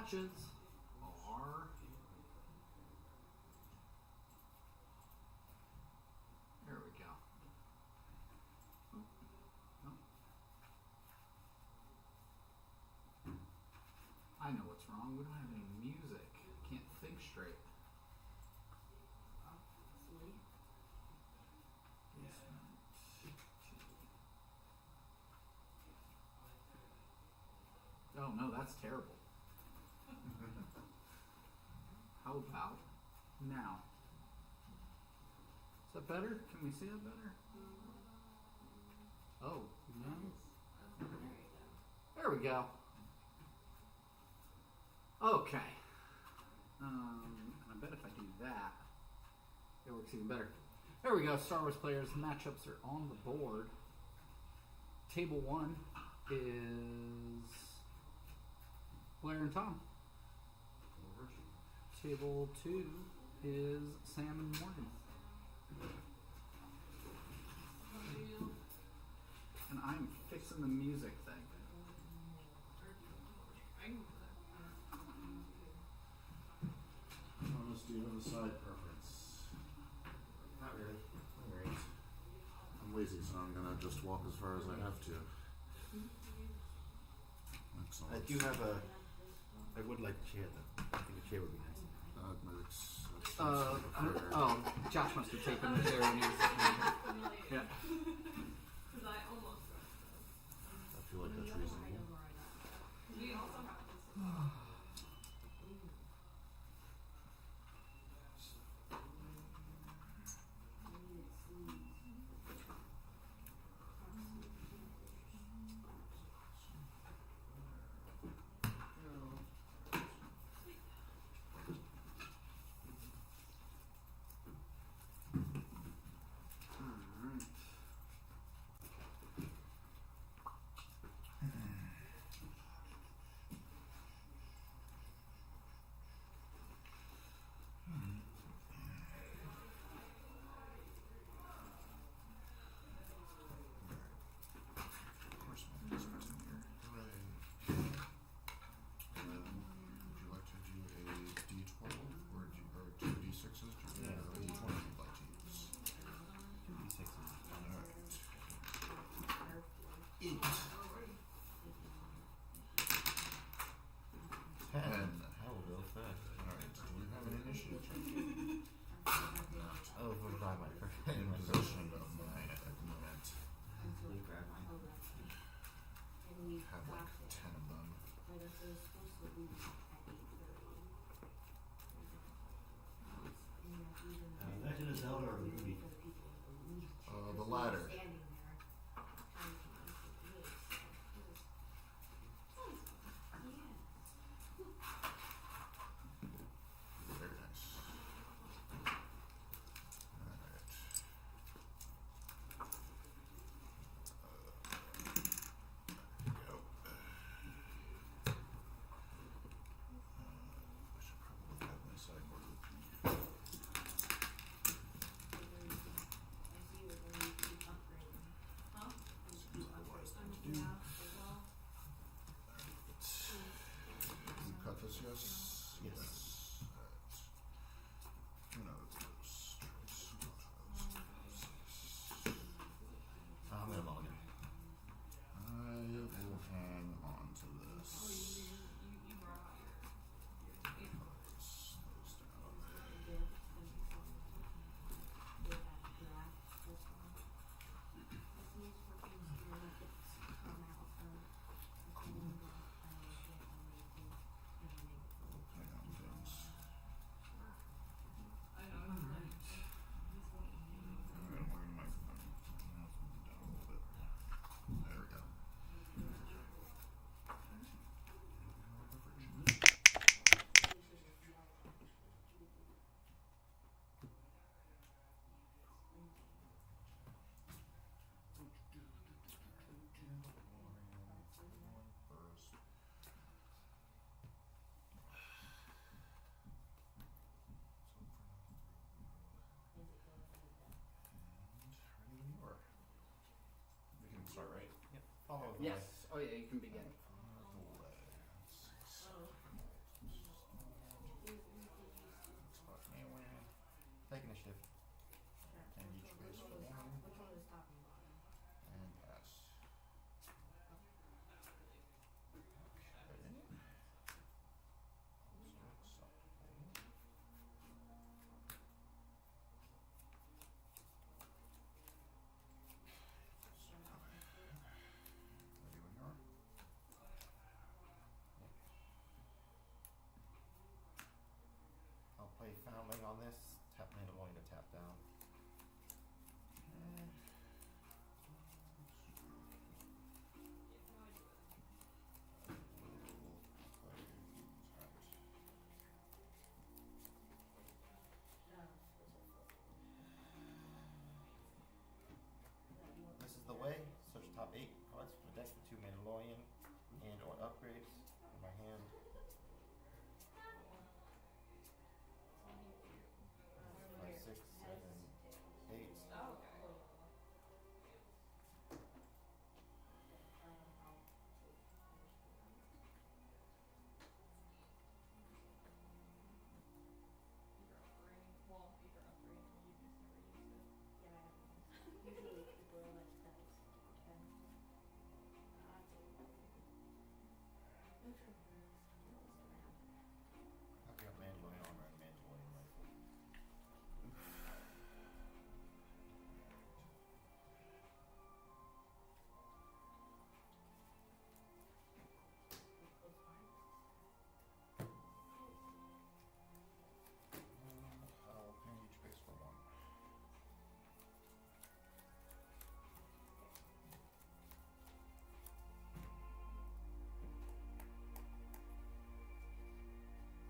matches are there we go. I know what's wrong. We don't have any music. Can't think straight. Oh no, that's terrible. How about now? Is that better? Can we see that better? Oh, no. There we go. Okay. I bet if I do that, it works even better. There we go. Star Wars players matchups are on the board. Table 1 is Blair and Tom. Table 2 is Sam and Morgan. And I'm fixing the music thing. Thomas, do you have a side preference? Not really. Alright. I'm lazy, so I'm gonna just walk as far as I have to. Excellent. I do have a. I would like a chair though. I think a chair would be nice. Josh must have taken the chair when he was yeah. I feel like that's reasonable. We also have Legend of Zelda or movie? The latter. Very nice. I should probably have my sideboard with me. Seems like a wise thing to do. You cut this, yes? Yes. Who knows those choice? I'm gonna log in. I will hang on to this. you brought out your Close those down. Hang on things. I know it's right. Alright, we're gonna move down a little bit. There we go. We can start, right? Yep. Follow the Yes. Oh yeah, you can begin. Foundling on this. Tap Mandalorian to tap down. This is the way. Search top 8 cards from the deck for 2 Mandalorian and or upgrades in my hand. 5, 6, 7, 8. Oh, okay. You're upgrading. Well, if you're upgrading, you just never used it. Yeah, I haven't. Usually people are like dice. Okay. I've got Mandalorian armor and Mandalorian rifle. I'll pay each base for 1.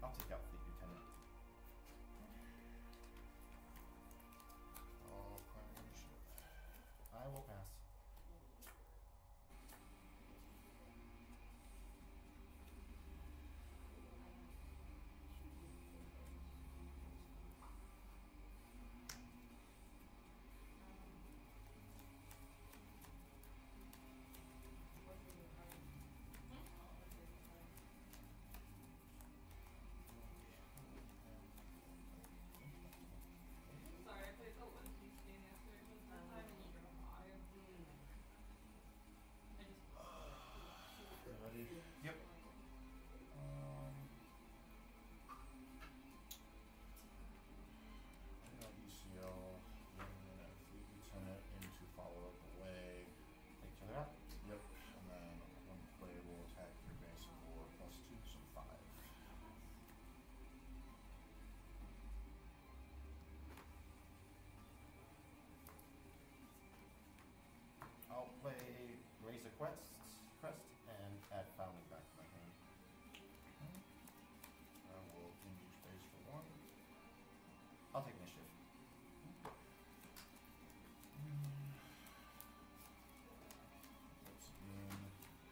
I'll take out Fleet Lieutenant. All prime initiative. I will pass. Sorry, I played the one piece game yesterday for the first time and you drew 5. I just. Ready? Yep. I got ECL, then Fleet Lieutenant into follow up away. Take each other out. Yep. And then one player will attack your base for +2, so 5. I'll play Raise a Crest and add Founding back to my hand. I will engage base for 1. I'll take initiative. That's in.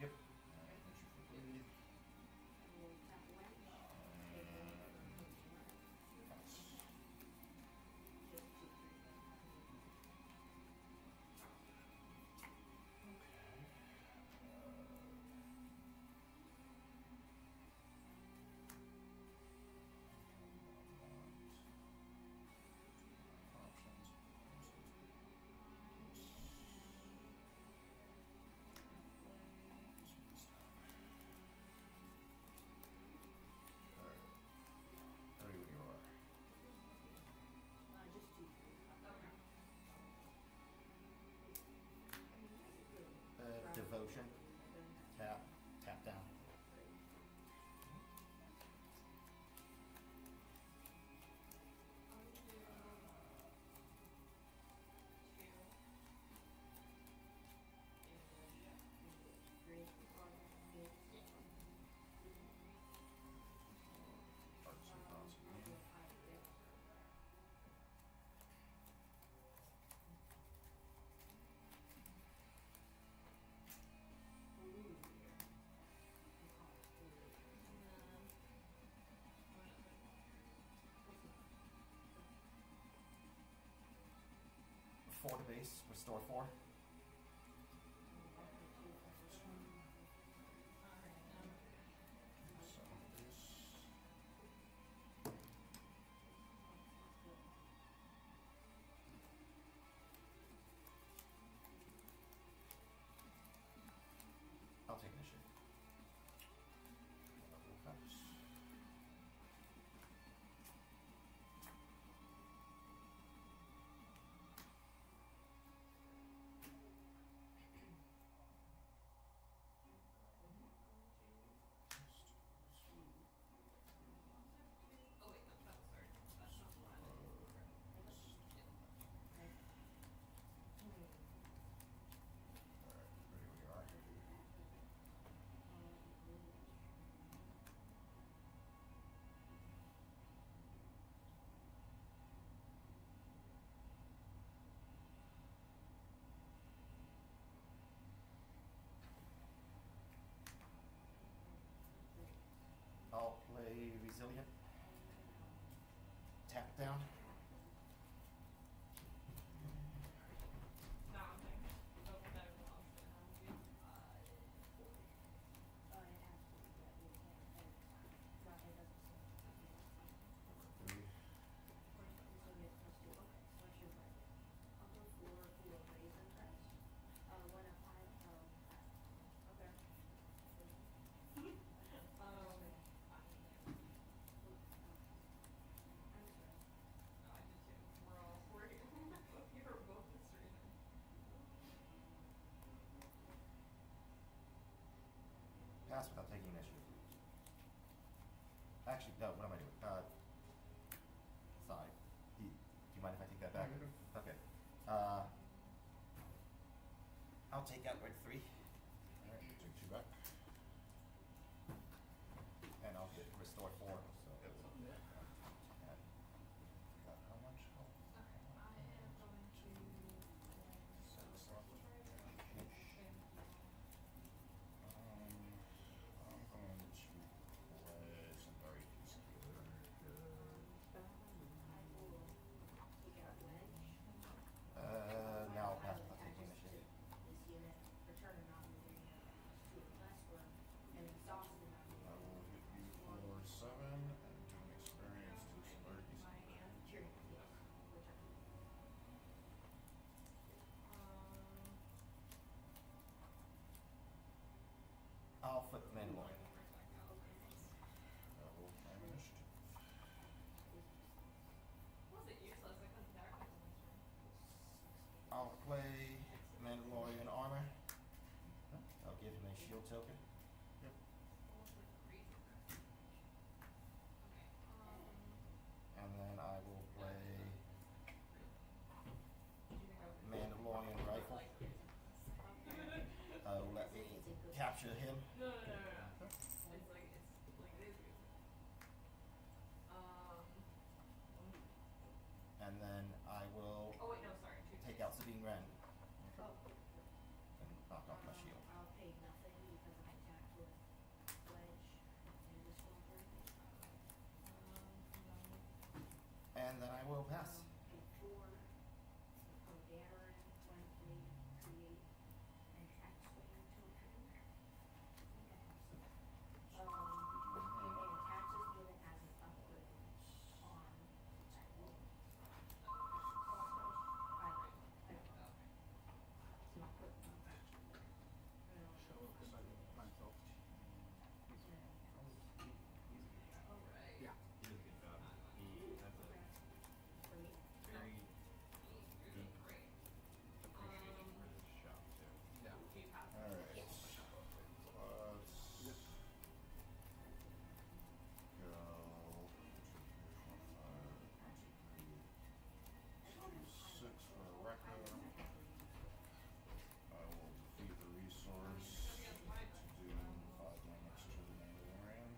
Yep. Initiative for 3. Pass. Just 2, 3. Devotion. Tap. Tap down. Arts and Crafts again. Four to base, restore 4. So this. I'll take initiative. Double pass. play Resilient. Tap it down. No, I'm saying, oh, that belongs to you. It has to be that you can't, not, it doesn't say. Number 3. So you get plus 2, okay, what's your budget? I'll go for full of raisin price. 1 of 5, Okay. I'm sorry. No, I did too. We're all worried. You were both this reason. Pass without taking initiative. Actually, no, what am I doing? Sorry. Do you mind if I take that back? No, you're good. Okay. I'll take outward 3, Alright, take 2 back. and I'll get restore 4. So Yep. and Got how much health? Okay, I am going to Six left. I'm going to play some very peacekeeper. I will take out wedge. now I'll pass without taking initiative. This unit, return a non-moving unit plus 2 or less, or an exhausted I non-moving will unit hit you plus 1. for 7 and do an experience to some very peacekeeper. Cheering, yes, return. I'll flip Mandalorian. I will claim initiative. Was it useless? I couldn't attack with this one. I'll play Mandalorian armor. I'll give him a shield token. Yep. Almost like a reason. Okay. And then I will play Do you think I would Mandalorian rifle. like reasons? Let me capture him. No. It's like it is reason. And then I will Oh wait, no, sorry. take out Sabine Wren Oh, and knock off my shield. I'll pay nothing because I attacked with wedge and this one here. And then I will pass. Pay 4, from Dameron, 23, create an X-wing token. I think I have some. You may attach this unit as an upgrade on that unit. I don't know. So you put no. Alright. Yeah. He did a good job. That's a For me? very You're doing great. appreciated for his shop too. Yeah. Can you pass? Alright. Let's go 6 for a record. I will defeat the resource to do 5 damage to the Mandalorian.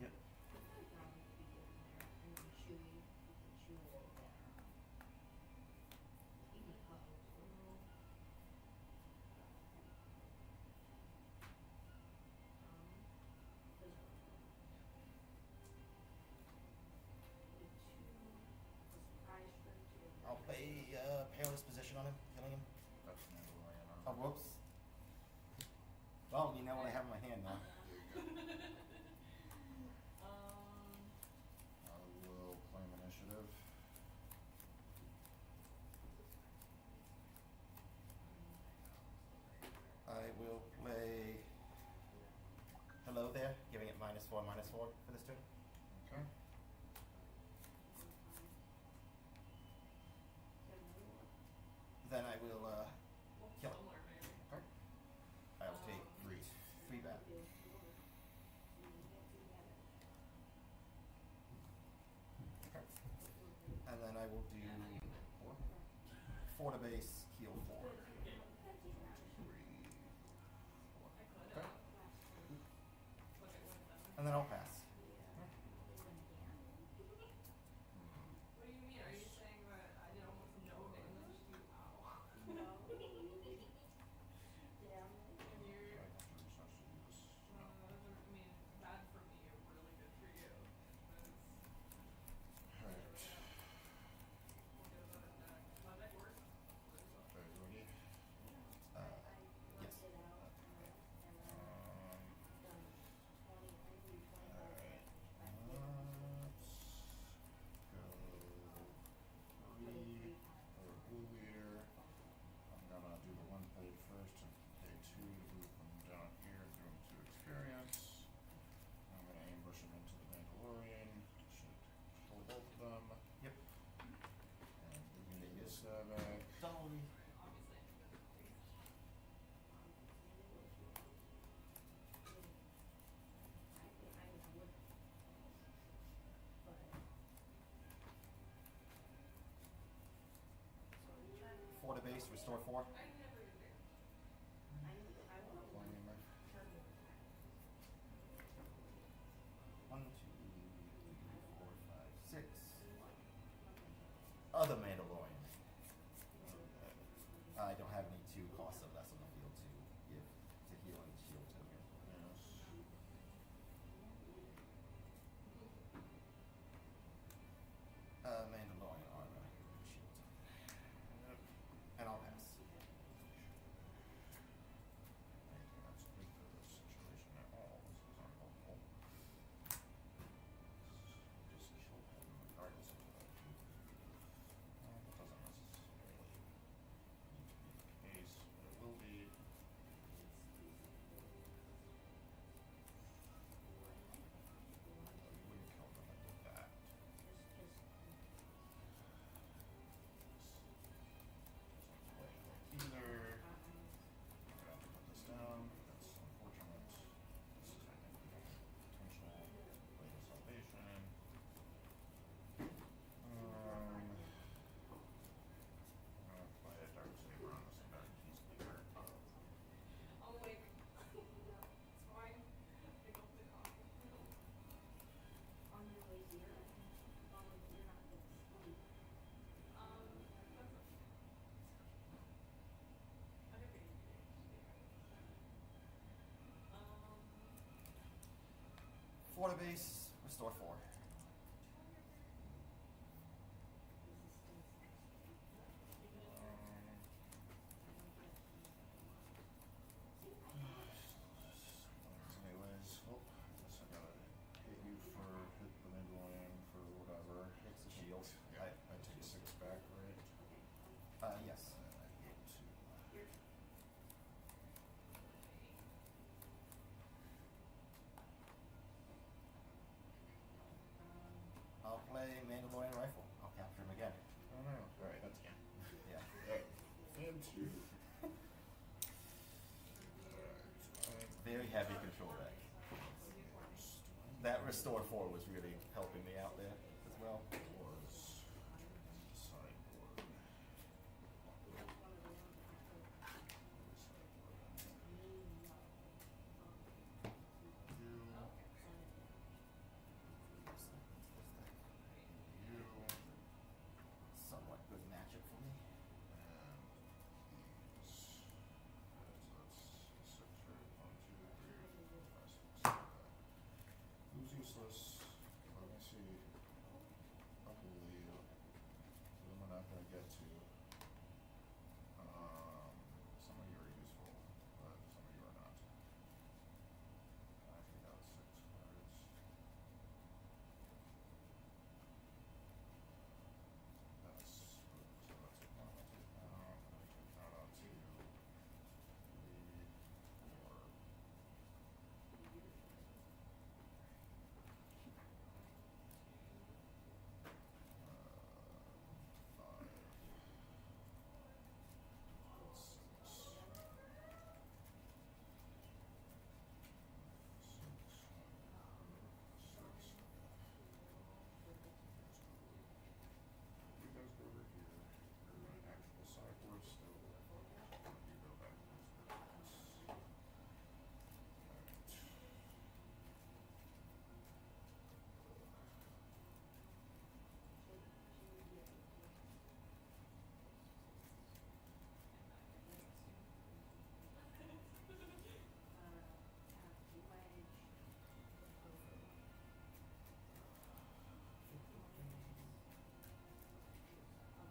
Yep. I'll play Perilous Position on him, killing him. That's Mandalorian Oh, armor. whoops. Well, you know what I have in my hand now. There you go. I will claim initiative. I will play Hello There, giving it -4/-4 for this turn. Okay. Then I will kill it. Similar, maybe. Okay. I'll take 3 back. Okay. And then I will do 4 to base, heal 4. 3, 4. I could Okay. have. Look at one of them. And then I'll pass. What do you mean? Are you saying that I did almost no damage to you? Ow. And you're, I have to research to do this. I mean, Restore 4. I never do there. I will. Flame. Tell you. 1, 2, 3, 4, 5, 6. Other Mandalorian. I don't have any 2 costs or less on the field to give to heal and shield token. Yes. Mandalorian armor, shield token. Yep. And I'll pass. I think that's good for this situation at all. This is unhelpful. Just kill him regardless of that. Well, that doesn't necessarily need to be the case, but it will be. I wouldn't kill him if I did that. Either. I'm gonna have to put this down. That's unfortunate. This is, I think, potential blade of salvation. I'm gonna play a dark saber on this guy. He's bigger. I'm like, it's fine. Pick up the coffee. On your way here, volunteer not to sleep. That's okay. I have ADHD. Florida base, restore 4. Anyways, oh, I guess I gotta hit you for hit the Mandalorian for whatever. It's a shield. Yeah, I take 6 back, right? Yes. And I get to. I'll play Mandalorian rifle. I'll capture him again. Oh no! Right, that's him. Yeah. Yep. And 2. Very heavy control deck. That restore 4 was really helping me out there as well. Was sideboard. You. Somewhat good matchup for me. And these. So that's 6, right? 1, 2, 3, 4, 5, 6. Who's useless? Let me see. I believe. Who am I not gonna get to? Some of you are useful, but some of you are not. I take out 6 cards. That's so that's a 1. I'll take that out. And I take that out 2, 3, 4. Five. Six. You guys go over here. You're my actual sideboard still. You go back. Alright.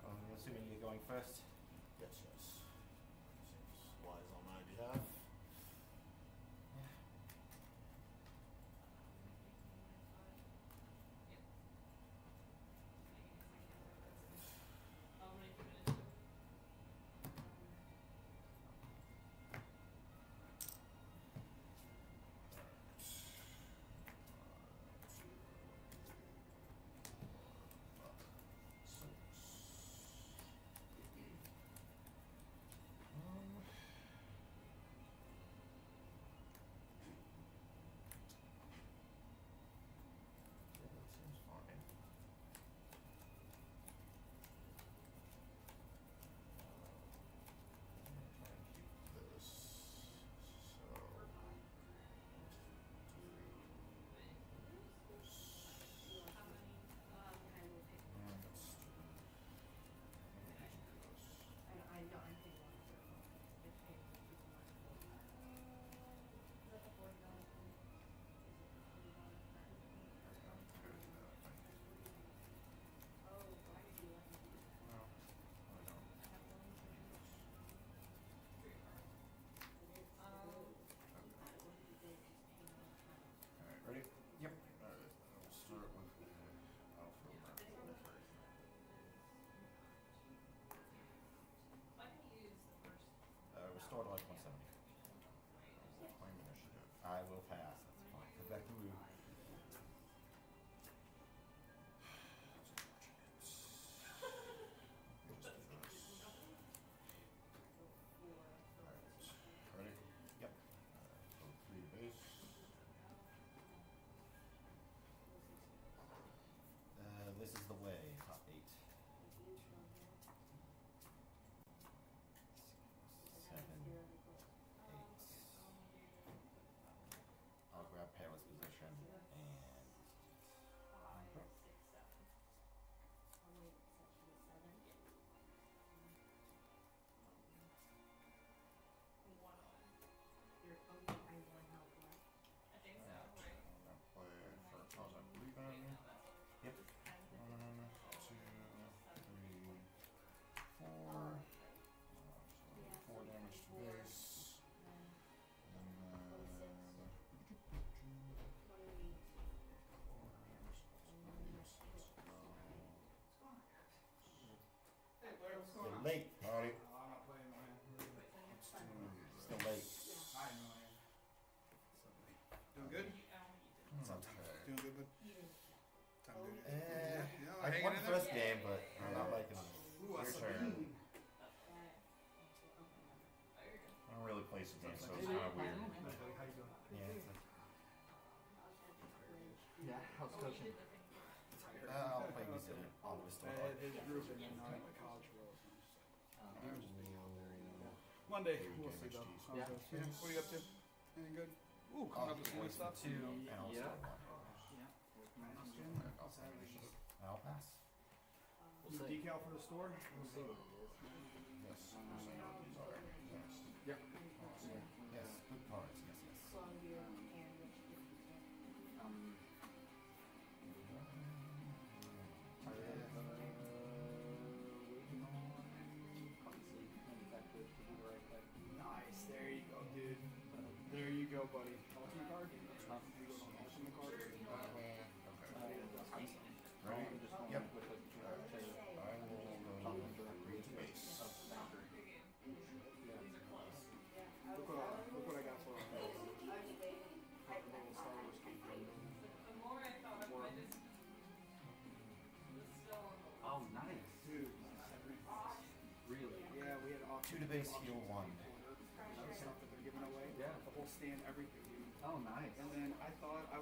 I'm assuming you're going first. Yes, yes. Seems wise on my behalf. Restore to like 170. Claim initiative. I will pass. That's fine. Go back to move. Ready? Yep. So 3 base. This is the way. Top 8. 7, 8. I'll grab Paris position and I think so, right? I'm gonna play first house, I believe in. yep. 1, 2, 3, 4. So 4 damage to base. And then 4 damage to base. Hey, Blair, what's going You're on? late. Howdy. I'm not playing, man. Let's do Still late. I know, man. Doing good? Sometimes. Doing good, bud? Time to do it. Yeah, I hanging won in the there? first game, but I'm not liking it. Ooh, I Your saw turn. green. I don't really play some games, so it's kind of weird. How you doing? Yeah. It's Yeah, how's coaching? I'll babysit it on the restore. His group and then on the college road. I will Monday, do we'll see though. damage How it Yeah. goes. Yeah. What are you up to? Anything good? Ooh, coming up with some new stuff. 2 and I'll Yeah. start 1. I'll say initiative. I'll pass. We'll New see. decal for the store? We'll see what it is. Yes. Sorry. Yes. Yep. Awesome. Yes, good cards. Yes, yes. Um, waiting on Huxley manufacturers to do the right thing. Nice. There you go, dude. There you go, buddy. Ultimate card? You go to ultimate card? Ready? I'm just going Yep. with the I will go read base. Look what I got for him. Little Star Wars kid. The more I thought of it, it was still Oh, nice. Dude. Really? Yeah, we had 2 to base, heal 1. stuff that they're giving away. Yeah. The whole stand, everything, dude. Oh, nice. And then I thought I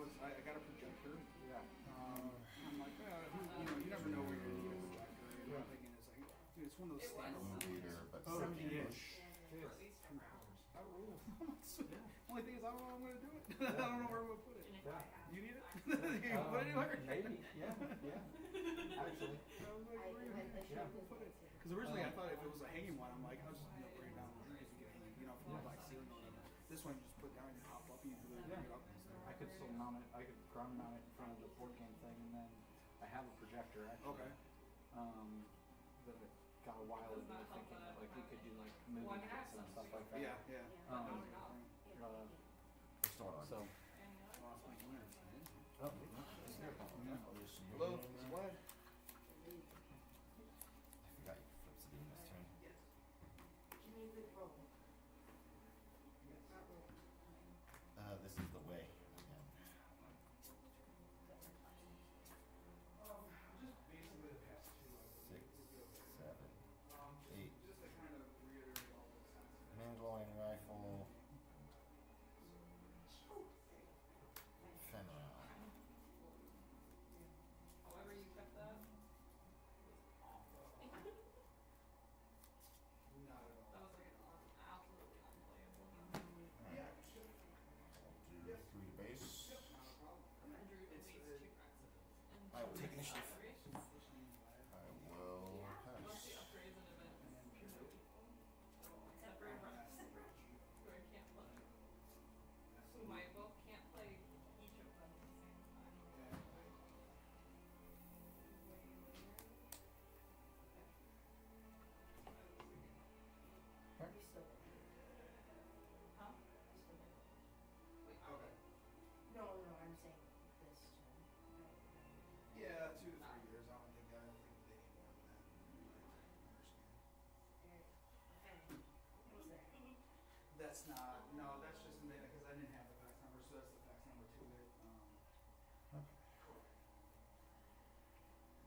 got a projector. Yeah. I'm like, you never know where you're gonna need a projector. And I'm thinking it's like, dude, it's one of those stands. Room leader, but Oh, 70 yeah. push. I rule. Only thing is, I don't know how I'm gonna do it. I don't know where I'm gonna put it. Yeah. You need it? You can put it anywhere? Maybe. Yeah. Yeah. Actually. I was like, where you put it? Because originally I thought if it was a hanging one, I'm like, I'll just bring it down and get hanging, from the like ceiling or whatever. This one you just put down and hop up, you can bring it up. I could still mount it. I could ground mount it in front of the board game thing, and then I have a projector actually. Okay. That I got a while ago thinking that like we could do like movie kits and stuff like that. Yeah, yeah. Restore 1. So. Lost my winner. Oh, this is your call. Hello, Vlad. I forgot you flipped it in this turn. This is the way. Again. Just basically the past two. 6, 7, 8. Just to kind of reiterate all this. Mandalorian rifle. Fenrir. however you kept that was awful. Not at That all. was like an absolutely unplayable game. Alright. I'll do 3 base. I drew at least 2 Brexits. And I will take initiative. I will Once pass. the upgrades and events. Except for Rex, where I can't play. Whom I both can't play each of them at the same time. Huh? Wait, Okay. No, I'm saying this term. Yeah, 2 to 3 years. I don't think they need more than that. I understand. What's that? That's not, no, that's just because I didn't have the fax number, so that's the fax number to it.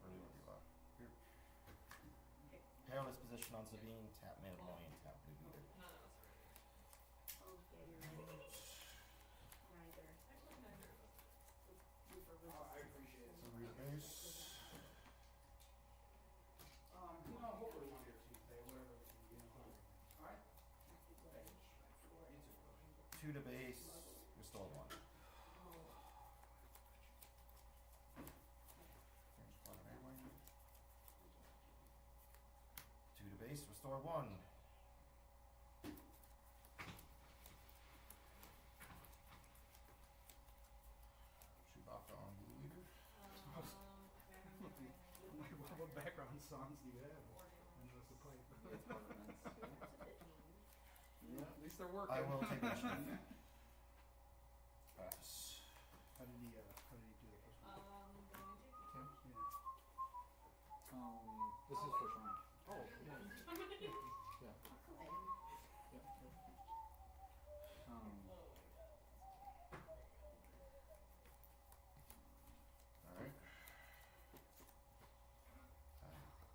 Where you are. Here. Perilous position on Sabine, tap Mandalorian, tap Blue Beater. None of us are Okay, you're right. Neither. actually neither of us. You for I appreciate it. So read a base. Hopefully Monday or Tuesday, whatever. All right. Two to base, restore one. Finish part of anyway. Two to base, restore one. Chewbacca on Blue Leader. What background songs do you have? I know it's the pipe. Yeah, at least they're working. I will take initiative. Pass. How did he do the first one? Tim? Yeah. This is first round. Oh, yeah. Yeah. Yeah. Alright.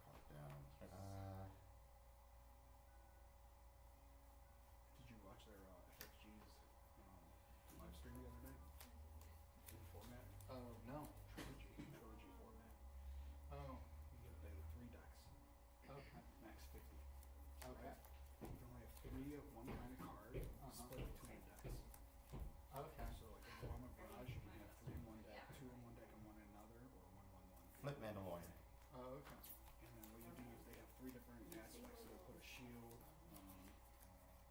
Pop down. Did you watch their FFG's live stream the other day? In format? Oh, no. Trilogy format. Oh, You get to play with 3 decks. okay. Max 50. Okay. You can only have 3 of one kind of card, split with 2 decks. Okay. So like if I'm a barrage, you can have 3 in one deck, 2 in one deck and 1 in another, or 1-1-1. Flip Mandalorian. Oh, okay. And then what you do is they have 3 different aspects. So they put a shield,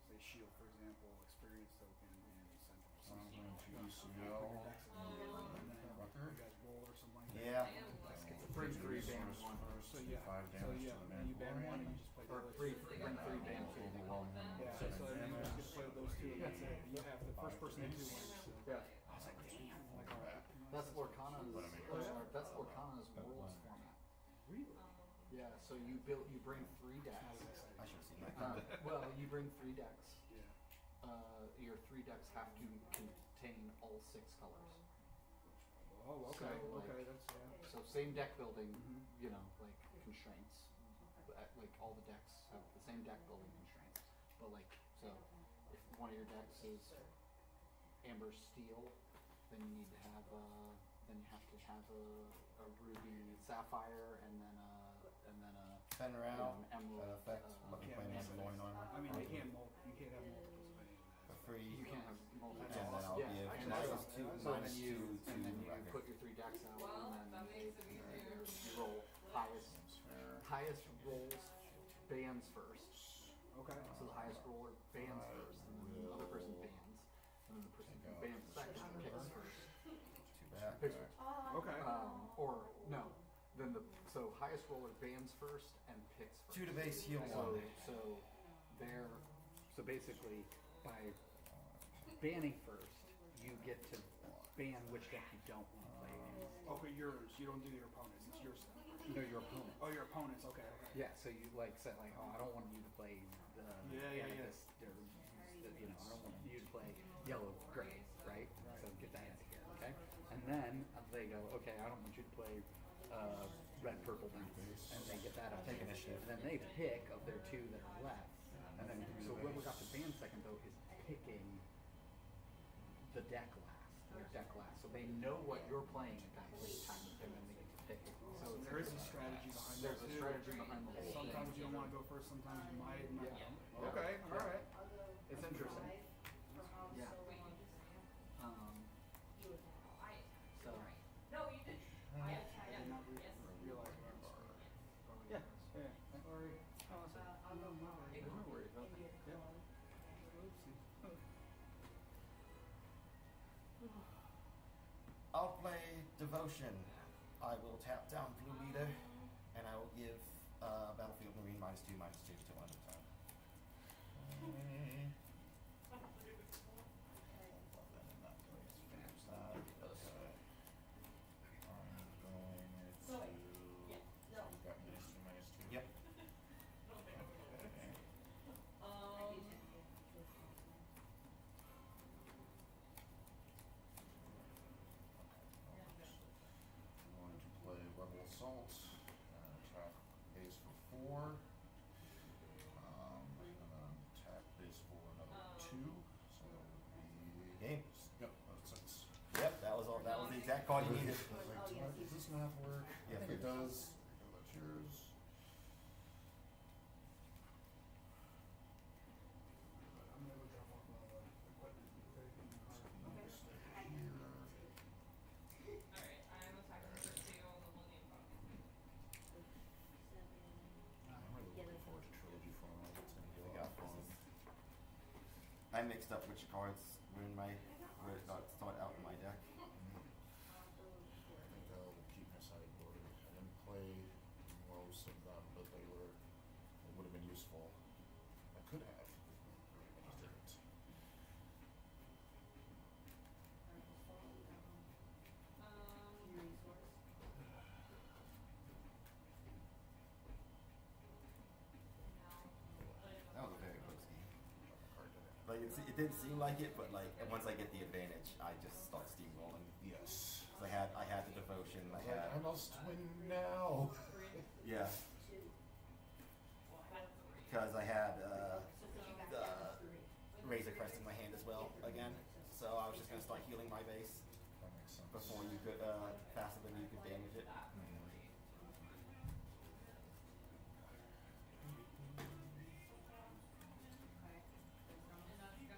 say shield for example, experience token, and central. I'm going to Put UCL. your decks in there, and then Rucker. you guys roll or something like that. Yeah. Bring 3, ban First, 1. first, So yeah, 5 damage to the and you ban 1 and you just play the Or other 3, 2. bring 3, ban 2. Overwhelm him. Yeah, so then you just play with those 2 and that's it. You have the first person to 2 wins. So. Yeah. I was like, damn. I'm like, all right. That's Lorcana's, Oh, yeah? that's Lorcana's rules format. Really? Yeah, so you bring 3 decks. I should have seen that. Well, you bring 3 decks. Yeah. Your 3 decks have to contain all 6 colors. Oh, okay. So, like, okay, that's yeah. So same deck building, Mhm. you know, like constraints. Like all the decks have the same deck building constraints. But like, so if one of your decks is amber steel, then you need to have then you have to have a ruby sapphire and then a Fenral, an emerald. effect, let me play Mandalorian armor. I mean, you can't have multiples of any of that. For free. You can't have multiple. And then I'll yeah, give and minus so, 2, so minus then you 2 to and then you Rucker. put your 3 decks out Well, and that then makes it easier. you roll highest rolls bands first. Okay. So the highest roller bans first, and then the other person bans, and then the person who bans second picks first. Too bad. Picks Okay. or no, then so highest roller bans first and picks first. 2 to base, heal So 1. so they're so basically by banning first, you get to ban which deck you don't want to play against. Okay, yours. You don't do your opponents. It's yours. No, your opponent. Oh, your opponents. Okay. Okay. Yeah, so you like say like, oh, I don't want you to play the Yeah. this, you know, I don't want you to play yellow gray, right? So get that out of here, okay? And then they go, okay, I don't want you to play red, purple, then, and they get that out. Take initiative. And then they pick of their 2 that are left, and then so whoever got to ban second though is picking the deck last, their deck last. So they know what you're playing at that point in time, and then they get to pick it. So it's There is a strategy behind there's that a too. strategy behind the whole Sometimes thing. you don't want to go first. Sometimes you might. Yeah. Okay. Yeah. All right. It's interesting. Yeah. So No, you did. I did not realize that. yeah. Yeah. Sorry. There's no worries about that. I'll play Devotion. I will tap down Blue Leader, and I will give Battlefield Marine -2, -2 to one at a time. Um, assault. Attack base for 4. And then attack base for another 2. So that would be. Game. Yep, that's 6. Yep, that was all. That was the exact card you needed. Does this math work? Yes, I think it it does. That's yours. I'm gonna go drop off equipment. Okay. Alright, I'm attacking for 2 on the Millennium Falcon. I'm really looking forward to Trilogy format. It's gonna be a We lot got of fun. I mixed up which cards were in my start out in my deck. I think I'll keep my sideboard. I didn't play most of them, but they would have been useful. I could have. I just didn't. That was a very close game. Card did it. Like it didn't seem like it, but like once I get the advantage, I just start steamrolling. Yes. 'Cause I had the devotion. I was like, I must win now. Yeah. Because I had the Razor Crest in my hand as well again, so I was just gonna start healing my base That makes sense. before you could faster than you could damage it.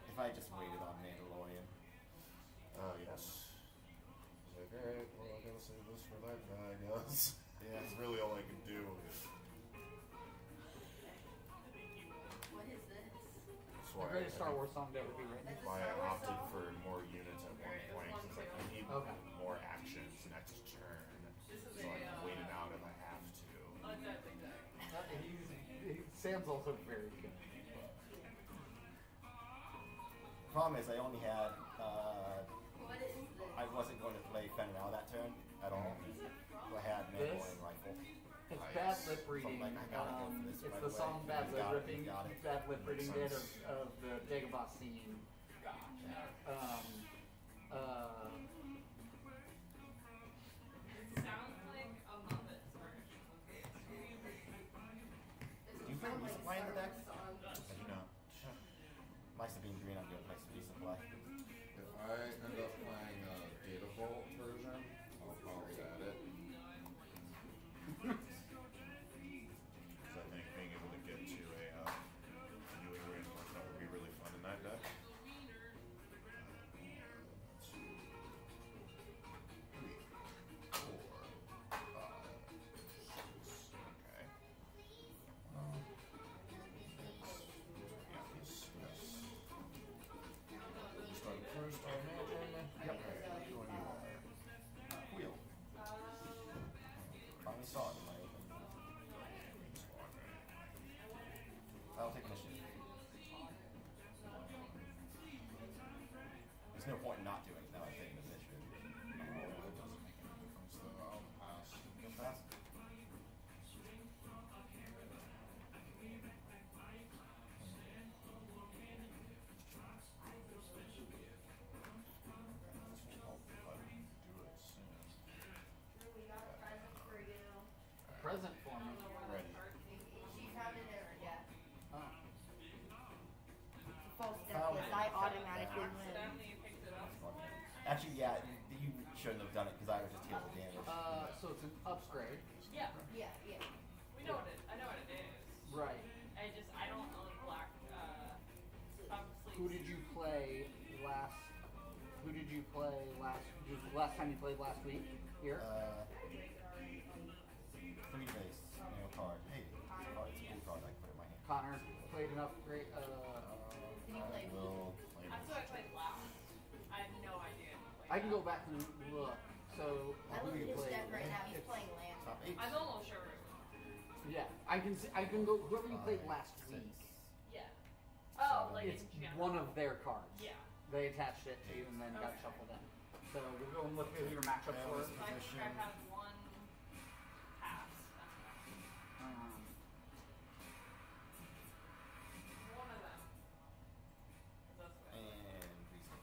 If I just waited on Mandalorian. Yes. I was like, alright, well, I gotta save this for that guy, I guess. Yeah. That's really all I can do. What is this? That's The why greatest I Star think Wars song to ever be written. why I opted for more units at one point. 'Cause it's like, I need Okay. more actions next turn. So I can wait it out if I have to. Sam's also very good. Problem is, I only had. What is this? I wasn't going to play Fenrir that turn at all. So I had Mandalorian Rifle. It's Nice. bad lip reading. Something like I gotta go for this It's right the away. song Bad We Lip got it, we Reading. got it. Bad lip Makes reading did sense. of the Dagobah scene. It sounds like a Muppets version of it. Do you play resupply in the deck? I do not. My Sabine Green, I'm doing play some resupply. If I end up playing a Data Vault version, I'll add it. Because I think being able to get to a New England that would be really fun in that deck. 2, 3, 4, 5, 6. Okay. Start first, I imagine. Yep. Okay, which one you are? Wheel. Finally saw it in my open. I'll take initiative. There's no point in not doing it now. I'm taking initiative. That doesn't make any difference though. I'll pass. Go fast. This will help if I do it soon. We got a present for you. A present for me. Ready. She's having it or death. Oh. False Oh, death, yes, I yeah. automatically win. Accidentally picked it up. Actually, yeah, you shouldn't have done it because I was just healing the damage. So it's an upgrade. Yeah, Yeah, yeah. we know what it. I know what it is. Right. I don't know the black. Obviously. Who did you play last? Who did you play last? Was the last time you played last week here? 3 base, card. Hey, it's a card. It's a cool card I can put in my hand. Connor played an upgrade. Did he play? I will play That's this. what I played last. I have no idea. who played I can that. go back and look. So I who look you at his played? deck right now, he's It's- playing land. Top 8. I'm almost sure. Yeah, I can. I can go. Whoever you played last 6. week. Yeah. Oh, like It's in general. one of their cards. Yeah. They attached it to you and then got Okay. shuffled in. So we'll go and look at who your matchups were. So I think I have one pass. Um, One of them. 'Cause that's what I And reason.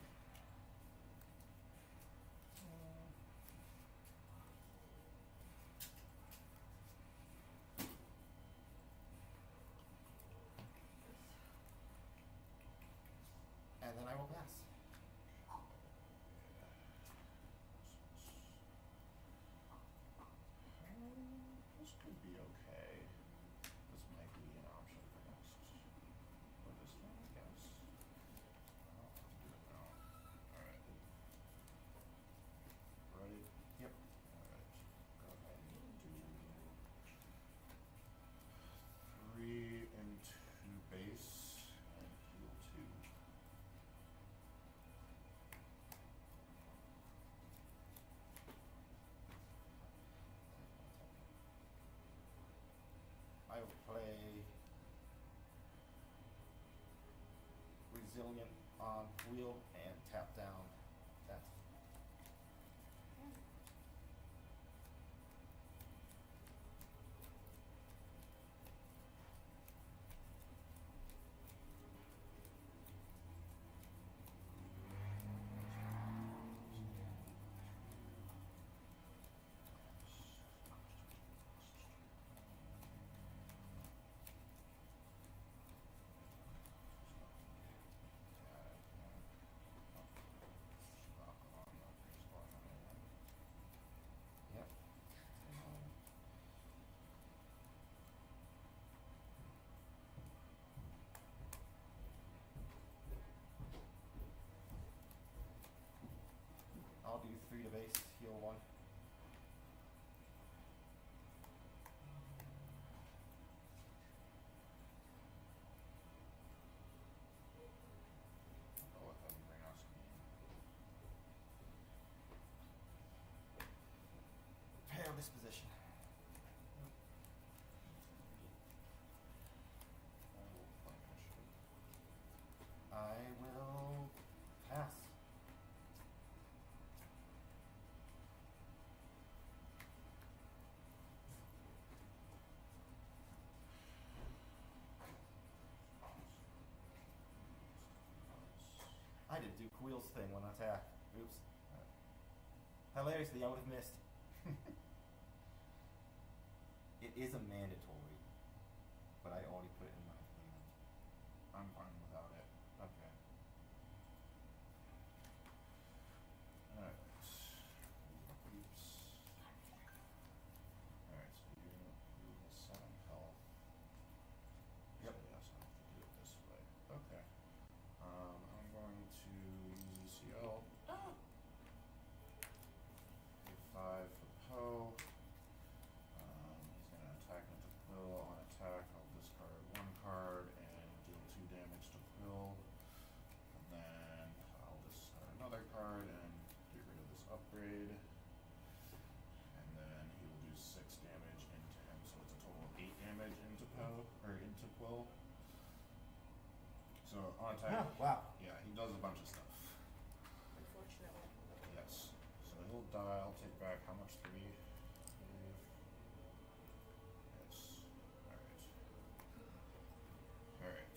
will play Resilient on wheel and tap down that. Yep. I'll do 3 to base, heal 1. Go ahead and bring us. Prepare disposition. I will play initiative. I will pass. I did Duke Wheel's thing when I attacked. Oops. Hilariously, I would have missed. It is a mandatory, but I already put it in my hand. I'm fine without it. Okay. Alright. Oops. Alright, so you have 7 health. Yep. So yes, I have to do it this way. Okay. I'm going to use ECL. Give 5 for Poe. He's going to attack into Quill. On attack, I'll discard 1 card and deal 2 damage to Quill. And then I'll discard another card and get rid of this upgrade. And then he will do 6 damage into him, so it's a total of 8 damage into Poe, or into Quill. So on attack, Wow. yeah, he does a bunch of stuff. Unfortunately. Yes. So he'll die. I'll take back how much? 3? Yes. Alright. Alright.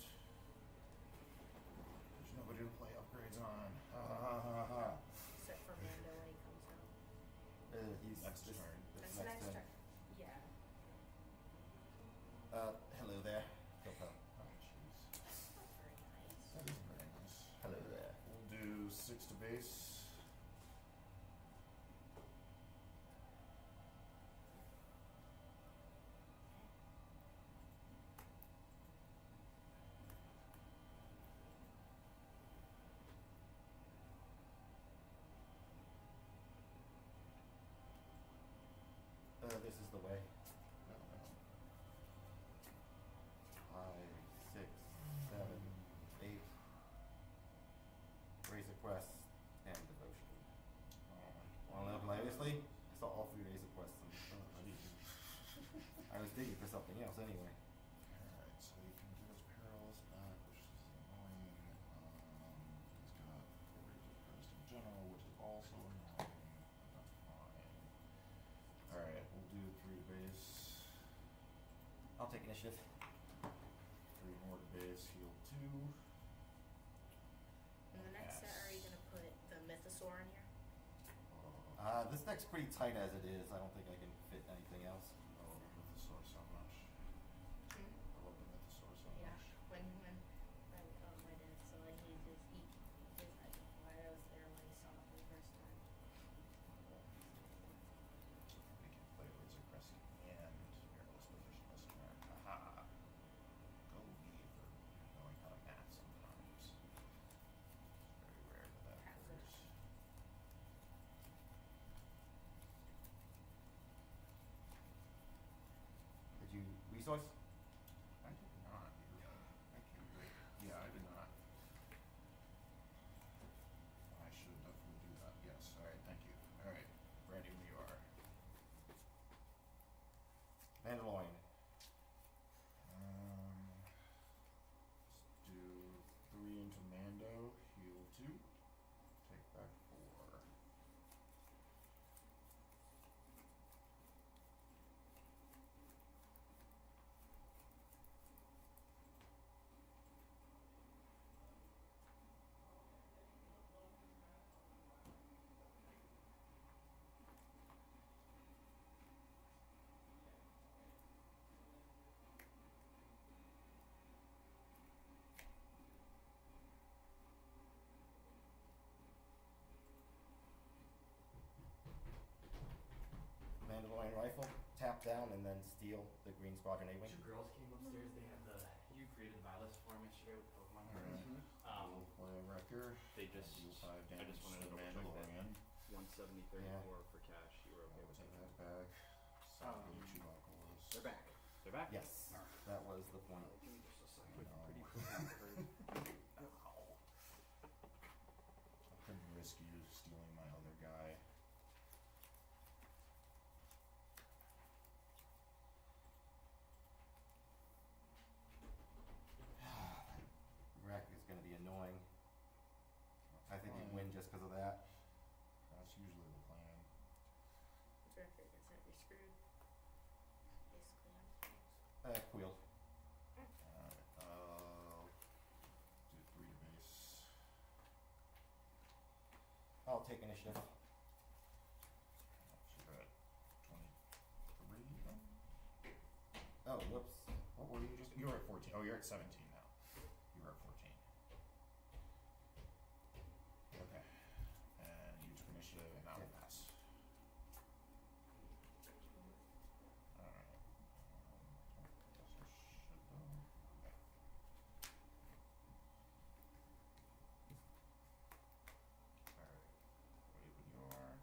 There's nobody to play upgrades on. Ha ha ha ha. Except for Mando when he comes out. He's Next this, turn. This That's the next next turn. turn. Yeah. Hello there. Go Poe. Oh, jeez. That's very nice. That is very nice. Hello there. We'll do 6 to base. This is the way. No, no. 5, 6, 7, 8. Razor Quest and Devotion. Oh, Want to live hilariously? I saw all 3 Razor Quests and I was digging for something else anyway. Alright, so he can get his perils back, which is annoying. He's got 4 Razor Crest in general, which is also annoying. But that's fine. Alright, we'll do 3 to base. I'll take initiative. 3 more to base, heal 2. In the next set, are you gonna put the Mythosaur in here? This deck's pretty tight as it is. I don't think I can fit anything else. I love the Mythosaur so much. I love the Mythosaur so Yeah. much. When my dad saw it, he just his eyes were wide. I was there when he saw it for the first time. We can play Razor Crest and Perilous Position this turn. Haha. Go Weaver. Knowing how to math sometimes. It's very rare that that occurs. Did you resource? I did not. Thank you. Yeah, I did not. I should definitely do that. Yes. Alright, thank you. Alright. Ready when you are. Mandalorian. tap down and then steal the Green Squadron A-Wing. Two girls came upstairs. They had you created the buy list for them yesterday with Pokemon. Alright. Um, We'll play a wrecker. they just, Deal 5 I damage just to wanted to the double check Mandalorian. that 170.34 for cash. You were okay I'll with take that? that back. Sadly, Chewbacca was. They're back. They're back. Yes, that was the point. Give me just a second. I know. Pretty I couldn't risk you stealing my other guy. Wreck is going to be annoying. I think you'd win just because of that. That's usually the plan. Record gets that you're screwed. Basically, Quill. Alright, do 3 to base. I'll take initiative. So you're at 23 then? Oh, whoops. What were you just? You were at 14. Oh, you're at 17 now. You were at 14. Okay. And you took initiative and I will pass. Alright. Guess I should go. Okay. Alright. Ready when you are.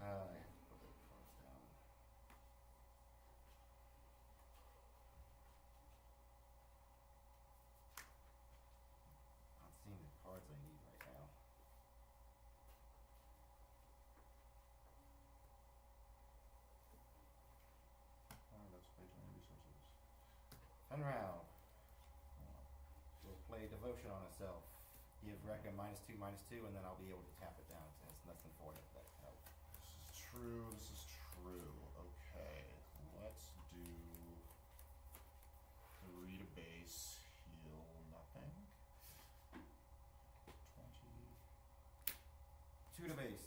I have to put the cards down. Not seeing the cards I need right now. Alright, let's play 20 resources. Fun round. Oh. We'll play Devotion on itself. Give Rekka -2/-2, and then I'll be able to tap it down. It's less than 4 that help. This is true, this is true. Okay, let's do 3 to base, heal nothing. 20. 2 to base.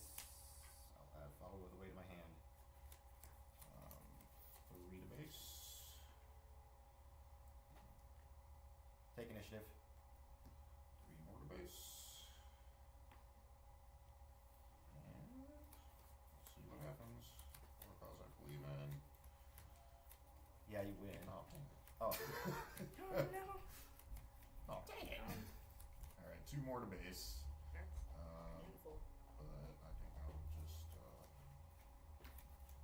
I'll follow with the weight of my hand. 3 to base. Take initiative. 3 more to base. And let's see what happens. Or cause I believe in. Yeah, you win. Oh, dang it. Oh. oh no. Oh, dang it. Alright, 2 more to base. That's Um, painful. but I think I'll just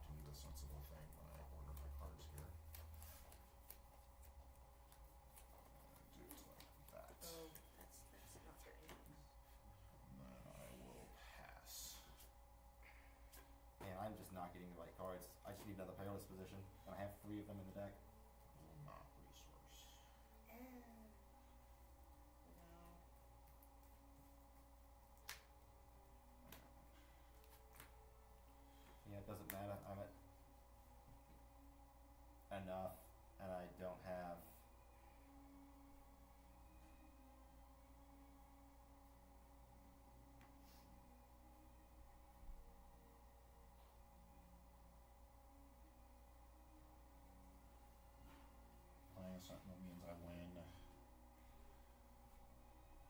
do the sensible thing when I order my cards here. Do it like that. Oh, that's not very nice. And then I will pass. Man, I'm just not getting the right cards. I just need another Perilous position, and I have 3 of them in the deck. Will not resource. No. Yeah, it doesn't matter. I'm at enough, and I don't have. Playing a Sentinel means I win.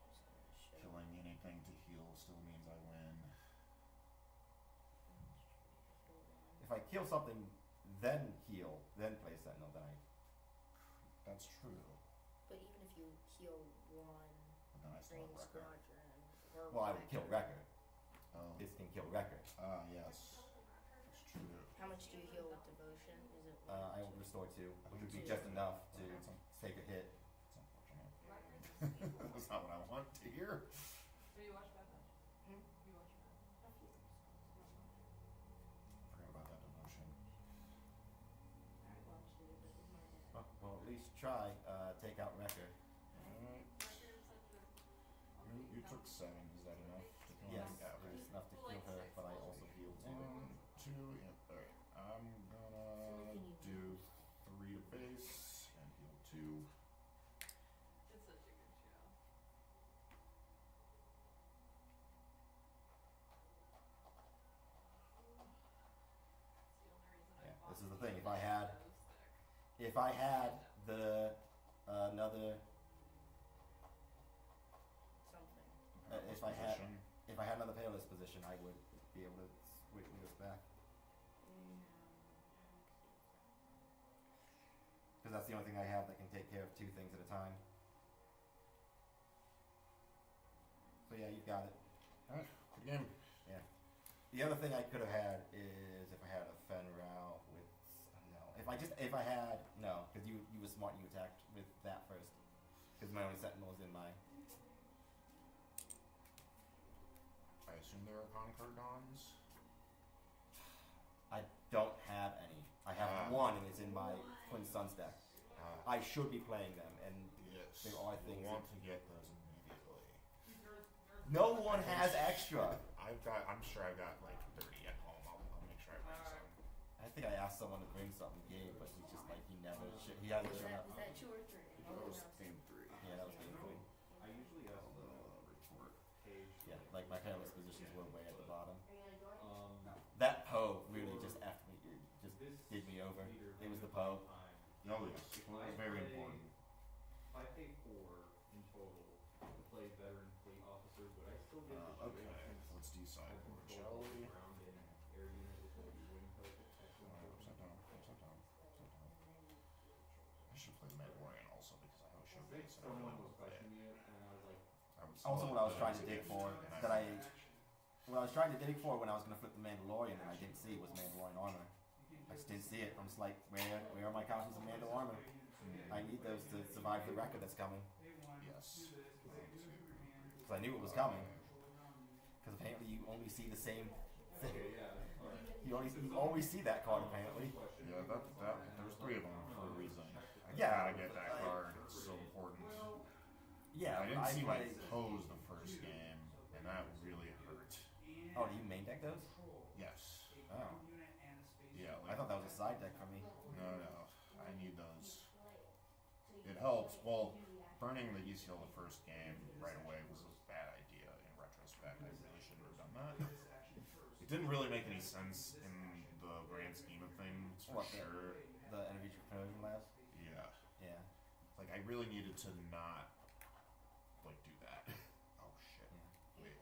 Just gonna show. Killing anything to heal still means I win. If I kill something, then heal, then play Sentinel, then I. That's true. But even if you heal one But then I still Green have record. Squadron, or Well, I would kill Wrecker. Oh. This can kill Wrecker. Yes. That's true. How much do you heal with Devotion? Is it? I will restore 2, which would be 2. just enough to That's take a hit. unfortunate. That's not what I want to hear. Do you watch Bad Batch? Hmm? You watch Bad Batch? Forgot about that devotion. I watched it, but with my dad. Oh, well, at least try. Take out Wrecker. Alright. You took 7. Is that enough to kill Yes, me? Yeah, it right. is enough to kill her, but I also heal 2. 1, 2, yep, alright. I'm gonna do 3 to base and heal 2. It's such a good show. It's the only reason I Yeah, bought this is the the thing, if I had- Shadow stick. If I had the another, Something. if I had- Position. if I had another Payless position, I would be able to switch this back. Because that's the only thing I have that can take care of two things at a time. So yeah, you've got it. Alright, good game. Yeah. The other thing I could have had is if I had a Fenrir with if I had because you were smart and you attacked with that first. Because my only sentinel is in my. I assume there are Conquer Dons. I don't have any. I have one and it's in my Twin Suns deck. I should be playing them and Yes. there are things. You want to get those immediately. No one has extra. I'm sure I've got like 30 at home. I'll make sure I bring some. I think I asked someone to bring something, Gabe, but he's just like he hasn't shown up. Was that 2 or 3? That was game 3. Yeah, that was game 3. I usually ask the report page. Yeah, like my Payless positions were way at the bottom. Are you gonna join? That Poe really just effed me. It just did me over. It was the Poe. Oh yes, it was very important. If I pay 4 in total to play veteran fleet officer, would I still get the Okay, let's decide I board, control shall we? ground in an air unit with a wing poke at X-wing token? Upside down, upside down, upside down. I should play the Mandalorian also because I have a show I think base. someone was questioning it, and I was like, Also, what I was trying to dig for what I was trying to dig for when I was going to flip the Mandalorian and I didn't see was Mandalorian armor. I just didn't see it. I'm just like, where are my copies of Mandal armor? I need those to survive the record that's coming. Yes. Because I knew it was coming. Because apparently you only see the same thing. You always see that card apparently. Yeah, there's 3 of them for a reason. I Yeah. gotta get that card. It's so important. Yeah, I didn't see my play. pose the first game, and that really hurt. Oh, do you main deck those? Yes. Oh, Yeah. I thought that was a side deck for me. No. I need those. It helps. Well, burning the ECL the first game right away was a bad idea in retrospect. I really shouldn't have done that. It didn't really make any sense in the grand scheme of things, for What, sure. The energy conversion labs? Yeah. Yeah. Like, I really needed to not, like, do that. Oh, shit. Yeah. Wait.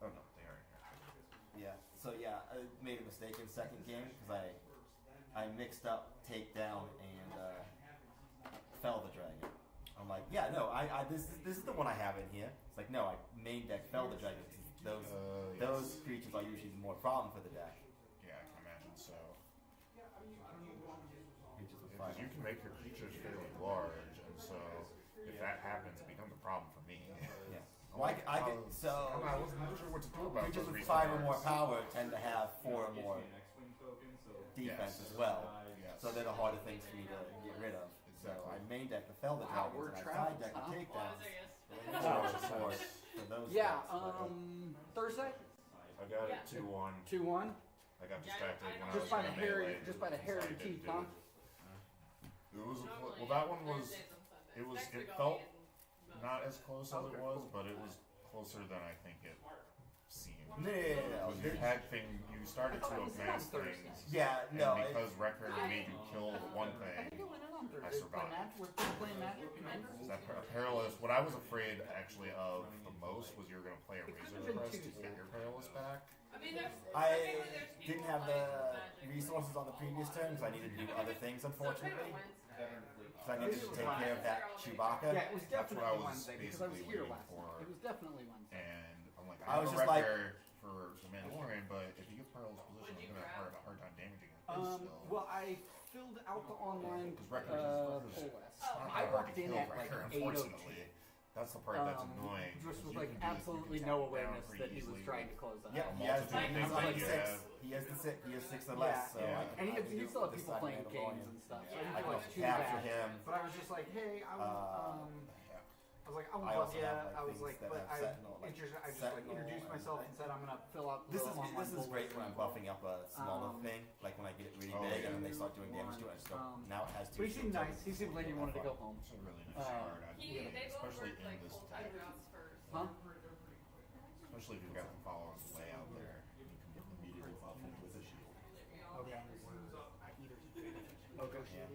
Oh, no, they are in here. Yeah. So yeah, I made a mistake in second game because I mixed up takedown and fell the dragon. I'm like, yeah, no, this is the one I have in here. It's like, no, I main deck fell the dragon. Those Yes. creatures are usually more problem for the deck. Yeah, I can imagine so. Creatures with Because you fire. can make your creatures fairly large, and so if that happens, it becomes a problem for me. Yeah. Well, I could so I wasn't sure what to do about creatures those with recent 5 or more cards. power tend to have 4 or gives me more an X-wing token, so defense Yes. as well. Yes. So they're the harder things for me to get rid of. So I main deck the fell the Wow, dragons we're and I trapped, side deck the huh? Well, takedowns. I guess. For those Yeah, decks, but, Thursday, I got Yeah. it 2-1. 2-1. I got Yeah, distracted I when I know. was Just by the gonna hair, melee, just by the hair of your decided teeth, to huh? do it. It was a Normally well, that one was Thursdays and Sundays. it was- Next it week I'll felt be in most not of as it. close as it was, but it was closer than I think it seemed. Yeah, You had you started I thought to it was advance on things, Thursdays. yeah, no, and it, because record made you kill the one I think thing. it went in on Thursday. I survived. We're playing Magic Commander. That a perilous. What I was afraid actually of the most was you were going to play a It could've razor been crest to Tuesday. get your perilous back. I mean, there's. I technically there's people didn't have playing the Magic resources on the previous turn because I needed to do other things, So unfortunately. veteran fleet Because I needed to take care of that Chewbacca. Yeah, it was That's what I definitely was Wednesday because I was basically here waiting last for. night. It was definitely Wednesday. And I'm like, I I was have a just like- record for the Mandalorian, but if he gets perilous position, I'm going to have a hard time damaging it. Still. Well, I filled out the online Because poll records list. it's not I hard walked to in kill at like Wrecker, 8:02. unfortunately. That's the part that's annoying. Just is with you like can do- you absolutely can no tap down awareness pretty that he was easily trying to with- close that. Yep, A he has multitude of he's things like that you 6. have. He has the 6. He has 6 or Yeah, less. So yeah. I can, And I can you do still have this people side playing Mandalorian. games and stuff. So Yeah. I didn't I feel can like too capture bad. him. But I was just like, hey, I was like, I I will also bug have, you. like, I was things like, that but have I Sentinel, like, I just like Sentinel introduced and- myself and said I'm gonna fill out the This is online this is poll great list when I'm real quick. buffing up a smaller Um, thing, like when I get it really Oh, big yeah. and then they start doing damage to it. I just go, now it has 2 But he seemed shields, nice. He seemed like he wanted to go home. It's a really nice card. I'd He, they both especially worked in like this full-time deck. jobs first. Huh? Especially if you've got the followers way out there, you can immediately buff it with a shield. Okay. Yeah.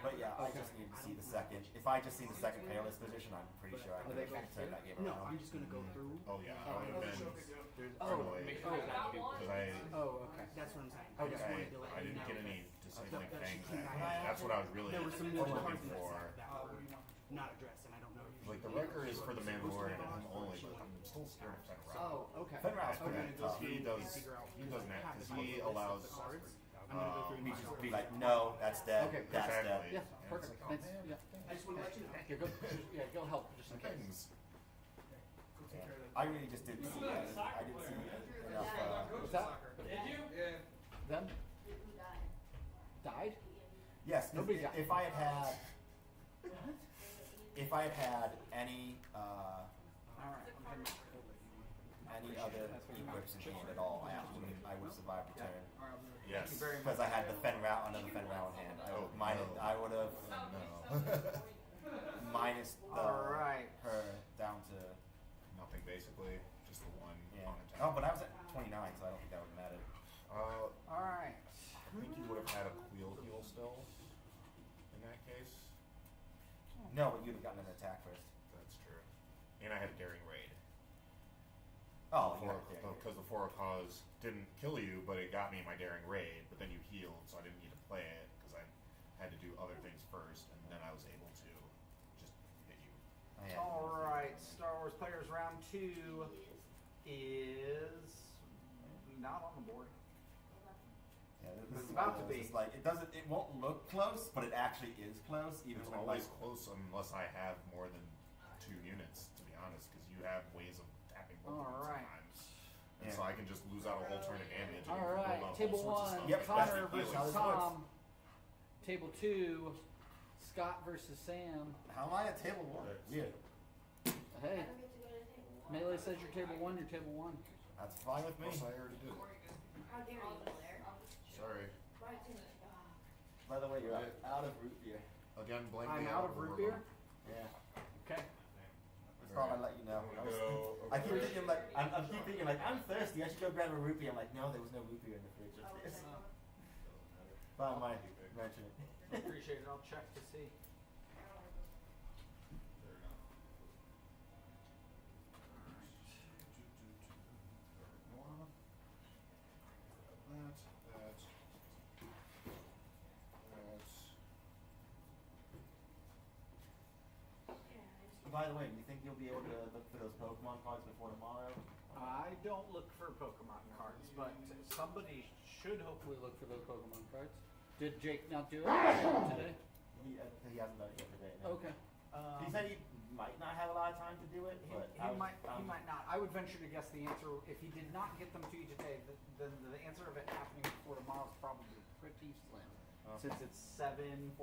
But yeah, I just need to see the second. If I just seen the second Peerless position, I'm pretty sure I Are could they have back turned here? that game No, around. I'm just gonna go through. Oh yeah, I would have been Oh, because I oh, okay. That's what I'm saying. Okay. just wanted to let I you didn't know get any that disabling that things. she came back. That's what I was really There were some looking cards in that for. set that were not addressed, and I don't know if Like the record is for the Mandalorian and him only, but I'm still scared of Fenrir. Oh, okay. Fenrir's I'm pretty gonna go tough. through He does. and figure out He does that half because the he list of allows. the cards. I'm gonna go through and He just just be like, no, that's dead. Okay, That's dead. Exactly. Yeah, And it's perfect. like, oh, Thanks. man, Yeah. I just want to let you know. Yeah, go help just in case. things. Yeah. I really just didn't see. I didn't see enough. Was that them? Who died? Died? Yes, 'cause Nobody got- if I had had, if I had had any All right, I'm heading to any other equips in hand at all, I would have survived the turn. All right, I'll be right back. Yes. Thank you very much. Because I had the Fenrir, another Fenrir in hand. Oh, no. I would have No. minus Alright. her down to Nothing basically. Just the one yeah. on attack. Oh, but I was at 29, so I don't think that would matter. Alright. I think you would have had a wheel heal still. In that case, No, but you'd have gotten an attack first. that's true. And I had a daring raid. Oh, you got it there. Because the Four of Cause didn't kill you, but it got me my daring raid. But then you healed, so I didn't need to play it because I had to do other things first, and then I was able to just hit you. I had- Alright, Star Wars Players Round 2 is not on the board. Yeah, this It's is about one of to those, be. It's like it won't look close, but it actually is close. Even It's when always like, close unless I have more than 2 units, to be honest, because you have ways of tapping both of them Alright. sometimes. And Yeah. so I can just lose out a whole turn of damage. and Alright, build up table all sorts of 1, stuff. Yep, Connor that's the versus deal. How this Tom. Table 2, Scott versus Sam. how am I at table 1? Weird. Hey, I don't get to go to table one. Melee says you're table 1, you're table 1. That's fine with me. Plus, I already did. How dare you, Blair? Sorry. Right to the By the way, you're out of root beer. Again, blame I'm me out of root beer? Yeah. Okay. Just thought I'd let you know. I'm gonna go I keep over thinking like I'm keep thinking like I'm thirsty. I should go grab a root beer. I'm like, no, there was no root beer in the fridge upstairs. But I might mention it. Appreciate it. I'll check to see. By the way, do you think you'll be able to look for those Pokemon cards before tomorrow? I don't look for Pokemon cards, but somebody should hopefully look for those Pokemon cards. Did Jake not do it today? He hasn't done it yet today. No. Okay. He said he might not have a lot of time to do it, but He might not. I would venture to guess the answer. If he did not get them to you today, then the answer of it happening before tomorrow is probably pretty slim, since it's 7:45.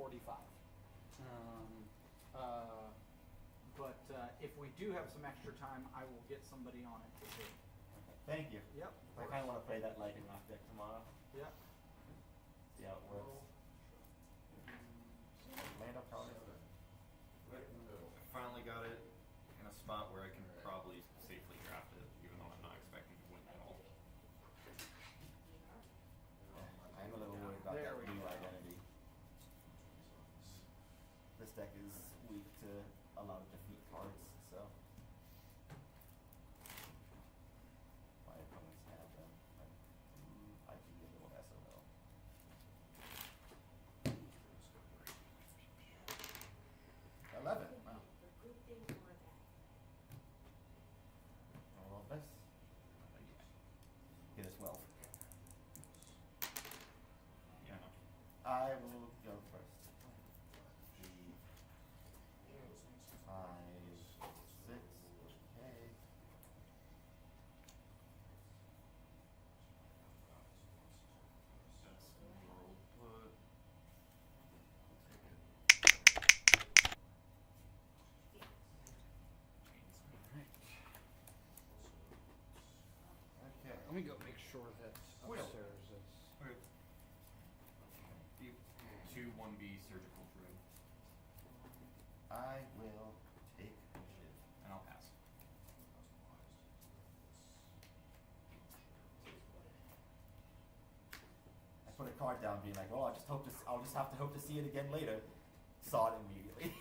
But if we do have some extra time, I will get somebody on it for sure. Thank you. Yep. I kind of want to play that Lightning Rock deck tomorrow. Yep. See how it works. Lando Calrissian. I finally got it in a spot where I can probably safely draft it, even though I'm not expecting to win at all. I'm a little worried about There that we blue go. identity. This deck is weak to a lot of defeat cards, so. My opponents have them. I can be a little SOL. 11. Wow. The good thing or bad? I'll roll this. Get us 12. Yeah, no. I will go first. 5, 6, okay. Okay. Let me go make sure that Will. upstairs is. Okay. 2-1B surgical druid, I will take initiative. and I'll pass. I put a card down, being like, "Well, I'll just have to hope to see it again later." Saw it immediately.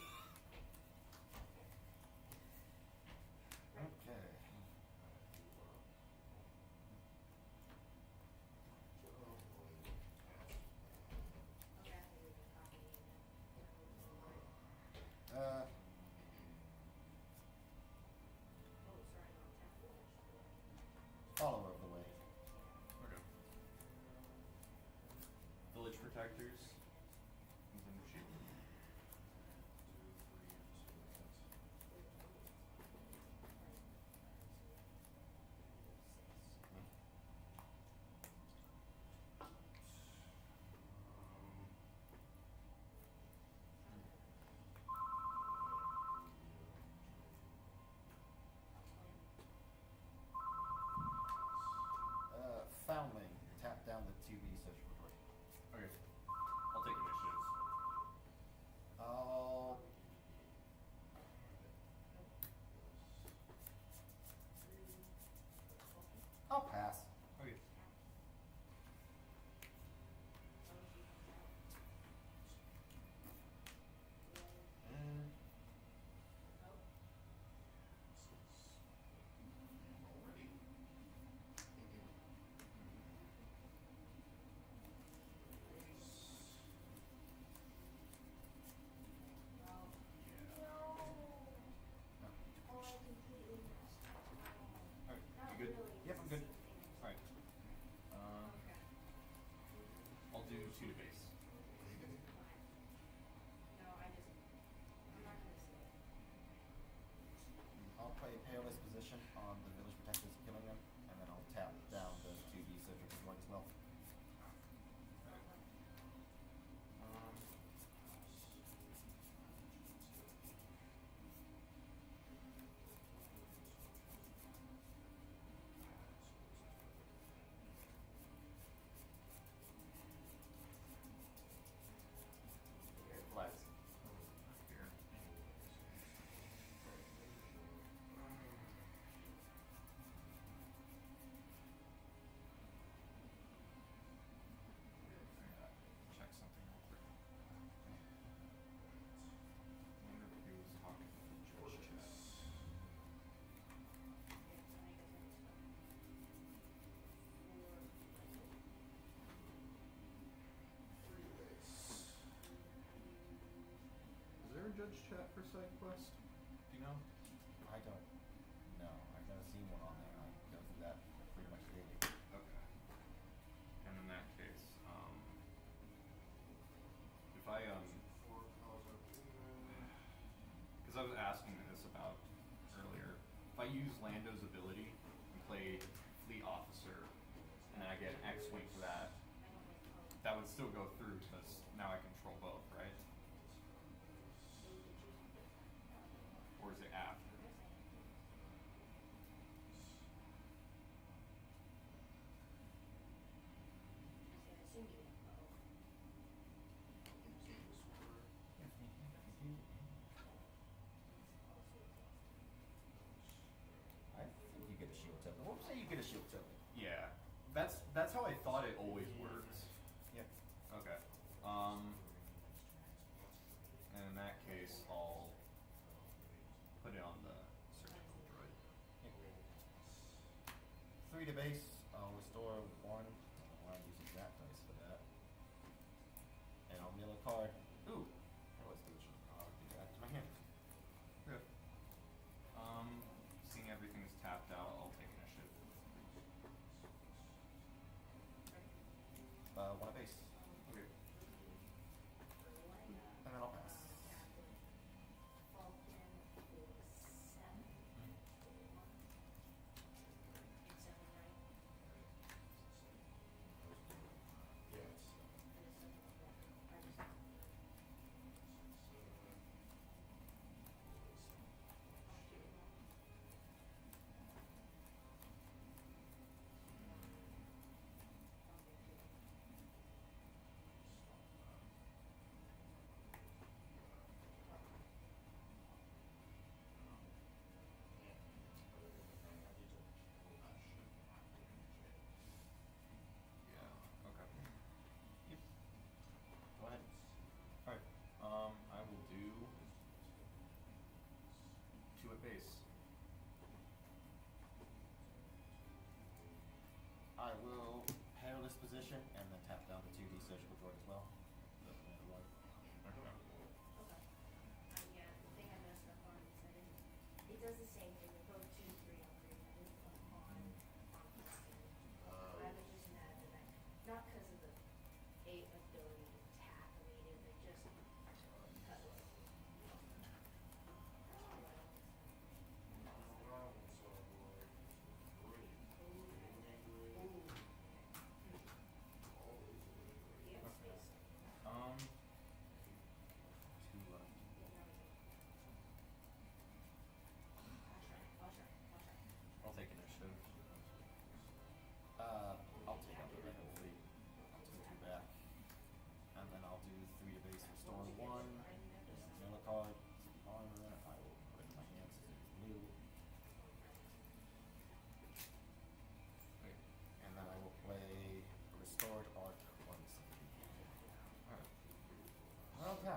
Panthers. He's in the sheet. 2, 3, 2, Foundling. Tap down the 2B social droid. Okay. I'll take initiative. I'll pass. Okay. Mm. Alright, you good? Yep, I'm good. Alright. I'll do 2 to base. I'll play Perilous Position on the village protectors, killing them, and then I'll tap down the 2B surgical droid as well. Flex. Here. Check something real quick. Wonder if he was talking to the judge chat. Is there a judge chat for side quest? Do you know? I don't know. I've never seen one on there. I go through that pretty much daily. Okay. And in that case, if I because I was asking this about earlier, if I use Lando's ability and play Fleet Officer, and then I get an X-wing for that, that would still go through because now I control both, right? Or is it after? I think you get a shield token. We'll say you get a shield token. Yeah, that's how I thought it always works. Yep. Okay. And in that case, I'll put it on the surgical droid. 3 to base. I'll restore 1. I'll use exact dice for that. And I'll mill a card. Ooh. Perilous Position. I'll do that to my hand. Okay. Seeing everything is tapped out, I'll take initiative. 1 base. Okay. And then I'll pass. Yeah. Okay. Yep. Go ahead. All right. I will do 2 at base. I will Perilous Position and then tap down the 2D surgical droid as well. Okay. It does the same thing, it goes 2, 3, upgrade, I did put on. I was just mad that not because of the 8 ability to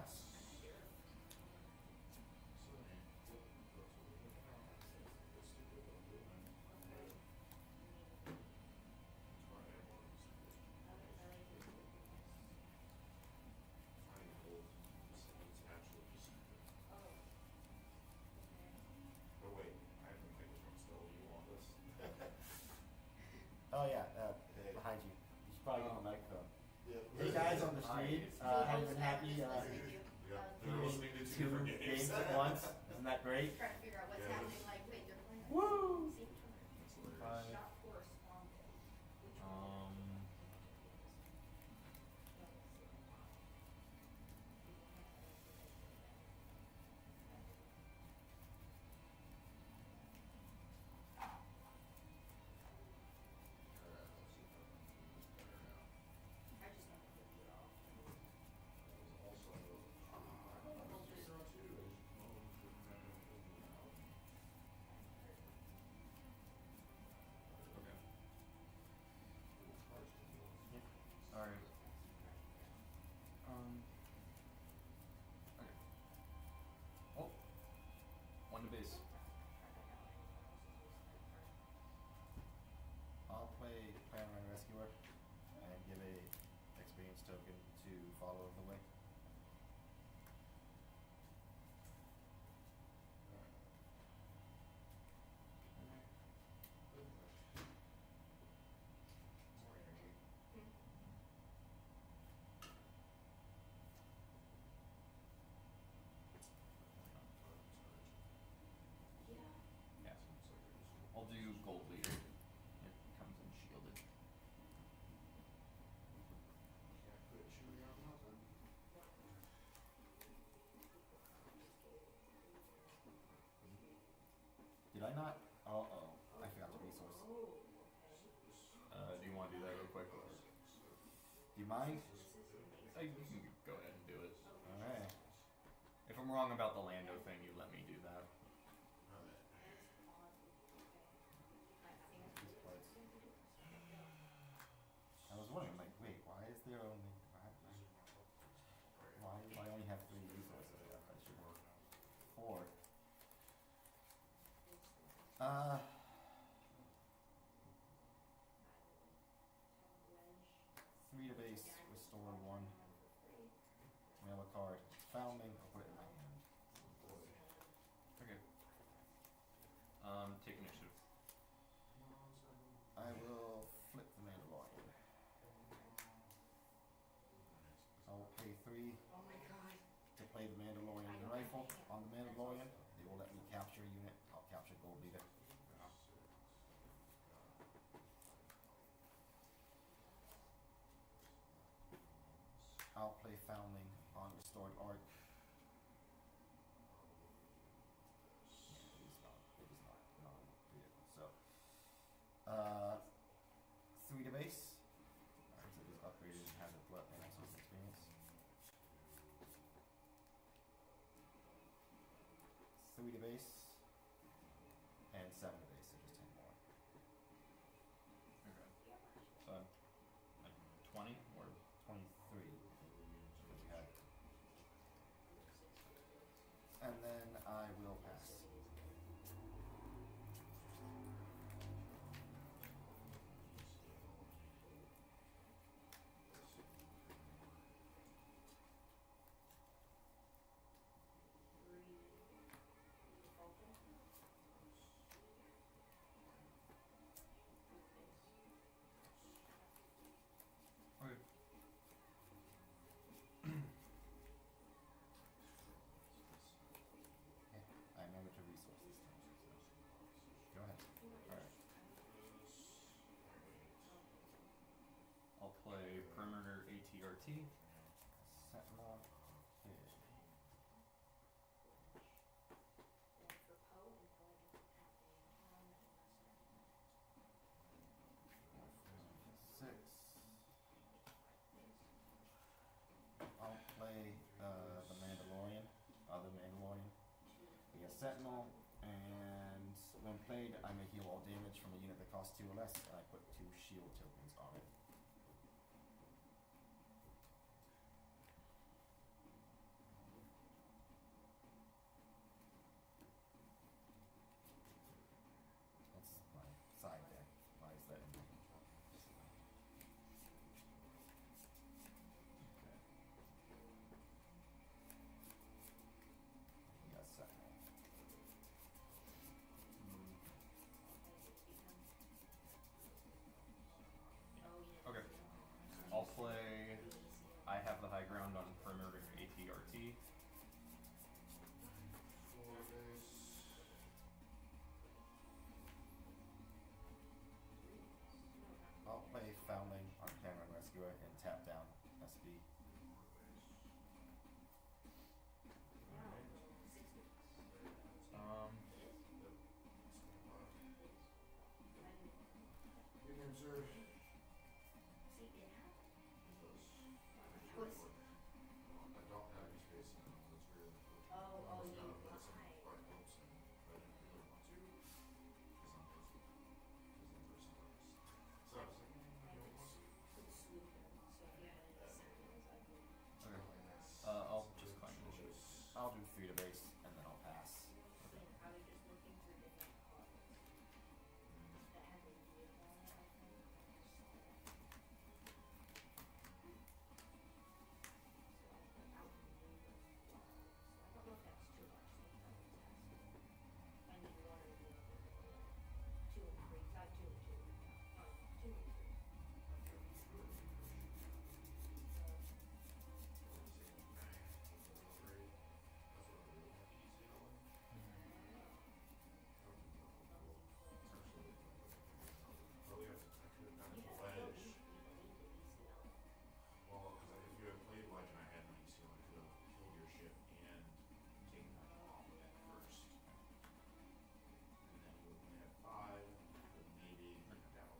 pass. Oh wait, I have the microphone still. You want this? Oh yeah, Hey. behind you. You should probably get the microphone. Yeah. Hey guys on the stream, have you been happy Yeah, they're viewing listening to two different games at once? Isn't that great? Trying to figure out what's Yeah, happening, like, wait, they're playing. Woo! Same time. That's hilarious. Not corresponding. Which one? Alright, let's see if I can do this better now. I just have to figure it out. Also, zero two is Okay. cards to deal with. All right. Okay. Oh, one to base. I'll play Panorama Rescuer and give a experience token to Follow the Way. More energy. Yeah. Yeah. Seems like it was. I'll do gold leader. It comes in shielded. Can't put chewing on nothing. Did I not? Oh, I forgot the resource. Do you want to do that real quick? Or? Do you mind? You can go ahead and do it. Alright. If I'm wrong about the Lando thing, you let me do that. These parts. I was wondering, like, wait, why is there only why do I only have 3 resources? I should have 4. Three to base, restore 1. Mail a card. Founding, I'll put it in my hand. Okay. Take initiative. I will flip the Mandalorian. I will pay 3 Oh my god. to play the Mandalorian rifle. On the Mandalorian, they will let me capture a unit. I'll capture Gold Leader. I'll play Foundling on Restored Arc. Yeah, it is not non-vehicle. So, 3 to base. Alright, so it is upgraded and has a blood and also some experience. 3 to base. And 7 to base, so just 10 more. Okay. So, like 20 or 23. Because you had. And then I will pass. okay. Okay, I remember to resource this time. So. Go ahead. Alright. I'll play perimeter ATRT. Sentinel. Okay. For Poe until I get the path 6. I'll play the Mandalorian, other Mandalorian. We have Sentinel, and when played, I may heal all damage from a unit that costs 2 or less, and I put 2 shield tokens on it. user. See, it happened. Because I was. I don't have any space in it. That's really unfortunate. Oh, I was you gonna put some lied. bright hopes in it, but I didn't really want to because I'm busy. Because the person was. So I was like, I maybe would I'll see. put swoop in, so if you had any seconds, I could. Okay. Yes. I'll just claim Which it. is- I'll do 3 to base and then I'll pass. And probably just looking for different cards that have a vehicle on it, I think. I just saw that. So I put out the neighbors flowers. I don't know if that's too much, so I would test it. I need one or the other. 2 and 3, not 2 and 2. No, 2 and 3. Probably have to actually have done Wedge. Well, because if you had played Wedge and I had an ECO, I could have killed your ship and taken that off at first. And then you would only have 5, but maybe leaked out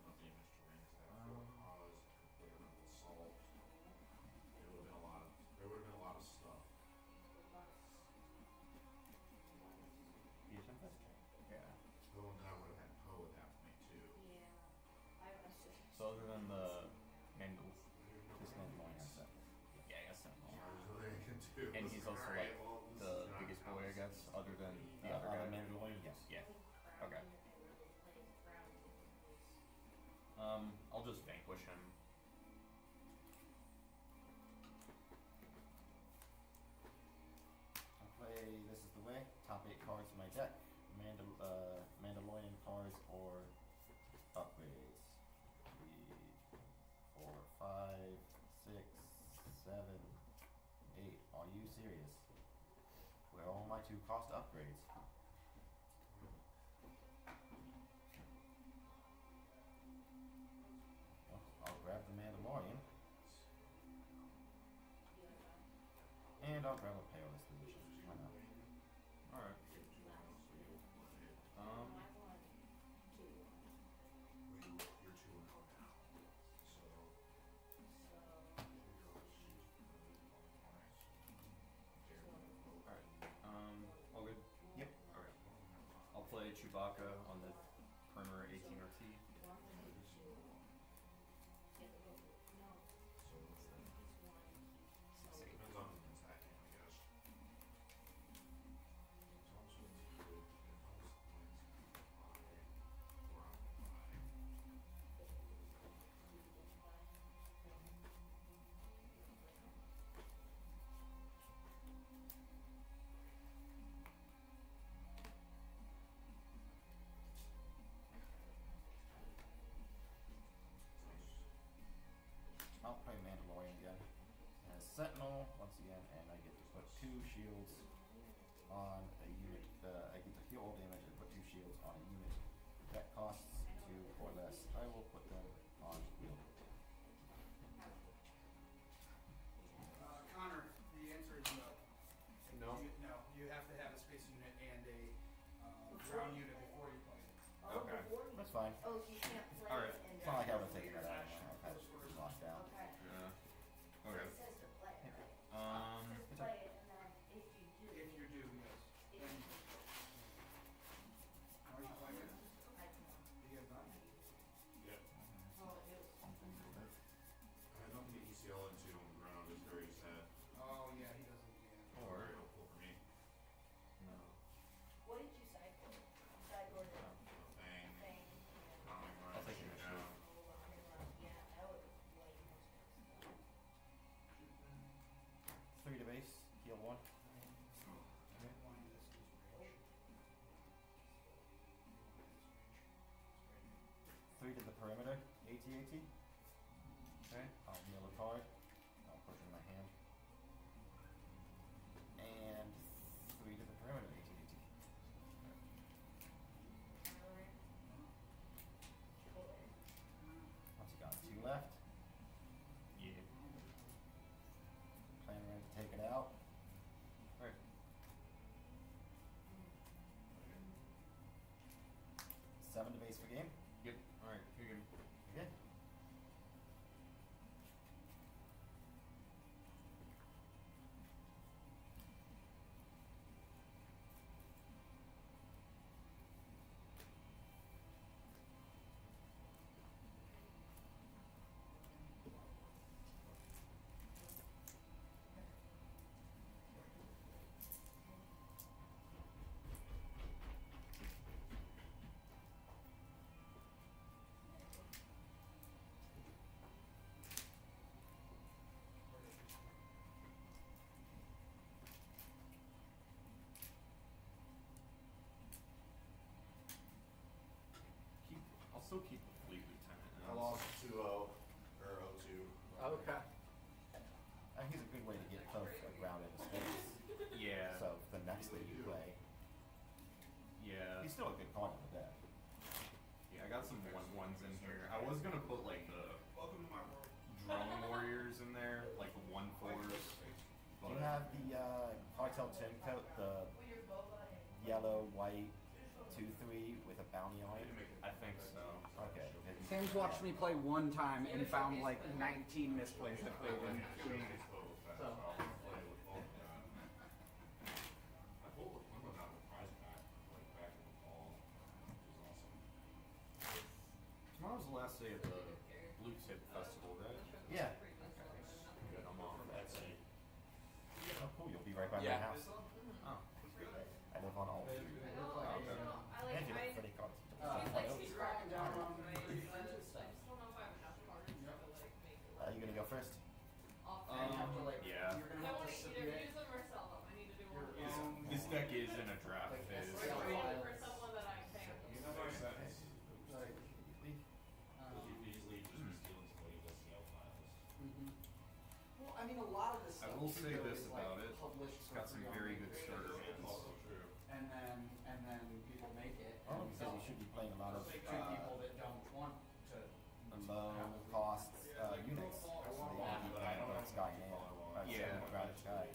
enough damage to rank that 4 cause. I could put it on assault. It would have been a lot of. There would have been a lot of stuff. You think that's Yeah. Though then I would have had Poe at that point too. Yeah. I was just. So other than the Mandel, this Mandalorian has that. yeah, I guess so. There's nothing I can do. And It's he's also alright, like well, this the is not biggest how boy, I this guess, is. other than the Other other guy. Mandalorian, yes. Yeah. Okay. Crown. I'll just vanquish him. I'll play This Is the Way. Top 8 cards in my deck. Mandalorian cards or upgrades. 3, 4, 5, 6, 7, 8. Are you serious? Where are all my 2 cost upgrades? Well, I'll grab the Mandalorian. And I'll grab a Perilous Position. Why not? Alright. You're 2 and 0 now. So Alright. All good? Yep. Okay. I'll play Chewbacca on the perimeter 18 RT. depends on who's attacking, I guess. It's also good. It helps wins by around 5. I'll play Mandalorian again. As Sentinel, once again, and I get to put 2 shields on a unit. I get to heal all damage and put 2 shields on a unit. That costs 2 or less. I will put them on field. Connor, the answer is no. No? No, you have to have a space unit and a ground unit before you play. Okay. That's fine. Oh, so you can't play Alright. it and It's not like I would have Later taken that out action. anyway. I've had it locked down. Okay. Yeah. So Okay. it says to play it, right? Um, It says play it, and then if you do. If you do, yes. If Then, you do. are you playing it? I can. You have not? Yeah. Oh, it is. I have nothing to ECL into on the ground. It's very sad. Oh, yeah, he doesn't, yeah. Or- Very helpful for me. no. What did you cycle? Cycle the Thing. thing. Calming I'll rush take it. down. Yeah, that would like most of us. 3 to base, heal 1. I don't want to do this range. 3 to the perimeter, AT-AT. Okay. I'll heal a card. I'll put it in my hand. And 3 to the perimeter, AT-AT. Once you got 2 left, Yeah. plan ready to take it out. Alright. 7 to base for game. Yep. Alright. You're good. still keep the Fleet Lieutenant. I lost 2-0 or 0-2. Okay. I think it's a good way to get both a ground and a space. Yeah. So the next thing you play, Yeah. he's still a good card in the deck. Yeah, I got some 1/1s in here. I was gonna put like the Welcome to my world. Drone Warriors in there, like the 1/4s. Do you have the Cartel Tin Coat, the yellow, white, 2/3 with a bounty on it? I think so. Okay. Sam's watched me play one time and found like 19 misplays I played in. So. Tomorrow's the last day of the Blue Tip Festival, right? Yeah. Good, I'm off. Oh, cool. You'll be right by Yeah. my house. Oh. I live on all two. And you have pretty cards. Are you gonna go first? Yeah. This deck is in a draft phase. Well, I mean, a lot of this I stuff will you say know, this is, about like, it. published It's for got some free on very good eBay, starter hands. and then people make it. Oh, and because sell you it should be playing a lot of to people that don't want to. low cost units. So they can be playing on Sky Nail. Yeah. Crowded Sky.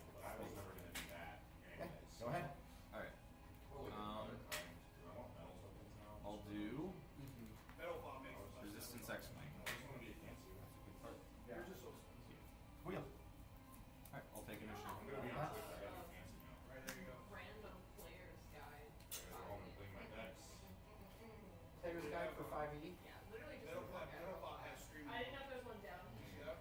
Okay, go ahead. Alright. I'll do Resistance X-Wing. Wheel. Alright, I'll take initiative. Random players guide. Player's guide for 5e. Yeah, literally just a book. I didn't know if there was one down here. I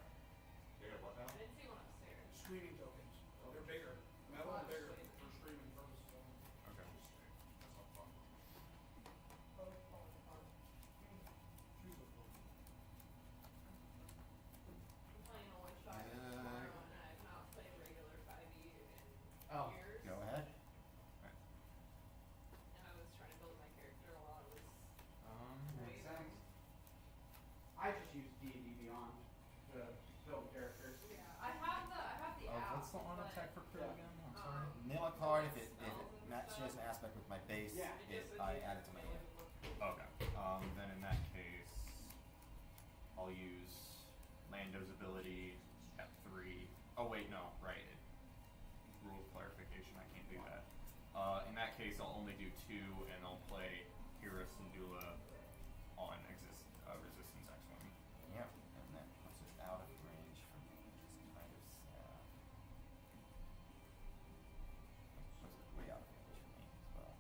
didn't see one upstairs. Screening tokens. They're bigger. Metal is bigger for streaming purposes only. Okay. I'm playing a one shot tomorrow, and I've not played regular 5e in Oh, years. Go ahead. And I was trying to build my character while I was makes sense. I just use D&D Beyond to build characters. Yeah, I have the app. What's the on but, attack for crit again? I'm sorry. Nail a card if it shares an aspect with my base, Yeah. I add it to my hand. Okay. Then in that case, I'll use Lando's ability at 3. Oh wait, no, right. Rule of clarification, I can't do that. In that case, I'll only do 2, and I'll play Hira Syndulla on Resistance X-Wing. Yep. And that puts it out of range for me, which is kind of sad. Puts it way out of range for me as well.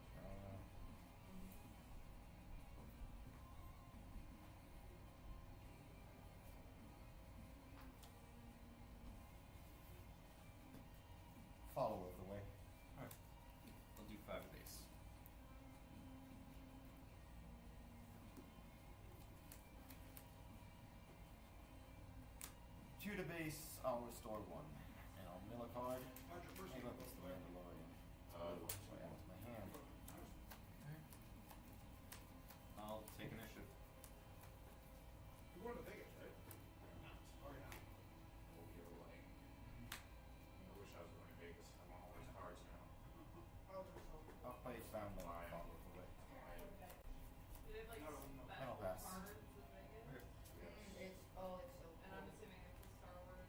Follow of the way. Alright. I'll do 5 base. Two to base, I'll restore 1. And I'll mill a card. How'd your first Hey, game look, go? it's the Mandalorian. So I add it to my hand. I'll take initiative. You're going to Vegas, right? Oh, you're not. How's it so? I'll play Found One, follow of the way. Do they have like I don't know. special That'll pass. cards in Vegas? It's so And I'm assuming it's the Star Wars.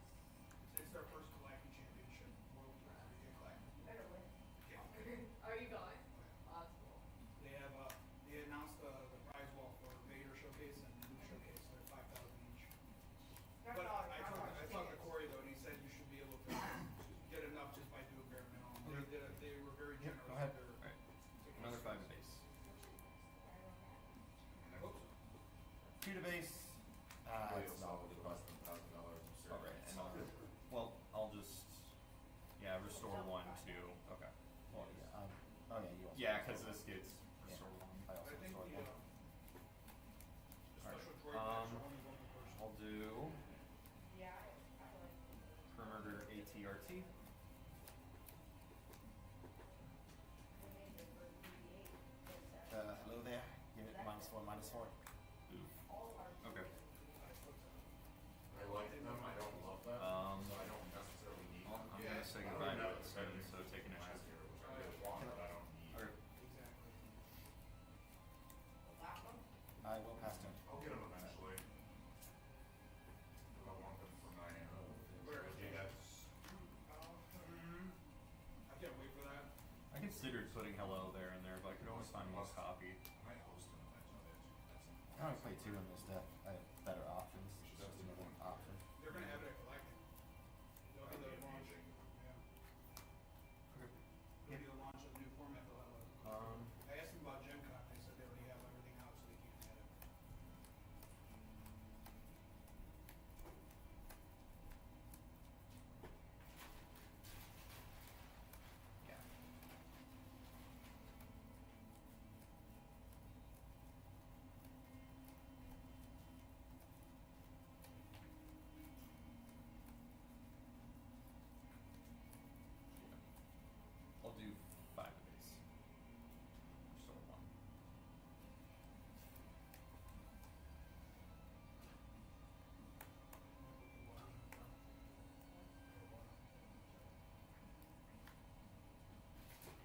It's their first Galactic Championship. World Galactic. better with. Yeah. Are you going? Oh, that's cool. They have they announced the prize wall for Vader Showcase and Luke Showcase. They're 5,000 each. But I talked to Corey though, and he said you should be able to get enough just by doing bare minimum. They were very Yeah, generous. go ahead. with their Alright. Another 5 base. Oops. 2 to base. It's not really cost Alright, and well, I'll just restore 1, 2. Okay. Well, yeah. Oh yeah, you also. Yeah, because this gets restore 1. I also I think restored the 1. special droid Um, packs are only one per person. I'll do Yeah, I like. Perimeter ATRT. Hello there. Give it -4, -4. Oof. considered putting Hello there and there, but I could always find one copy. I might host an event of it. I only play 2 in this deck. I have better options. It's just another option. They're gonna have it at Galactic. They'll be the launch. amazing. Yeah. Okay. It'll be the launch of the new format. They'll have a. I asked them about Gen Con. They said they already have everything out, so they can't add it. Yeah. I'll do 5 of these. So 1.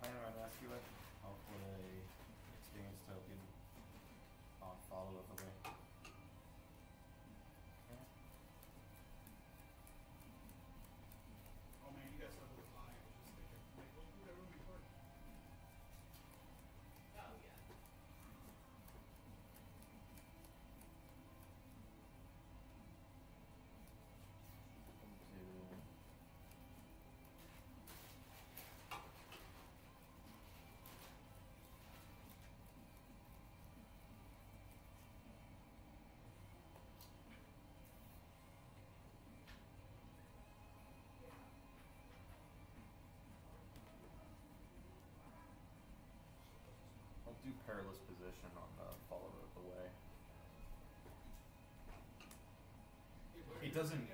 Planner on Rescue It. I'll put a experience token on follow of the way. Okay. Oh man, you got stuff with line. I was just thinking, like, we'll do that room before. Oh, yeah. Do I'll do Perilous Position on the Follower of the Way. It doesn't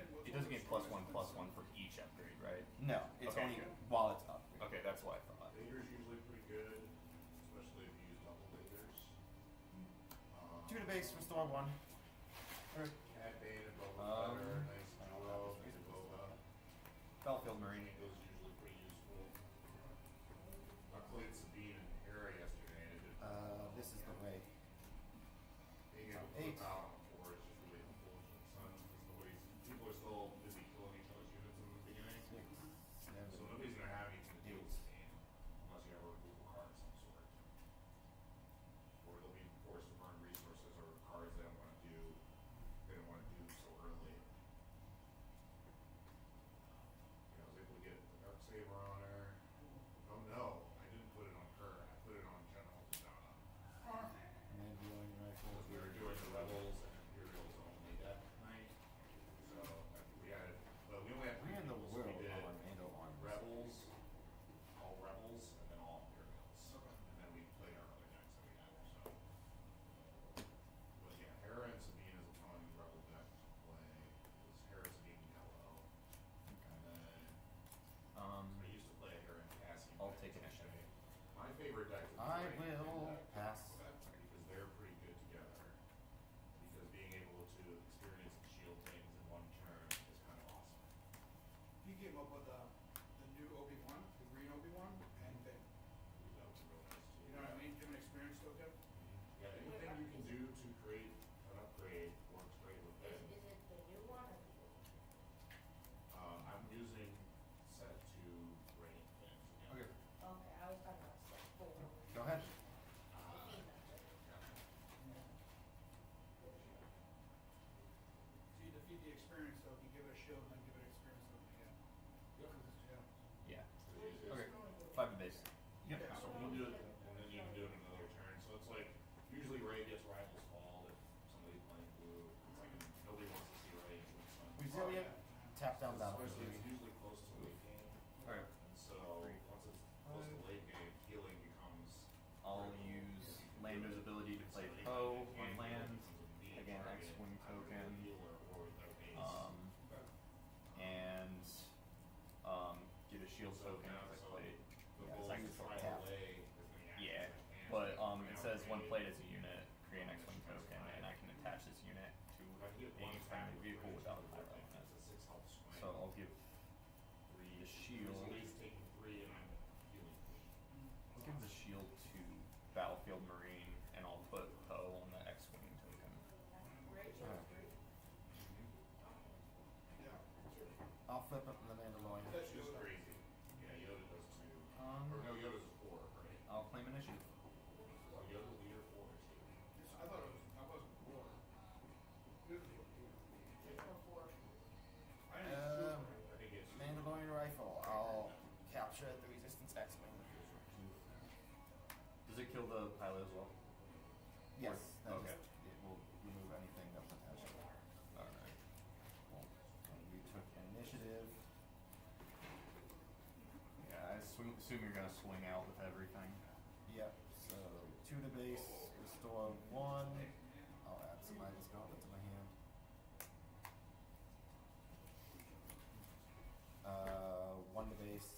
get +1/+1 for each upgrade, right? No, it's Okay, only good. while it's up. Okay, that's what I thought. Vader's usually pretty good, especially if you use double Vaders. 2 to base, restore 1. Cat Bane and Boba Um, Fett are a nice I don't duo. know. Maybe Boba. Battlefield Marine. Those are usually pretty useful. I played Sabine and Hera yesterday, and it did. This is the way. Being able to Eight. flip out on the board is just really helpful. Sun is the way people are still busy killing each other's units in the beginning. 6, 7, So nobody's gonna have anything to do with Eight. Sabine unless you have a removal card of some sort. Or they'll be forced to burn resources or cards they don't want to do. They don't want to do so early. I was able to get the Dark Saber on her. Oh no, I didn't put it on her. I put it on General Madonna. Command Dealing Rifle. Because we were doing the Rebels and Imperials only that night. So we had, but we only had We 3 had the people, so World we did on Mando Arms. Rebels, all Rebels, and then all Imperials. And then we played our other decks that we had. So, but yeah, Hera and Sabine is a fun Rebel deck to play. It was Hera, Sabine, Yellow. And then I used to play Hera and Cassie. I'll back take in an the issue. day. My favorite deck is the I Rain Man will deck, pass. because they're pretty good together. Because being able to experience and shield things in one turn is kind of awesome. He came up with the new Obi-Wan, the green Obi-Wan, and Finn. That would be real nice too. You know what I mean? Give an experience token. Yeah, anything you can do to create an upgrade works great with Is, Finn. is it the new one or the old one? I'm using set to Rain and Finn together. Okay, I was talking about step 4. Go ahead. The female version. So you defeat the experience token, give it a shield, and then give it an experience token again. Yep. Yeah. Yeah. Okay. 5 of base. Yeah, so you can do it, and then you can do it in another turn. So it's like, usually Ray gets Rival's Fall if somebody's playing blue. It's like, nobody wants to see Ray in Sun. Resilient. Tap down Battlefield. Especially it's usually close to late game. Alright. And so, once it's close to late game, healing becomes. I'll use Lando's ability to play Poe on land. Again, X-Wing token. And get a shield token as I play. Yeah, it's like it's like tap. Yeah, but it says when played as a unit, create an X-Wing token, and I can attach this unit to a friendly vehicle without a pyro on it. So I'll give the shield. He's taking 3 and I'm healing 3. I'll give the shield to Battlefield Marine, and I'll put Poe on the X-Wing token. Alright. Yeah. I'll flip up the Mandalorian. That's Which is Yoda. crazy. Yeah, Yoda does too. Um, Or no, Yoda's a 4. initiative. So you're the leader for his team. I thought it was, I wasn't four. Before. I didn't I think it's Mandalorian rifle. I'll capture the resistance X-wing. Does it kill the pilot as well? Yes. that Okay. is- it will remove anything that was attached. Alright. Well, we took initiative. Yeah, I assume you're gonna swing out with everything. Yep. So 2 to base, restore 1. I'll add some Midas Gauntlet to my hand. 1 to base.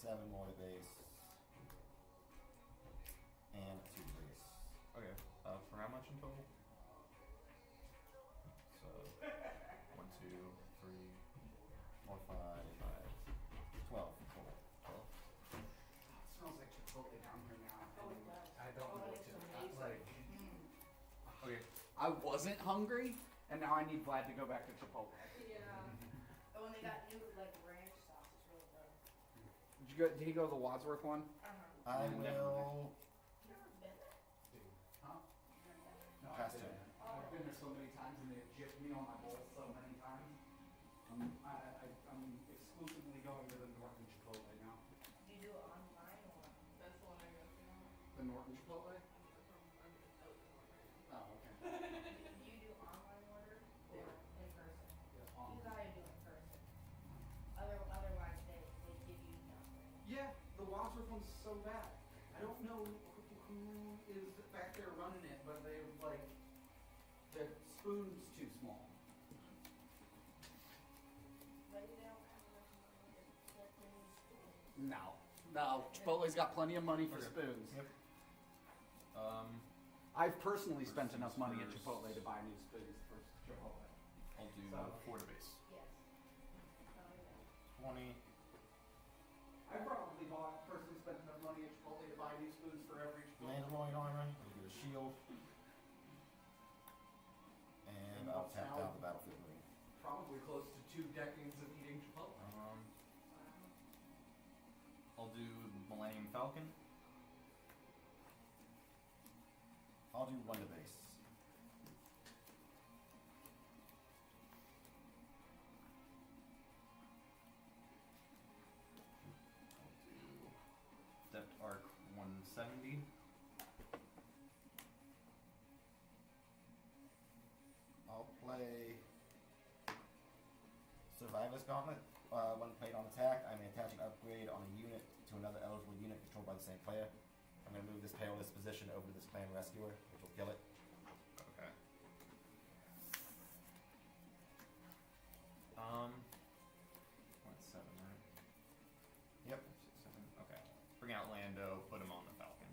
7 more to base. And 2 to base. Okay. For how much in total? So 1, 2, 3, 4, 5, 12 total. 12. It smells like Chipotle down here now. Oh, it does. I don't Oh, know what it's to do. amazing. Like, Okay. I wasn't hungry, and now I need Vlad to go back to Chipotle. Yeah. But when they got new like ranch sauce, it's really good. Did he go to the Wadsworth one? I Never will You never been there? Huh? No, Pass I've been, turn. I've been there so many times, and they've gypped me on my bowl so many times. I'm exclusively going to the Norton Chipotle now. Do you do it online or? That's the one I go to. The Norton Chipotle? I'm from Oh, okay. Do you do online order or in person? Yeah, You gotta do it in person. Otherwise they give you nothing. Yeah, the Wadsworth one's so bad. I don't know who is back there running it, but they're like, the spoon's too small. Maybe they don't have enough money to get the new spoon. No, Chipotle's got plenty of money for Okay. spoons. Yep. I've personally spent enough money at Chipotle to buy new spoons for Chipotle. I'll do So- 4 to base. Yes. Oh, yeah. 20. I probably personally spent enough money at Chipotle to buy new spoons for every Chipotle. Mandalorian armor. I'll get a shield. And I'll tap down the battlefield ring. Probably close to 2 decades of eating Chipotle. I'll do Millennium Falcon. I'll do 1 to base. Depth Arc 170. I'll play Survivor's Gauntlet. When played on attack, I may attach an upgrade on a unit to another eligible unit controlled by the same player. I'm going to move this payload's position over to this clan rescuer, which will kill it. Okay. 7, right? Yep. 6, 7. Okay. Bring out Lando, put him on the Falcon.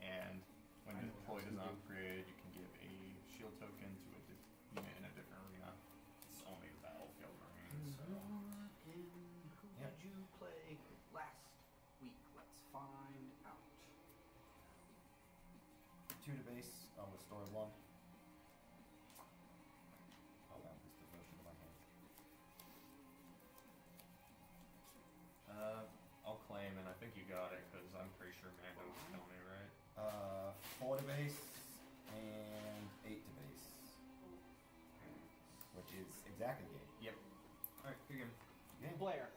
And when I know what deployed else as an to do. upgrade, you can give a shield token to a unit in a different arena. It's only the battlefield marine, so. Who Yep. did you play last week? Let's find out. 2 to base. I'll restore 1. I'll add this devotion to my hand. I'll claim, and I think you got it, because I'm pretty sure Mando was killing me, right? 4 to base and 8 to base, which is exactly game. Yep. Alright, good game. Game. Blair,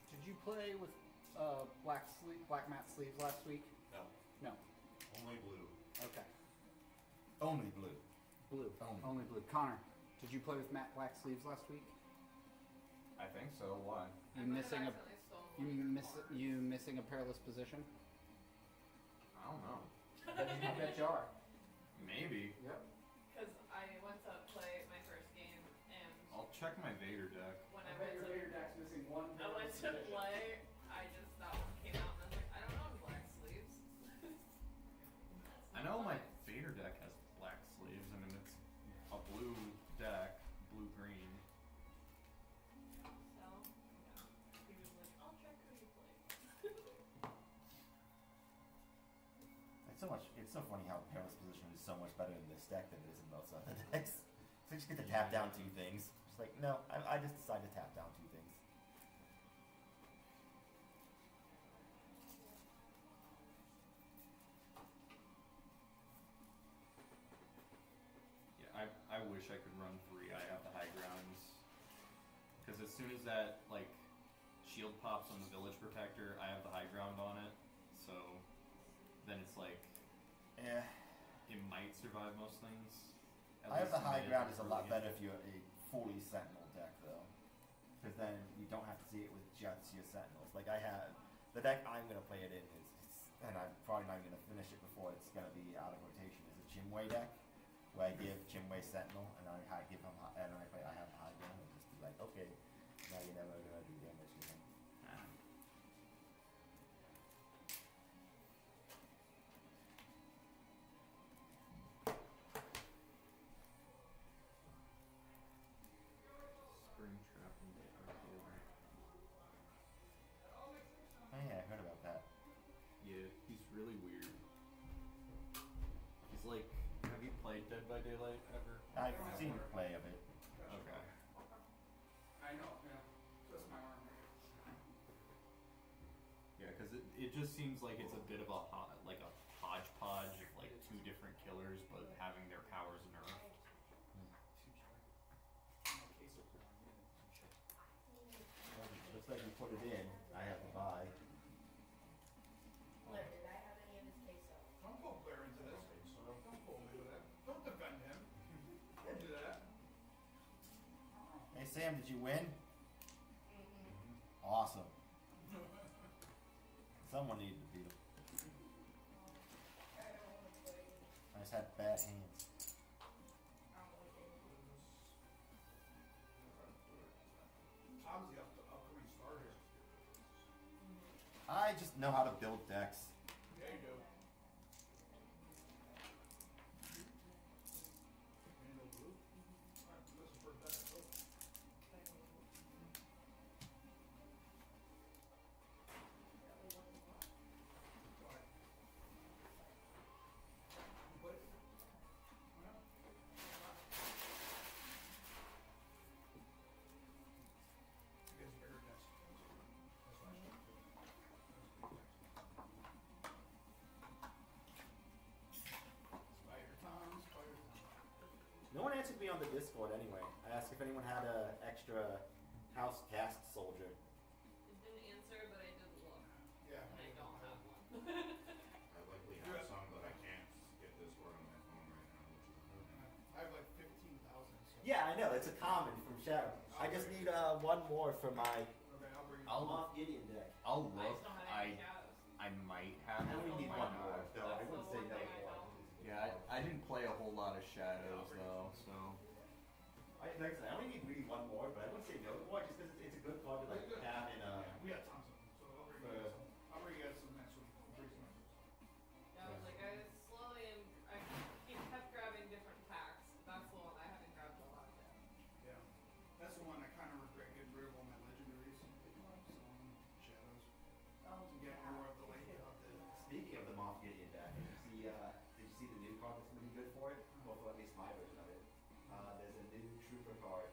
did you play with black matte sleeves last week? no, No. only blue. Okay. Only blue. Blue. Only. Blue. Connor, did you play with matte black sleeves last week? I think so. Why? You I might have missing a accidentally stolen you missing a perilous position? I don't know. I bet you are. Maybe. Yep. Because I went to play my first game, and I'll check my Vader deck. when I went to deck's missing one. I went to play, that one came out, and I was like, I don't know black sleeves. I know my Vader deck has black sleeves. I mean, it's a blue deck, blue-green. So, yeah. He was like, I'll check who you play. It's so funny how Perilous Position is so much better in this deck than it is in most other decks. So you just get to tap down 2 things. Just like, no, I just decided to tap down 2 things. wish I could run 3. I have the high grounds. Because as soon as that, like, shield pops on the village protector, I have the high ground on it. So then it's like, Yeah. it might survive most things. At I have least the high mid ground is a early lot game. better if you're a fully sentinel deck, though. Because then you don't have to see it with just your sentinels. Like I have, the deck I'm going to play it in is, and I'm probably not going to finish it before it's going to be out of rotation, is a Chimway deck. Where I give Chimway sentinel, and I give him, and I have high ground, and just be like, okay, now you're never going to do damage to him. Ah. Spring trap and Oh yeah, I heard about that. Yeah, he's really weird. He's like, have you played Dead by Daylight ever? I've seen play of it. Okay. I know, yeah. Just my arm. Yeah, because it just seems like it's a bit of a like a hodgepodge of like 2 different killers, but having their powers nerfed. Well, looks like you put it in. I have to buy. Blair, did I have any of his queso? Don't pull Blair into this. Don't pull me with that. Don't defend him. Don't do that. Hey Sam, did you win? Mm-hmm. Awesome. Someone needed to beat him. I don't want to play. I just had bad hands. I don't like it. Tom's the upcoming starter. I just know how to build decks. Yeah, you do. Handle blue. Alright, this is for that. Oh. Alright. What? Well, you guys are bigger decks. That's why I should do it. Spider Tom, Spider Tom. No one answered me on the Discord anyway. I asked if anyone had a extra house cast soldier. It didn't answer, but I did look. Yeah. And I don't have one. I likely have some, but I can't get Discord on my phone right now, which is annoying. I have like 15,000. So. Yeah, I know. It's a common from Shadow. I just need one more for my Okay, I'll bring you. Moff Gideon deck. I'll I look. just don't have any I shadows. I might have I it. only need Oh one my more, gosh, though. I that's wouldn't the say one no thing I more. don't. Yeah, I didn't play a whole lot of shadows though, so Like I said, I only need really one more, but I wouldn't say no more just because it's a good card to like have in a. We got tons of them, so I'll bring you guys some. I'll bring you guys some next week. I'll bring some next week. Yeah, I was like, I slowly am. I kept grabbing different packs. That's the one I haven't grabbed a lot yet. Yeah. That's the one I kind of regret getting rid of all my legendaries. Some shadows. Oh, To get more of the late Speaking of the Moff Gideon deck, did you see the new card that's going to be good for it? Well, for at least my version of it. There's a new trooper card.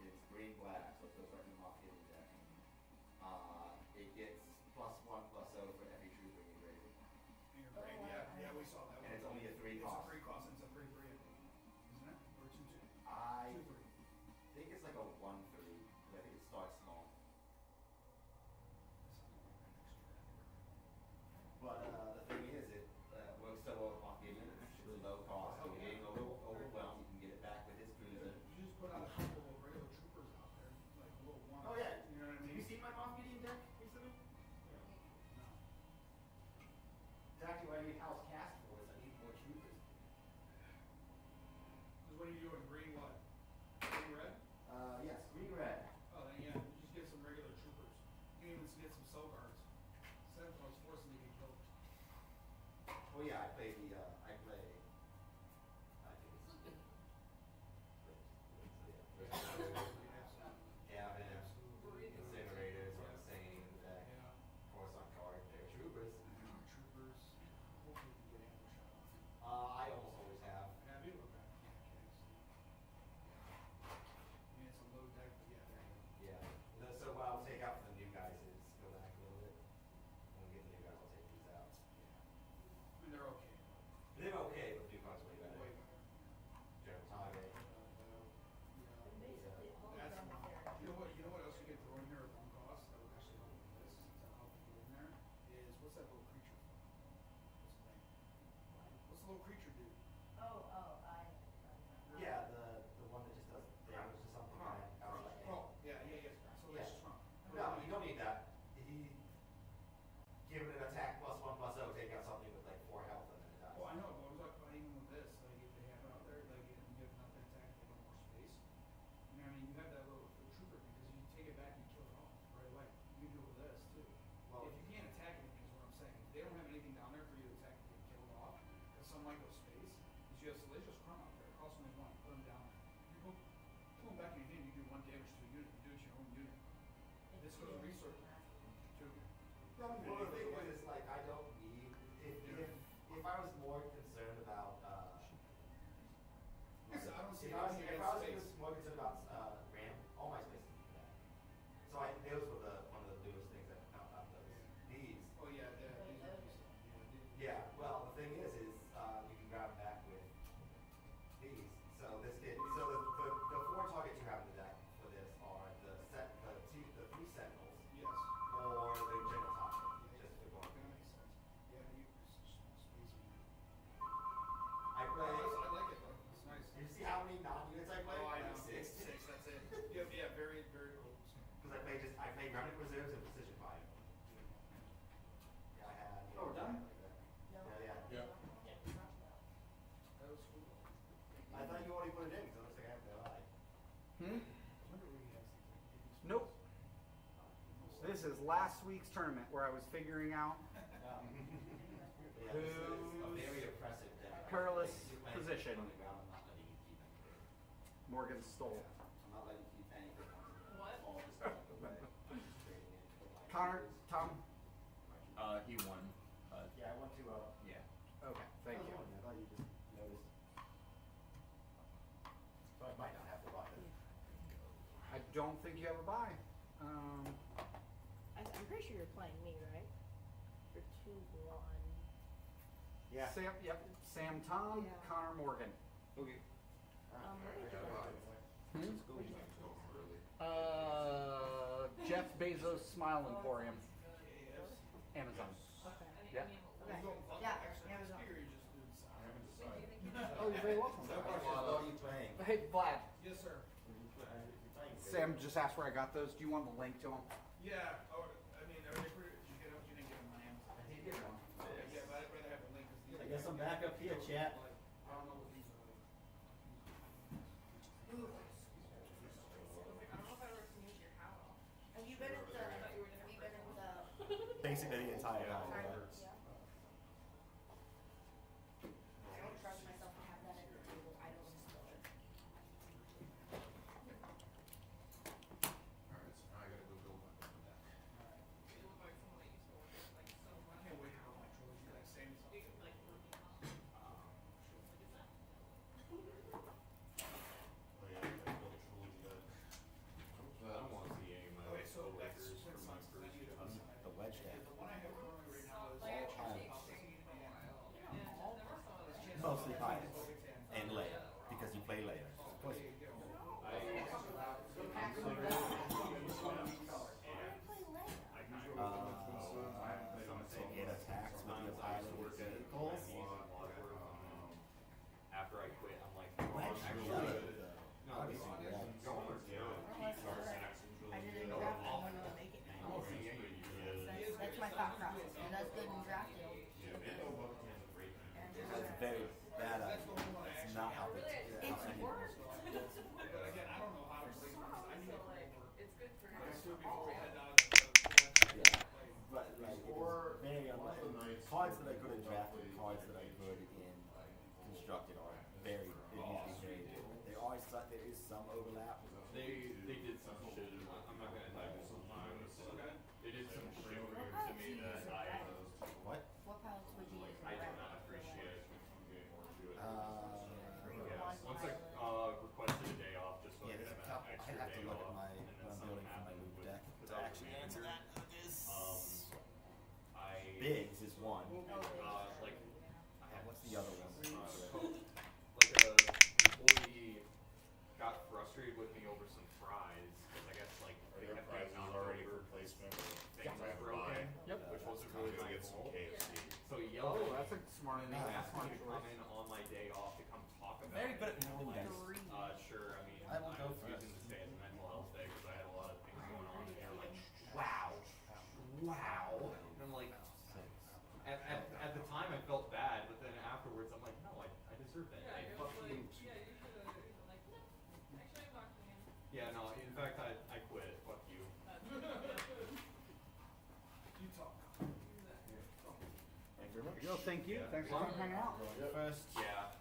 It's green black, so it goes right in the Moff Gideon deck. It gets +1/+0 for every trooper you rated. Yeah, we saw that one. And it's only a 3 It's cost. a 3 cost. It's a 3/3, I think. Isn't it? Or 2/2? I 2/3. think it's like a 1/3. I think it starts small. But the thing is, it works so well with Moff Gideon. It's a low cost. So you're getting overwhelmed. You can get it back with his cruiser. You just put out a couple of regular troopers out there, like a little one. Oh yeah. You know what I Have mean? you seen my Moff Gideon deck recently? No. It's actually what I need house cast for. Is I need more troopers. Because what are you doing? Green what? Green red? Yes, green red. Oh, then yeah, you just get some regular troopers. You can even get some cell guards. Sentinels forcing you to get killed. Oh yeah, I play the I play. I think it's. Gavin, incinerators, insane deck. Yeah. Of course, on card, they're troopers. Troopers. Hopefully you can get ambush out. I almost always have. Have you? Okay. I mean, it's a low deck, but yeah, there you go. Yeah. So what I'll take out for the new guys is go back a little bit. When we get the new guys, I'll take these out. I mean, they're okay. They're have that little trooper thing because you take it back and kill it off right away. You can do it with this too. Well, if you can't attack anything, is what I'm saying. If they don't have anything down there for you to attack and get killed off, because some might go space, is you have Salacious Crumb out there. Cost only one. Put them down there. You pull them back in your hand. You do 1 damage to a unit. You do it to your own unit. This goes research too. well, the thing is, like, I don't need. If I was more concerned about. Yes, I don't see if I was, anything if I was against space. more concerned about RAM, all my space is for that. So those were one of the newest things that out those. These. Oh yeah, these are decent. Yeah. Well, the thing is you can grab them back with these. So the 4 targets you have in the deck for this are the 3 Sentinels Yes. or the general target. Just for That going. makes sense. Yeah, you small space. I play. I like it though. It's nice. Did you see how many non-units I play? Oh, I know. Like 6. 6, that's it. Yeah, very, very cool. Because I play Remnant Reserves and Precision Fire. Yeah, I had. Oh, we're done? Yeah. Yeah. That was cool. I thought you already put it in because it looks like I have to lie. Hmm? I wonder where he has these. Nope. This is last week's tournament where I was figuring out Yeah, this is a very oppressive deck. Perilous Like, you're playing position. on the ground, I'm not letting you keep anything. Morgan stole. I'm not letting you keep anything on the What? all this stuff away. I'm just trading it for my Connor, cards. Tom. He won. Yeah, I want to. Yeah. Okay, thank you. I thought you just noticed. So I might not have to buy it. I don't think you have a buy. I'm pretty sure you're playing me, right? For 2-1. Yeah. Sam, yep. Sam, Tom, Yeah. Connor, Morgan. Okay. Where did you go? Jeff Bezos Smile Emporium, Amazon. Okay. Yeah. Okay. Yeah, Amazon. I haven't decided. Oh, you're very welcome. What are you playing? Hey, Vlad. Yes, sir. Sam just asked where I got those. Do you want the link to them? Yeah. Oh, I mean, are they pretty? Did you get them? You didn't get them on Amazon. I did get one. Yeah, but I'd rather have the link because I guess I'm back up here, chat. Like, I don't know what these are. I don't know if I ever can use your hat off. Have you been at the? I thought you were Have you been at the? Basically the entire time. Yeah. I don't trust myself to have that at the table. I don't spill it. Alright, so now I gotta go build my deck. You look like someone that used to work at like so I much. can't wait to go my trilogy. Like same as Big, like working on. Like, is that? Oh yeah, I gotta build a trilogy deck. I don't want to see any of my Okay, so that's coworkers Twin from my Suns. first Then you job. The wedge deck. The one I have currently right now is Like, all actually, Top it's Secret for a and while. all. Yeah, I never saw that. Mostly pirates. Bo-Katan. And later. Because you play later. Of course. There you go. I So it attacks with your pilot vehicles. After I quit, I'm like, Wedge actually, yellow. no, How this do you is react? I didn't draft it. I'm gonna make it now. That's my thought process. And that's good in drafting. That's very bad. It's not how they It's worse. But again, I don't know how to play these. I need to So, like, over. it's good for Let's do you. it before we head down to the Yeah. But like, it is very unlike cards that are good in drafted, cards that are good in constructed are very, they're usually very different. There is some overlap. They did some shit. I'm not gonna dive into mine. They did some shit to me that What? What palettes would you use? I did not appreciate. One Once I pilot. requested a day off just so Yeah, I could there's a have couple. an I extra have to day look at off, my and then what I'm something building for my happened loop with- deck to without the actually answer manager. that. I Biggs is one. like I had What's the other one? like a employee got frustrated with me over some fries because I guess like they Their kept prize getting is knocked already over. for placement. Things were broken, Yep. which wasn't I'm really gonna my get some fault. KFC. So he yelled Oh, at me that's a smart and name. he asked me to Smart come choice. in on my day off to come talk about Very it. good at And I'm rolling like, dice. sure. I mean, I will go was first. using this day as a mental health day because I had a lot of things going on. And they're like, Wow. and I'm like, at the time I felt bad, but then afterwards I'm like, no, I deserve that Yeah, day. you're Fuck like, you. yeah, you should have been like, no, actually I'm not going. Yeah, no, go. Thank you. Yeah. Thanks for hanging out. Going first. Yeah.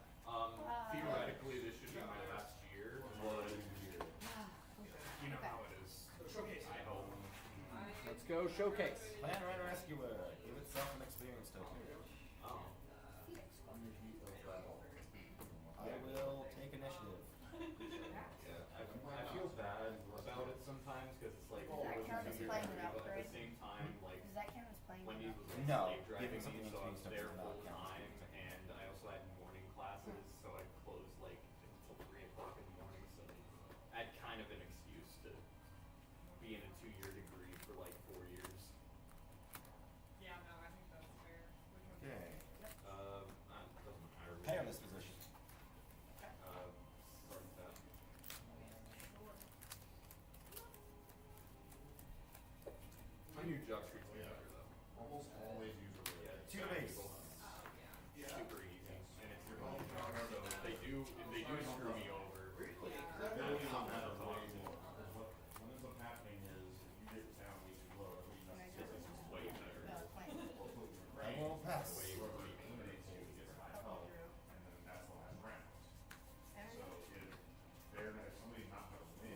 Theoretically, this should be my last year, but you know how it is. Showcase. I hope. Let's go showcase. Plan Right Rescuer. Give itself an experience token. Oh. I will take initiative. Yeah. I feel bad about it sometimes because it's like, Does that it count wasn't as too playing good, an but at upgrade? the same time, like, Does that count as playing? Wendy's was like No, slave driving giving something me, so I was experience there does not full count. time, and I also had morning classes, so I closed like until 3 o'clock in the morning. So I had kind of an excuse to be in a 2-year degree for like 4 years. Yeah, no, I think that's fair. Which one? Okay. Doesn't matter. really. Perilous position. Start with that. My new job treats me better though. Almost always use a Yeah, raise. Two base. Super easy, and it's your own job, so they do screw me over. Really? That really doesn't matter way more. Because what ends up happening is if you get down these low, that's what you have to This is way better. I will pass. Way Whoever more eliminates you gets high health, and then that's the last round. So if somebody's not going to win,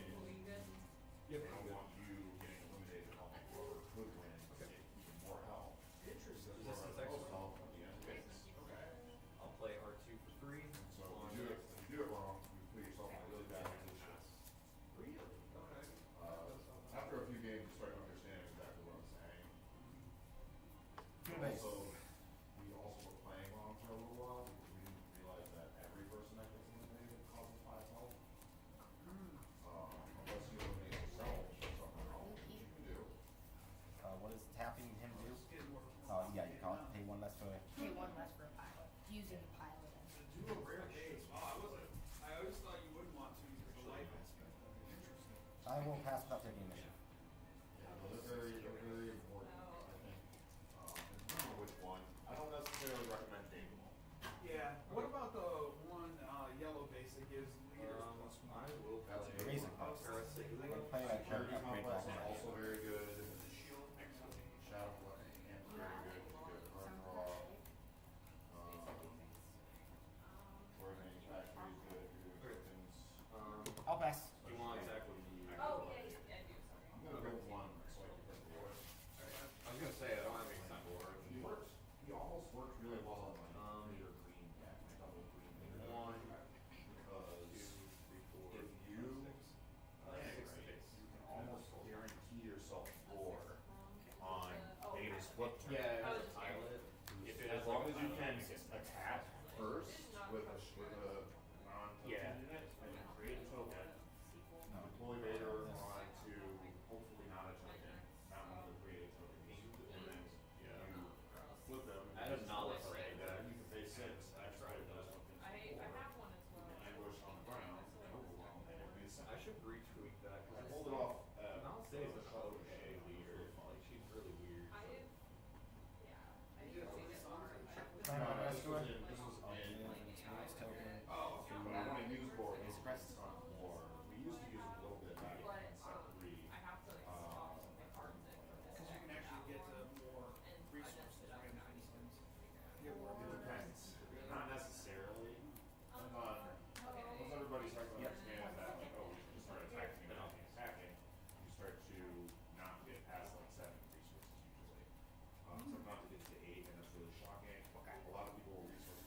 they don't want you getting eliminated on whoever could win to get even more health. Interesting. Resistance extra. Health at the end. Okay. I'll play R2 for free. So if you do it wrong, you put yourself in a really bad position. Really? Okay. After a few games, you start to understand exactly what I'm saying. Two base. We also were playing wrong for a little while because we didn't realize that every person that gets eliminated causes 5 health. Unless you eliminate yourself, there's something wrong that you can do. What does tapping him do? Getting more. Yeah, you can't pay one less for. Pay one less for a pilot. Using a pilot. Do a rare base. I always thought you wouldn't want to use the life aspect of it. Interesting. I will pass without taking initiative. Yeah, but they're very important, I think. Depending on which one. I don't necessarily recommend taking them all. Yeah. What about the one yellow base that gives leaders plus one? I will That's play amazing. Parasite. I'm going to play that card Charity upgrade complex back is in. also very good. Shield. Excellent. Shadow Flex and very good. You get a card draw. Toy manufacturing is good if you're doing tokens. I'll pass. You want exactly the Oh, yeah, yeah, I do, sorry. I'm gonna go with one so I can hit the board. I was gonna say I don't have any time for it. He works. He almost works really well on my Um, leader green deck, my double green leader. One, Because 2, 3, 4, if you 6 right, base. you can almost guarantee yourself score on Beta's flip turn. Yeah, as a pilot, if it As has long like as you a can pilot, it's attack first with a non-token Yeah. unit and then create a token, deploy Vader onto hopefully not a token, not one of the created tokens, and then you flip them. I had a knowledge Right, right then there. you can pay 6 extra tried of those that. tokens. I before, have one as well. and ambush on the ground and overwhelm, and it makes sense. I should retweak that I because pulled it off. Mount Say is an OA leader. Like she's really weird. I did, yeah, I did see this one. Plan Right This Rescuer. was in, this was I'll in, give an experience token. Oh, when I want to use board, Base crest. more. We used to use it a little bit back in But, set 3. I have to like swap some of my cards in. because you can actually get to more resources right in instance. Get more It depends. Not necessarily. Depends on, once everybody starts to understand that, like, oh, we should just start attacking and attacking, you start to not get past like 7 resources usually. Some not to get to 8, and that's really shocking. A lot of people will resource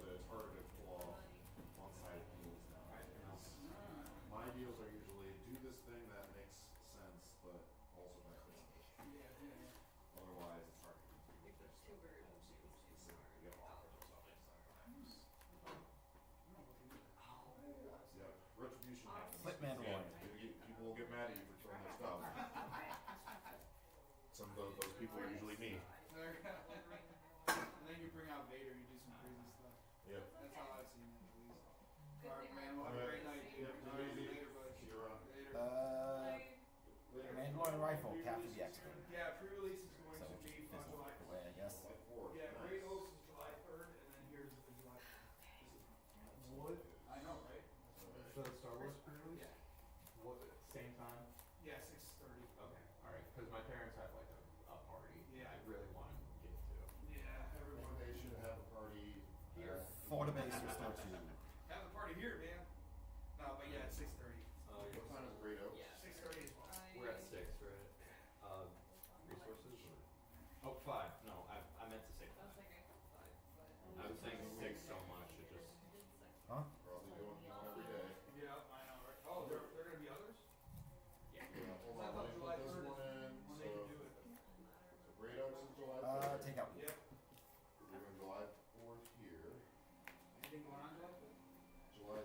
harder to pull off one-sided deals now. My deals are usually do this thing that makes sense, but also benefits me. Otherwise, it's hard to do. If there's two versions, you can choose We have offers or something sometimes. Yep, retribution happens. Flip Mandalorian. People will get mad at you for throwing their stuff. Some of those people are usually me. And then you bring out Vader, you do some crazy stuff. Yep. That's how I've seen it, at least. Good Alright, thing man, I'm well, have a great night, dude. Yep, Alright, easy. later, bud. See you around. Later. Mandalorian rifle, capture the X-Wing. Yeah, pre-release is going So to be this on July. the way, I guess. July 4th. Yeah, Nice. Great Oaks is July 3rd, and then here's the July 4th. What? I know, right? So Star Wars pre-release? Yeah. What? Same time? Yeah, 6:30. Okay. All right. Because my parents have like a party. Yeah. I really want to get to. Yeah, everyone. They should have a party Here. For the base, restore 2. Have a party here, man. No, but yeah, it's 6:30. What time is Great Oaks? Yeah. 6:30 as well. We're at 6, right? Resources? Or? Oh, 5. No, I meant to say 5. I was thinking 5, but. I was saying 6 so much, it just. Huh? Probably doing one every day. Yeah, I know, right? Oh, there are gonna be others? Yeah. Yeah, hold I on, thought let me July put this 3rd one in. when they can do it. So Great Oaks is July 3rd. Take out. Yep. We're doing July 4th here. Anything going on, July 5th? July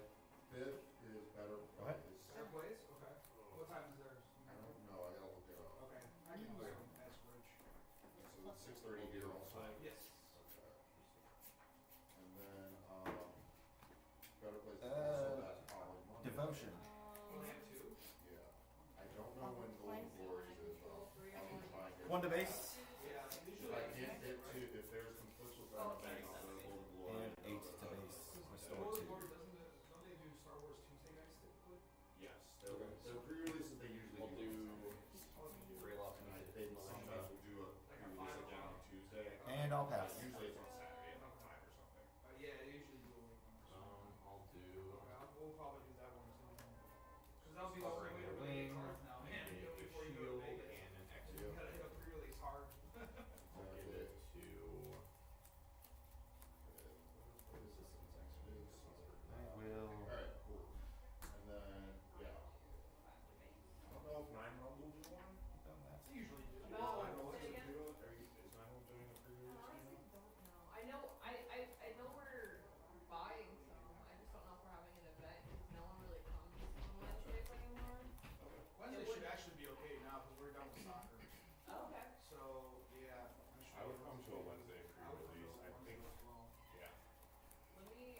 5th is better. Go ahead. Their place? Okay. What time is theirs? I don't know, I gotta look it up. Okay. I can also ask Rich. So it's 6:30 here also. Yes. Okay. And then, better place is also that following Monday. Devotion. Oh, they have two? Yeah. I don't know when Golden Glories is, I'll try and get. 1 to base. Yeah, If usually I can't get to, if there's conflicts with that, then I'll go to Golden Glory. And 8 to base. Restore Golden 2. Glory don't they do Star Wars Tuesday nights typically? Yes, the pre-releases they usually We'll do do. Real Off And I Music. think sometimes we'll do a pre-release again on Tuesday. And I'll pass. Usually it's on Saturday at 5 or something. Yeah, they usually do a week one. I'll do. We'll probably do that one too. Cause that'll be the only way to Covering play the cards now, man. a Before you go shield to Vegas. and an X. You gotta hit a pre-release hard. I'll give it to Systems X. I will. Alright, cool. And then, yeah. I don't know if 9-1 will do one. Done that. They usually do. Oh, I know say it's again? do it. Is 9-1 doing a pre-release Honestly, game? don't know. I know, I know we're buying some. I just don't know if we're having an event because no one really comes on Wednesdays anymore. Wednesday should actually be okay now because we're done with soccer. Oh, okay. So, yeah. I would come to a Wednesday I would come to a pre-release, I Wednesday think. as well. Yeah.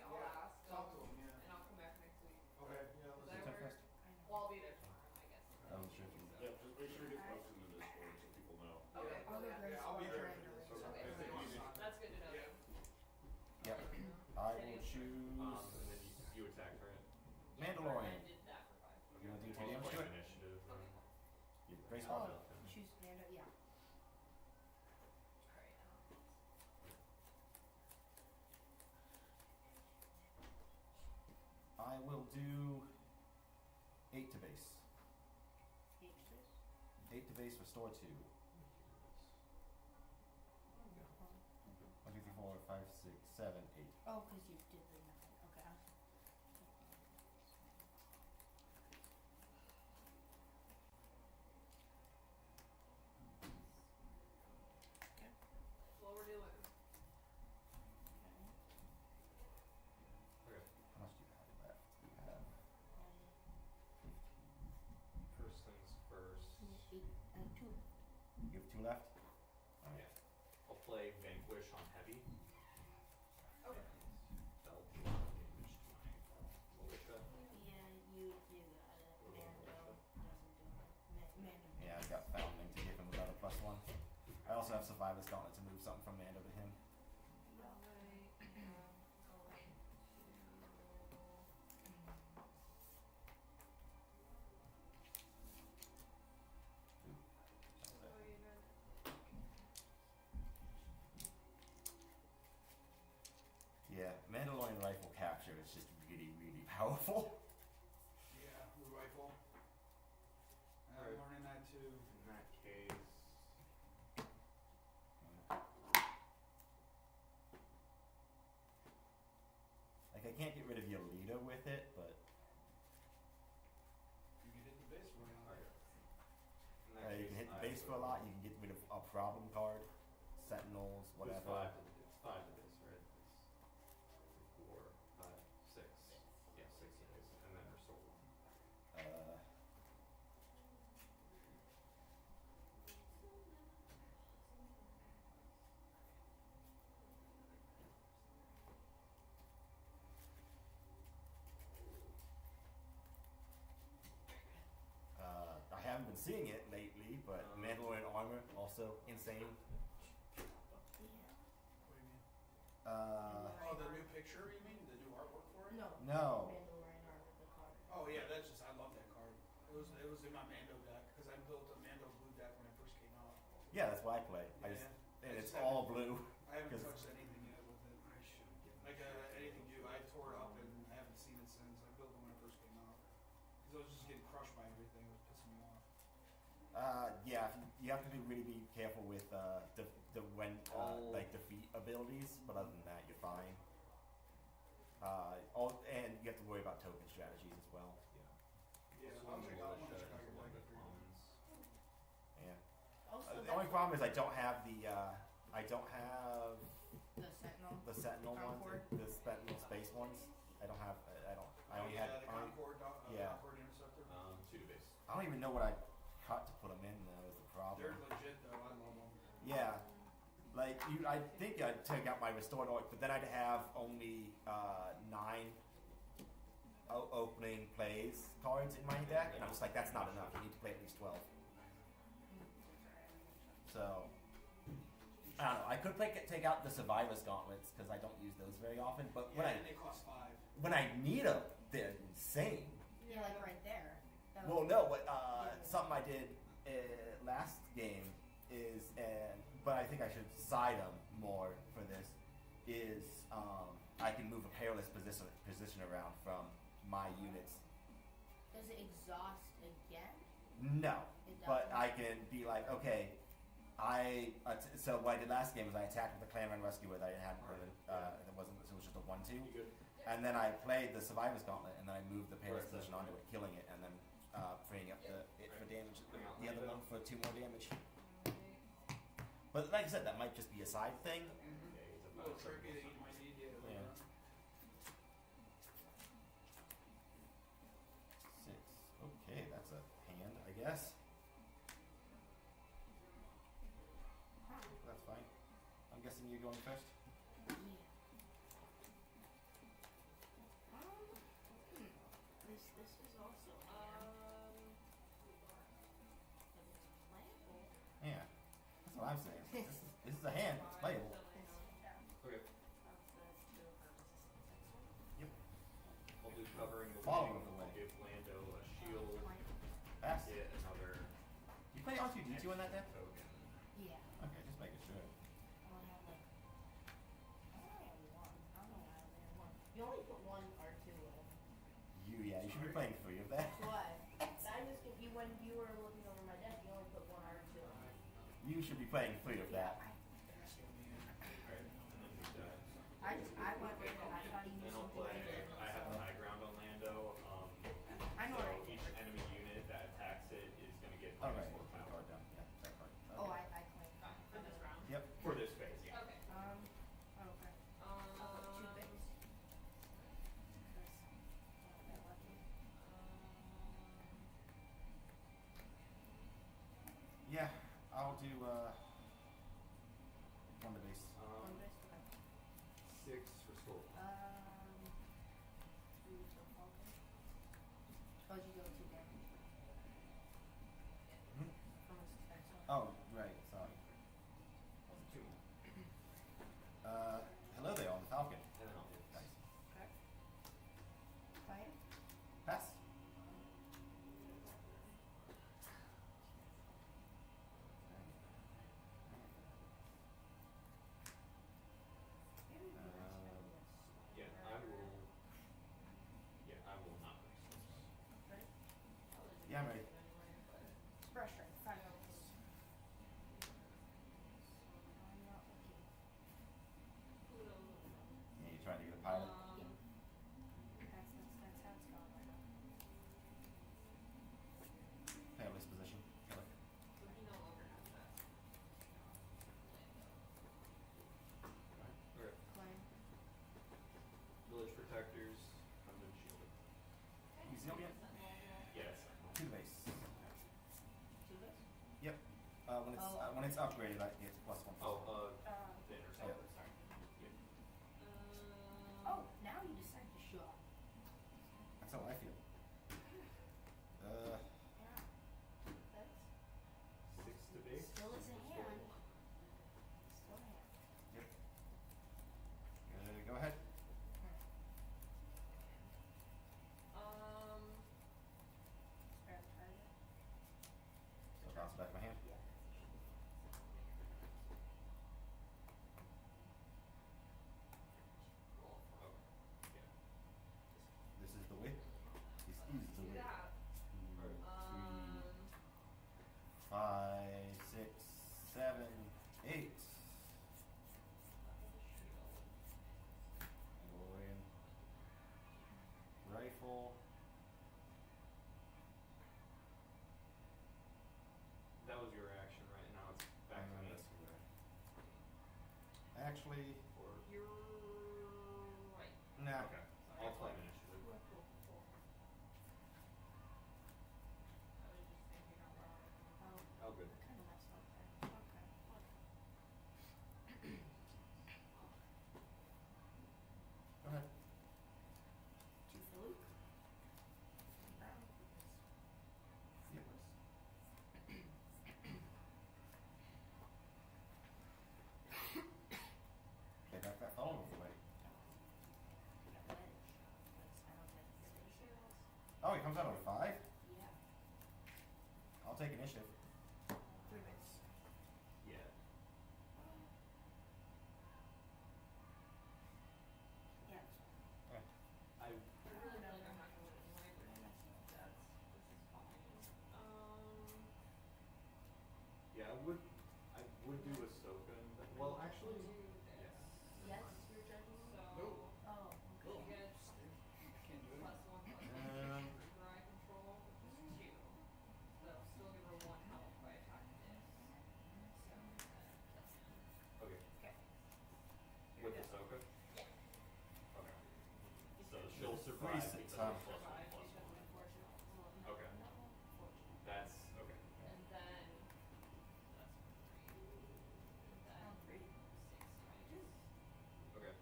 I'll Yeah, ask talk to them, them, yeah. and I'll come back next week. Okay, yeah, Cause let's I Check work, first. well, I'll be there tomorrow, I guess. Oh, sure. Yeah, just make sure you get posted in the Discord so people know. Okay, Yeah. cool, yeah. Yeah, I'll be there. Okay, It's easy. that's good to know. Yeah. Yep. I will choose. And then you attack, right? Mandalorian. I did that for 5. You wanna do 2 I'll damage play to it? initiative. You base Oh, one. choose Mando, yeah. Alright, I will do 8 to base. Extras. 8 to base, restore 2. 1, 2, 3, 4, 5, 6, 7, 8. Oh, cause you did the 9, okay. That's what we're doing. Okay. How much do you have left? You have 15. First things first. 8, 2. You have 2 left? Alright. Yeah. I'll play Vanquish on heavy. Okay. That'll do damage to my militia. Yeah, you do got it. Mando doesn't do it. Mando. Yeah, I've got Foundling to give him another +1. I also have Survivor's Gauntlet to move something from Mando to him. Alright, going to. That's Oh, it. you good? Yeah, Mandalorian rifle capture is just really, really powerful. Yeah, blue rifle. And I'm Alright. learning that too. In that case, for a lot. You can get rid of a problem card, sentinels, whatever. It's 5 to base, right? It's 4, 5, 6. Yeah, 6 to base, and then restore 1. I haven't been seeing it lately, but Mandalorian armor also insane. What do you mean? Uh, Oh, the new picture, you mean? The new artwork for it? No. No. Mandalorian armor, the card. Oh yeah, that's just I love that card. It was in my Mando deck because I built a Mando blue deck when it first came out. Yeah, that's why I play. And it's all blue. I haven't 'Cause- touched anything yet with it. Like anything new, I tore it up and I haven't seen it since. I built it when it first came out because I was just getting crushed by everything. It was pissing me off. Yeah, you have to really be careful with the when like defeat abilities, but other than that, you're fine. And you have to worry about token strategies as well. Yeah, Also, I'll one check of out the your strategies deck on the for you. commons. Yeah. Also, The only problem is I don't have the the Sentinel. the Sentinel Concord. ones, the Sentinel space ones. I don't have. I only yeah, had. the Concord, yeah. Concord Interceptor. 2 to base. I don't even know what I cut to put them in. Though is the problem. They're legit though. I love them. Yeah. Like I think I'd take out my restored orc, but then I'd have only 9 opening plays cards in my deck, and I'm just like, that's not enough. You need to play at least 12. So I don't know. I could take out the Survivor's Gauntlets because I don't use those very often. But Yeah, and they cost 5. when I need them, they're insane. Yeah, like right there. That Well, was- no. What something I did last game is, but I think I should side them more for this. Is I can move a perilous position around from my units. Does it exhaust again? No, It but doesn't. I can be like, okay. So what I did last game was I attacked with the Clan Run Rescue that I hadn't heard. It wasn't. So it was just a 1/2. You good? And then I played the Survivor's Gauntlet, and then I moved the perilous position onto it, killing it, and then freeing up it for damage. The other one for 2 more damage. But like I said, that might just be a side thing. Yeah, he's A a little 5 tricky that you might need. Yeah. 6. Okay, that's a hand, I guess. That's fine. I'm guessing you're going first. Yeah. This is also playable. Yeah, that's what I'm saying. This is a hand. It's playable. Okay. Yep. I'll do covering the Following wing. the I'll wing. give Lando a shield. Pass. Get another You play R2D2 in that deck? token. Yeah. Okay, just making sure. I only have like. I only have one. I don't know why I only have one. You only put one R2 in. You should be playing 3 of that. Why? I just think you when you were looking over my deck, you only put one R2 in. You should be playing 3 of that. Alright, and then he dies. I went with it. I thought he Then was I'll something play. different. I have so. the high ground on Lando. I know so what I did. each enemy unit that attacks it is going to get Alright, minus 4 that power. card down. Yeah, that card. Oh, Okay. I claimed. For this round. Yep. For this phase, yeah. Okay. Okay. I'll put 2 bigs. That lucky. Yeah, I'll do 1 to base. One base. Okay. 6 restore. 3 for Falcon. Oh, did you go 2 damage? Hmm? From a suspense. Oh, right, sorry. 2. Hello there on the Falcon. And then I'll hit. Nice. Okay. Fire. Pass. Yeah, I will. Yeah, I will not resist. Ready? Yeah, I'm ready. Brush strike. 5 levels. Easy on you. Yes. To the base. To this? Yep. When it's upgraded, it's plus 1. Oh, the Oh, intercept. sorry. Yeah. Oh, now you decide to show up. That's how I feel. Yeah. That's 6 to base. still is a hand. Still a hand. Yep. Go ahead. Grab target. So bounce back my hand. Yeah. Okay. Yeah. This is the way. This is the Do way. that. 2, 3, Um, 5, 6, 7, 8. Mandalorian. Rifle. That was your action, right? Now it's back to me. Actually, Or you're right. nah. okay. I'll claim initiative. Cool, cool, cool. I was just thinking out loud. Oh, Oh, good. I kind of messed up there. Okay. Go ahead. 2 for Luke. Brown. Yep. Okay, that phone was away. Got the edge. Because I don't get stations. Oh, he comes out on a 5? Yeah. I'll take initiative. 3 base. Yeah. Yeah. Okay. I I really feel like I'm not gonna win anyway, but this is fine. yeah, I would do Ahsoka and then, well actually Do this. yeah. Yes, you're judging me? So, Nope. Oh, she okay. gets Can't do it. +1/+1 dry control, which is 2. So that'll still give her 1 health by attacking this. So, that's it. Okay. Okay. With good. Ahsoka? Yeah. Okay. So she'll survive 3, 6, because huh? of plus one, Survive plus because one. of unfortunate. Okay. Unfortunate. That's okay. And then that's 3. And then Oh, 3. 6 times. Okay.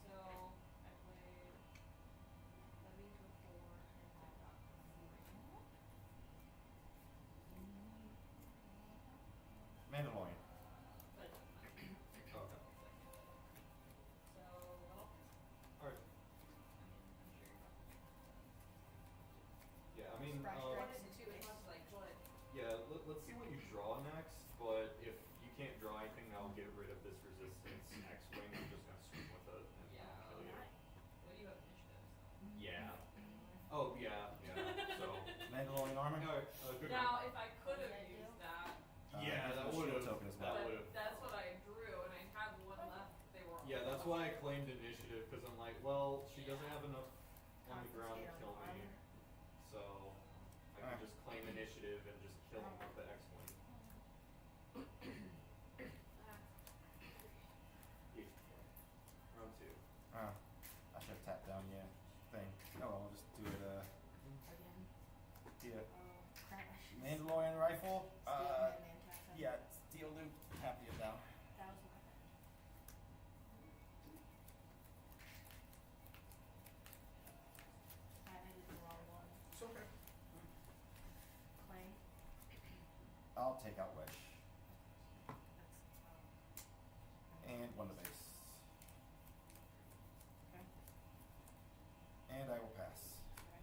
So I played 11 to 4 and I got 3. Mandalorian. But it doesn't matter. Okay. So, well, Alright. I mean, I'm sure you're not. Yeah, I mean, Surprise, I surprise. wanted to do as much as I could. yeah, let's see what you draw next, but if you can't draw anything that'll get rid of this resistance X-Wing, I'm just gonna swing with it and Yeah. kill you. Well, you have initiative, so. Yeah. Oh, yeah, so. Mandalorian armor. Alright, good Now, one. if I could have Yeah, I do. used that, Yeah, there's that a shield would've- token as that well. but would've- that's what I drew, and I had 1 left. They were all. Yeah, that's why I claimed initiative, because I'm like, well, she doesn't have enough on the ground to Confiscate on kill the me. armor. So I can just claim initiative and just kill him with the X-Wing. Round 2. I should have tapped down your thing. Oh well, I'll just do it Again. here. Oh, crash. Mandalorian rifle. Steel man tap that. Yeah, steel loop. Happy it down. That was my bad. I did the wrong one. It's okay. Clay. I'll take out wedge That's, and 1 to base, okay. and I will pass. Okay.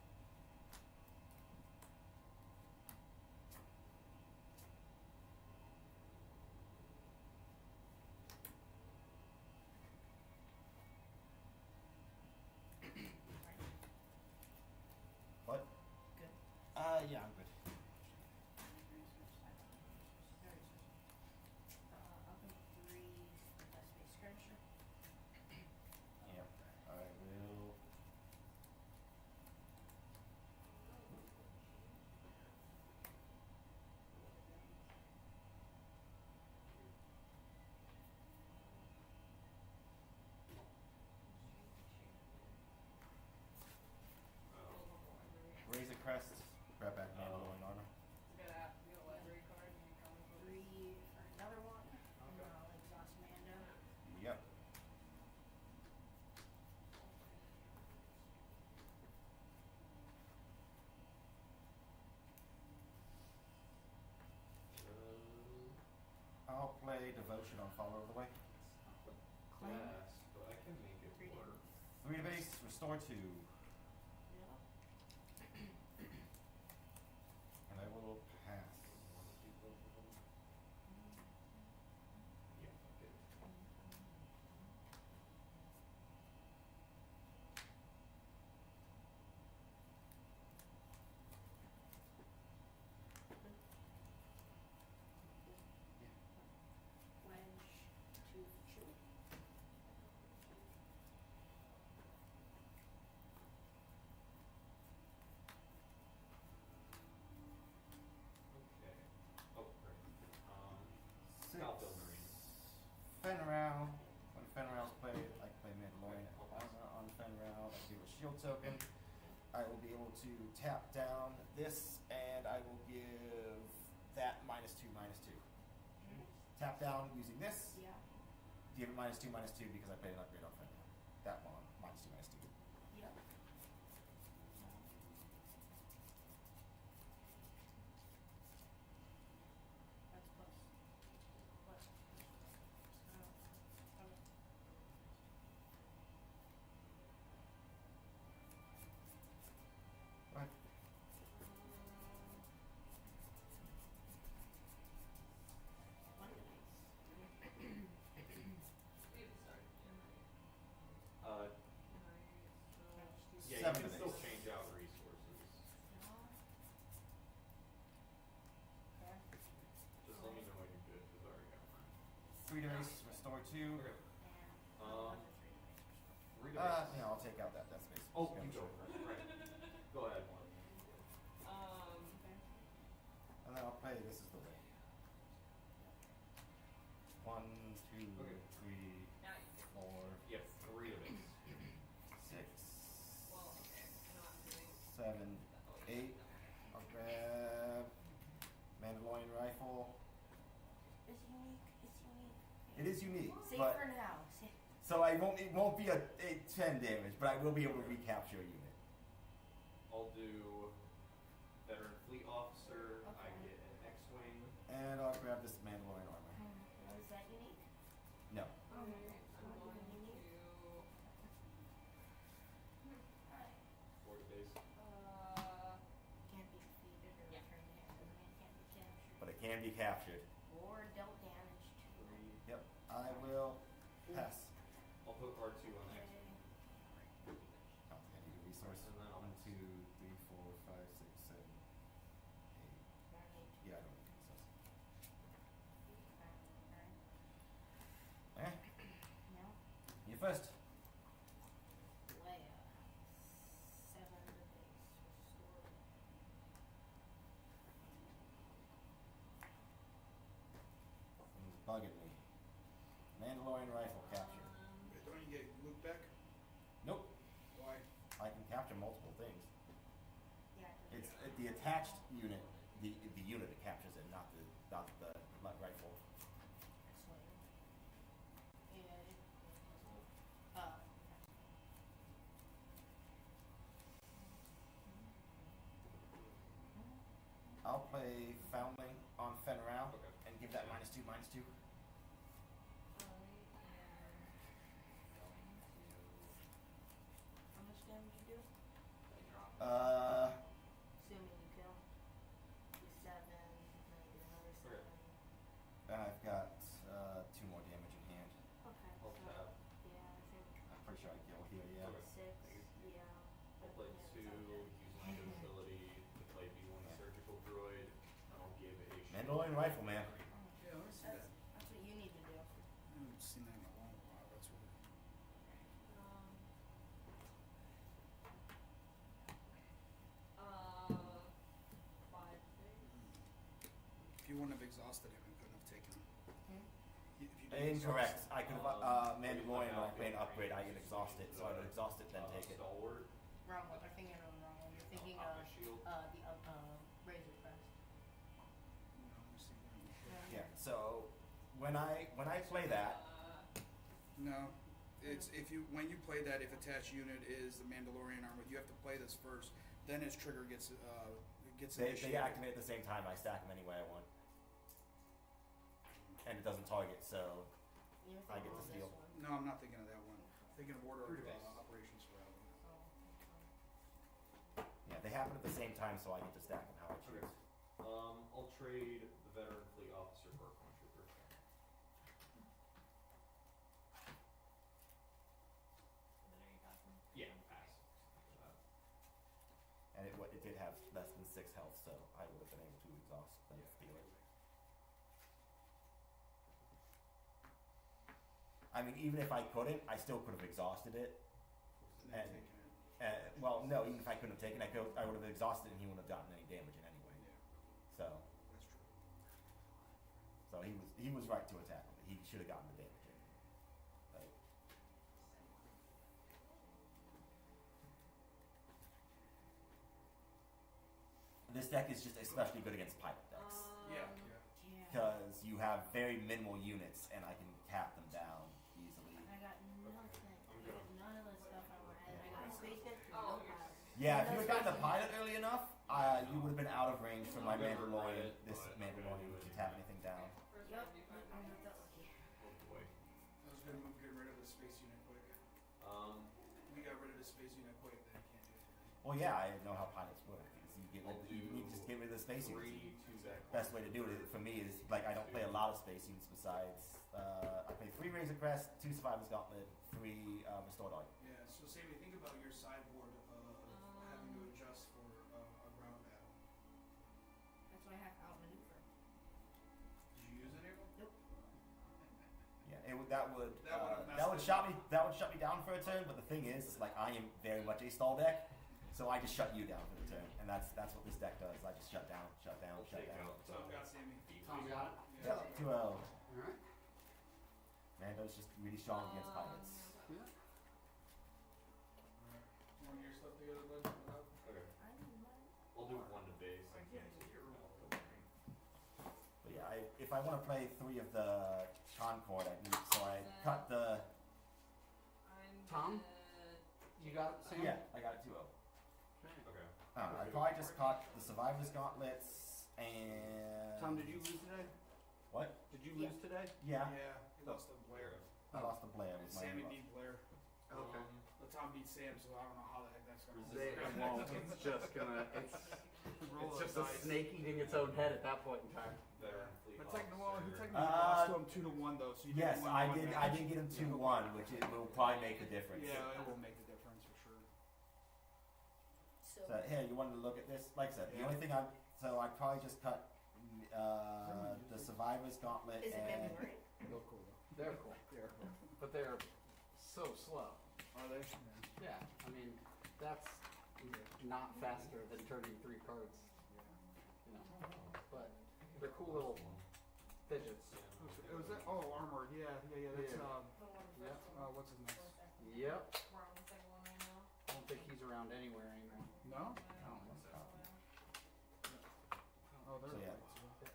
What? Good. Yeah, I'm good. I'll go 3 for that space skirmisher. Yep. I will. crest, grab back Mandalorian armor. You got a library card and you come with 3 for another one. And Okay. I'll exhaust Mando. Yep. I'll play Devotion on Follow of the Way. Class, but I can make it 3 work. 3 to base, restore 2. Yep. And I will pass. Want to do both of them? Yeah, fuck it. Wedge 2 for Chewie. Okay. Oh, right. 6. Scalpel Marine. Fenral. When Fenral's played, I play Mandalorian armor on Fenral. I give a shield token. I will be able to tap down this, and I will give that -2/-2. Tap down using this. Yeah. Give it -2/-2 because I played an upgrade on Fenral. That one, -2/-2. Yep. That's plus. Plus. Okay. Right. One dice. Steve started again, Uh, right? yeah, 7 you can to still base. change out resources. Okay. Just let me know when you're good, because I already got mine. 3 to base, restore 2. Okay. And Um, another 3 dice. 3 to base. Yeah, I'll take out that space. Oh, Skirmish. you go first. Right. Go ahead. Okay. And then I'll play This Is the Way. 1, 2, Okay. 3, Now you do. 4, Yeah, 3 to base. 6, Well, okay. Not doing 7, 8. I'll grab Mandalorian rifle. It's unique. It's unique. It is unique, Safe but for now. so it won't be a 10 damage, but I will be able to recapture a unit. I'll do Veteran Fleet Officer. I Okay. get an X-Wing. And I'll grab this Mandalorian armor. Was that unique? No. Oh, Okay, okay. I'm Not going even to. unique. Alright. 4 to base. Can't be defeated or Yeah. returned to hand. The man can't be captured. But it can be captured. Or dealt damage to. 3. Yep. I will pass. I'll put R2 on X. Okay. I don't think I need a resource. And then I'll 1, 2, 3, 4, 5, 6, 7, 8. Alright. Yeah, I don't need a resource. Alright. Eh? Now, You first. Leia. 7 to base. Restore. Things bugging me. Mandalorian rifle captured. Wait, don't you get Luke back? Nope. Why? I can capture multiple things. Yeah. It's the attached unit, the unit that captures it, not the rifle. X-Wing. And. I'll play Foundling on Fenral Okay. and give that -2/-2. How much damage you do? Assuming you kill. Do 7, then you do another 7. I've got 2 more damage in hand. Okay. I'll So, tap. yeah, I think I'm pretty sure I kill here, yeah. Okay. 6. Yeah. I'll play 2, use Lando's ability to play B1 Surgical Droid. I'll give a Mandalorian rifle, man. Yeah, let me see that. That's what you need to do. I haven't seen that in a long while. That's weird. If you wouldn't have exhausted him, you couldn't have taken him. If you didn't Incorrect. exhaust I could have Mandalorian when I play an upgrade. I can exhaust it, so I would exhaust it then take it. Stalwart. Wrong one. You're thinking of the wrong one. You're thinking of shield? Razor Crest. No, I'm just thinking. Yeah. So when I play that, No, it's if you when you play that, if attached unit is the Mandalorian armor, you have to play this first. Then his trigger gets they initiated. activate at the same time. I stack them any way I want, and it doesn't target. So You're I get thinking to of steal. this one. No, I'm not thinking of that one. I'm thinking of Order of Operations for that one. Oh, yeah, they happen at the same time, so I get to stack them how I choose. Okay. I'll trade the veteran fleet officer for a clone trooper. Yeah, pass. And it did have less than 6 health, so I would have been able to exhaust and Yeah. steal it. I mean, even if I couldn't, I still could have exhausted it. And then And- taking it. Well, no, even if I couldn't have taken it, I would have exhausted it and he wouldn't have gotten any damage in anyway. Yeah, So, that's true. he was right to attack with it. He should have gotten the damage in. Like, this deck is just especially good against pirate decks. Yeah, Um, yeah. Yeah. Because you have very minimal units and I can cap them down easily. I got nothing. I'm good. None of the stuff I wanted. I got a space deck. Oh, no you're power. Yeah, if No you had gotten the space pilot early enough, you would have been out of range from my I'm gonna Mandalorian. regret it, This but I'm Mandalorian gonna do can it tap anyway. anything down. First Yep. round, you find I'm it. not that lucky. Oh boy. I was gonna get rid of the space unit quick. We got rid of the space unit quick, then you can't do anything. Well, yeah, I know how pilots work. Is you need to just get rid of the space units. 3 2-deck. Best way to do it for me is like I don't play a lot of space units besides I play 3 Razor Crest, 2 Survivor's Gauntlet, 3 Restored Arc. Yeah, so Sammy, think about your sideboard having to adjust for a ground battle. That's why I have to outmaneuver. Did you use any of them? Nope. Yeah, That would've that would shut me down for a turn. But the thing is like I am very much a stall deck, so I just shut you down for the turn, and that's what this deck does. I just shut down, shut down, I'll shut take down. out So I've got Sammy. Tom got it. Yeah, 2-0. Alright. Mando's just really strong against pirates. Yeah. Alright. You want your stuff together, bud? Without- Okay. I need mine. I'll do 1 to base. I can't see your But yeah, if I want to play 3 of the Concord, I cut the. I'm Tom? gonna You got it, Sam? Yeah, I got it 2-0. Okay. Okay. I probably just caught the Survivor's Gauntlets and. Tom, did you lose today? What? Did you Yeah. lose today? Yeah, Yeah, he lost to Blair. I lost to Blair And with my Sammy inbox. beat Blair. Okay. But Tom beat Sam, so I don't know how the heck that's gonna They work. won't. It's just gonna. Roll It's the just a dice. snake eating its own head at that point in time. Veteran fleet But officer. he technically lost to him 2-1 though, so you did Yes, one I one did. match. I did get him 2-1, which it will probably make a difference. Yeah, it will make the difference for sure. So, So here, you wanted to look at this? Like I said, the Yeah. only thing I'd probably just cut the Survivor's Gauntlet is it and Mandalorian? Real cool though. They're cool, They're cool. but they're so slow. Are they? Yeah, I mean that's not faster than turning 3 cards. You know, but they're cool little fidgets. It was that? Oh, armored. Yeah. That's Yeah. Yep. what's his name? Yep. We're on the second one right now. I don't think he's around anywhere anymore. No. Oh, So, they're yeah. right,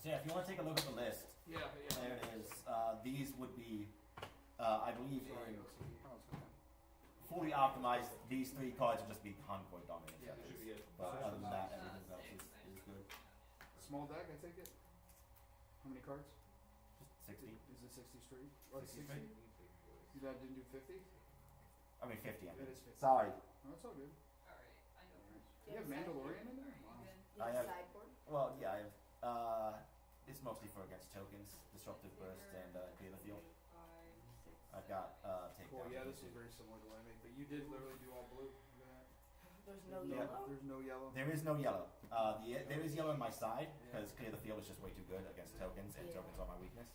So yeah, if you want to take a look at the list, yeah. there it is. These would be, I believe, Sorry, in oh, it's okay. fully optimized. These 3 cards would just be Concord dominant. Yeah, It should be it. But other than that, everything else is good. Small deck, I take it. How many cards? Just 60. Is it 60 straight? Oh, 60 60? straight. You didn't do 50? I mean 50. I mean. It is 50. Sorry. Oh, that's all good. Alright, I know. You have Mandalorian in there? Are you Wow. good? You I have have- sideboard? Well, yeah, I have. It's mostly for against tokens, disruptive burst, and clear the field. 5, 6, I've got 7. takedown. Cool, yeah, this is very similar to what I made, but you did literally do all blue. Look at that. There's no Yeah. yellow? There's no yellow. There is no yellow. There is yellow on my side because clear the field is just way too good against tokens, and Yeah. tokens are my weakness.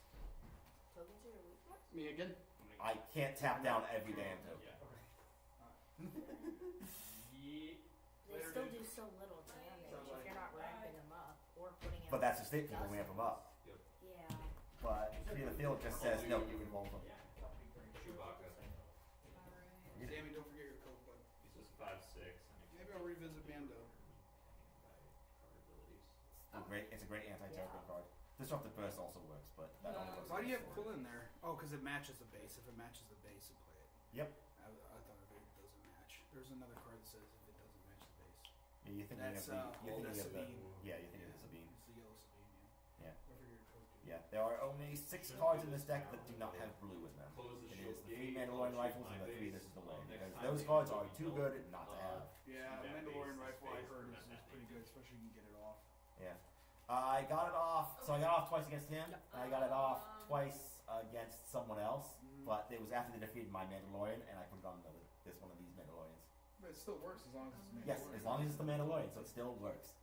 Tokens are your weakness? Me again? I can't tap down every damn token. Yeah. They Later, still dude. do so little damage Sounds if like- you're not ramping them up or putting out. But that's just it. People ramp them up. Yeah. But clear the field just says no. You involve them. Chewbacca. Alright. Sammy, don't forget your coat, bud. He's just 5'6". And Maybe Maybe I'll revisit Mando. Card abilities. It's a great anti-token card. Disruptive Burst also works, but that only works. Why do you have against Quill Sword. in there? Oh, because it matches the base. If it matches the base, you play it. Yep. I thought if it doesn't match. There's another card that says if it doesn't match the base. Yeah, you're thinking That's, of the. You're thinking that's of the. Sabine. Yeah, you're thinking of Sabine. It's the yellow Sabine, Yeah. I figure your code too. Yeah, there are only 6 cards in this deck that do not have blue in them. Close the It shield is the 3 gate, Mandalorian I'll rifles shoot and my the 3 base. This Is the Way. Next Because time those they cards go are to too build, good not to have. Yeah, that Mandalorian base, rifle I space heard for is that pretty base. good, especially you can get it off. Yeah. I got it off. So I got it off twice against him. And I got it off twice against someone else. But it was after they defeated my Mandalorian, and I put it on one of these Mandalorians. But it still works as long as it's Mandalorian. Yes, as long as it's the Mandalorian, so it still works.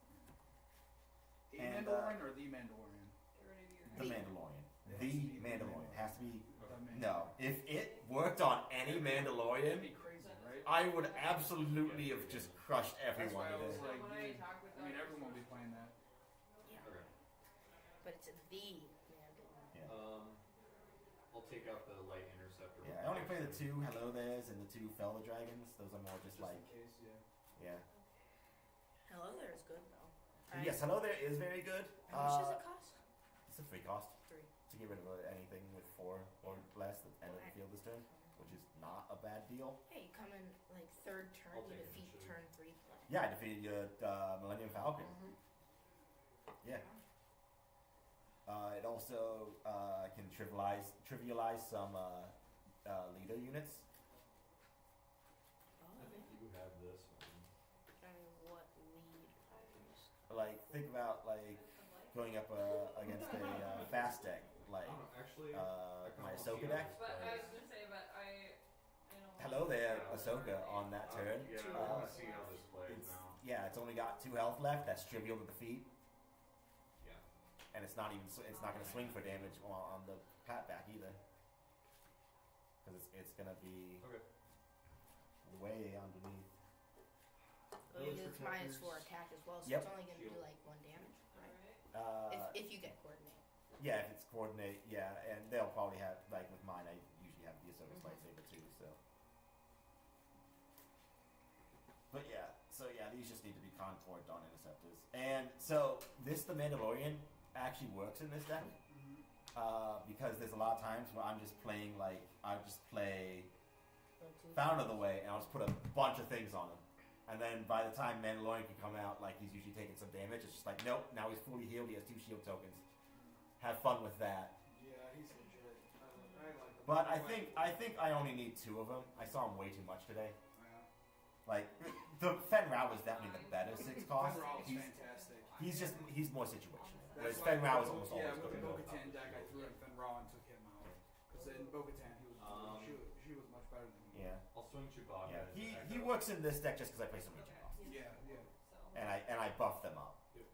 A And, Mandalorian or the Mandalorian? Get rid of your The Mandalorian. It has The to be the Mandalorian. It has to be. The Mandalorian. No. If it worked on any That'd Mandalorian, be crazy, right? I would absolutely have just crushed That's everyone why I was today. like, When I talk with I mean, others, everyone will be playing that. Yeah, Okay. but it's the Mandalorian. Yeah. I'll take out the light interceptor. Yeah, I only play the 2 Hello There's and the 2 Fell the Dragons. Those are more just Just like, in case, yeah. yeah. Hello there is good though. Yes, Hello There is very good. How much does it cost? It's a free cost 3. to get rid of anything with 4 or less at the end of the field this turn, which is not a bad deal. Hey, you come in like 3rd turn, I'll you take it, defeat should we? turn 3. Yeah, I defeated your Millennium Falcon. Yeah. It also can trivialize some leader units. Oh, I think you have this one. I mean, what lead? Like, think about like going up against a fast deck, like Actually, my Ahsoka deck. But I was gonna say, but I don't. Hello there, Ahsoka on that turn. Yeah, I want to see how this plays It's, now. yeah, it's only got 2 health left. That's trivial to defeat, Yeah. and it's not going to swing for damage on the back either, because it's going to be Okay. way underneath. Well, Those it's protectors. -4 attack as well, so Yep. it's only going to do Shield. like 1 damage, right? Alright. If you get coordinate. Yeah, if it's coordinate, yeah, and they'll probably have, like with mine, I usually have the Ahsoka's lightsaber too, so. But yeah, so yeah, these just need to be Concord Dawn Interceptors. And so, the Mandalorian actually works in this deck, because there's a lot of times where I'm just playing, like, I'll just play Founder of the Way, and I'll just put a bunch of things on him. And then by the time Mandalorian can come out, like, he's usually taking some damage, it's just like, nope, now he's fully healed, he has 2 shield tokens. Have fun with that. Yeah, he's legit. I like him. But I think I only need 2 of them. I saw him way too much today. Yeah. Like, the Fen Rao is definitely the better 6 cost. Fenrir was He's, fantastic. he's more situational. Whereas That's Fen why Rao is with almost the- always Yeah, with good. the Bo-Katan deck, I threw in Fenrir and took him out. Because in Bo-Katan, she was much better than him. Yeah. I'll swing Chewbacca. Yeah. as an He echo. works in this deck just because I play so many costs. Yeah, yeah. So. And I buff them up. Yep.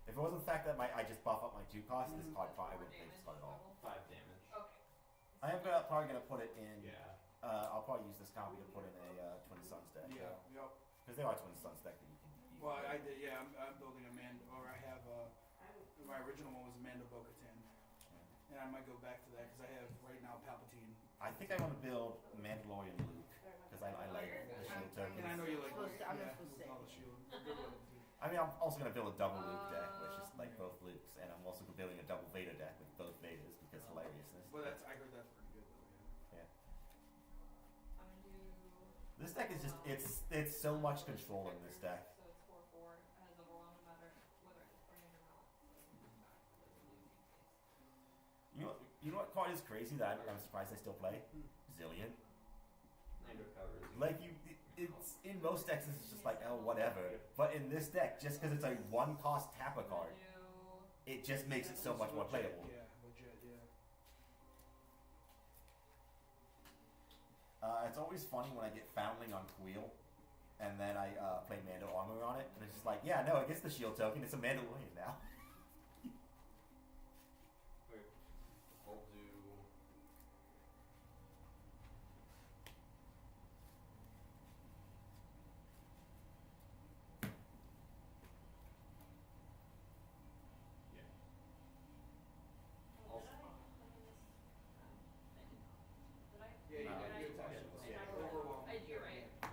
If it wasn't the fact that I just buff up my 2 costs, this card probably I wouldn't play this card at all. 5 damage. Okay. I am probably gonna put it in. Yeah. I'll probably use this copy to put in a Twin Suns deck. Yeah, yep. Because there are Twin Suns deck that you can. Well, I did, yeah, I'm building a Mando, or I have my original one was a Mando Bo-Katan. And I might go back to that because I have right now Palpatine. I think I want to build Mandalorian Luke because I like the shield tokens. And I know you like Supposed to- I'm not yeah, supposed to with say. all the shield. You're good with it. I mean, I'm also going to build a double Luke deck, which is like both Lukes, and I'm also building a double Vader deck with both Vaders because hilariousness. But I heard that's pretty good though, yeah. Yeah. I'm gonna do. This deck is just it's so much control in this deck. So it's 4/4. It has overwhelming matter whether it's brand or not. You know what card is crazy that I'm surprised I still play? Zillion. Lando covers. Like it's in most decks it's just like oh whatever, but in this deck just because it's a 1 cost tapper card, it just makes it so much more playable. Yeah, legit, yeah. It's always funny when I get Foundling on Queel, and then I play Mando Armor on it, and it's just like, yeah, no, it gets the shield token, it's a Mandalorian now. Wait, I'll do. Yeah. Oh, I'll. did I? Did I? Yeah, you Did did. I? You attached it. Yeah. Overwhelming. I do, right? Yeah.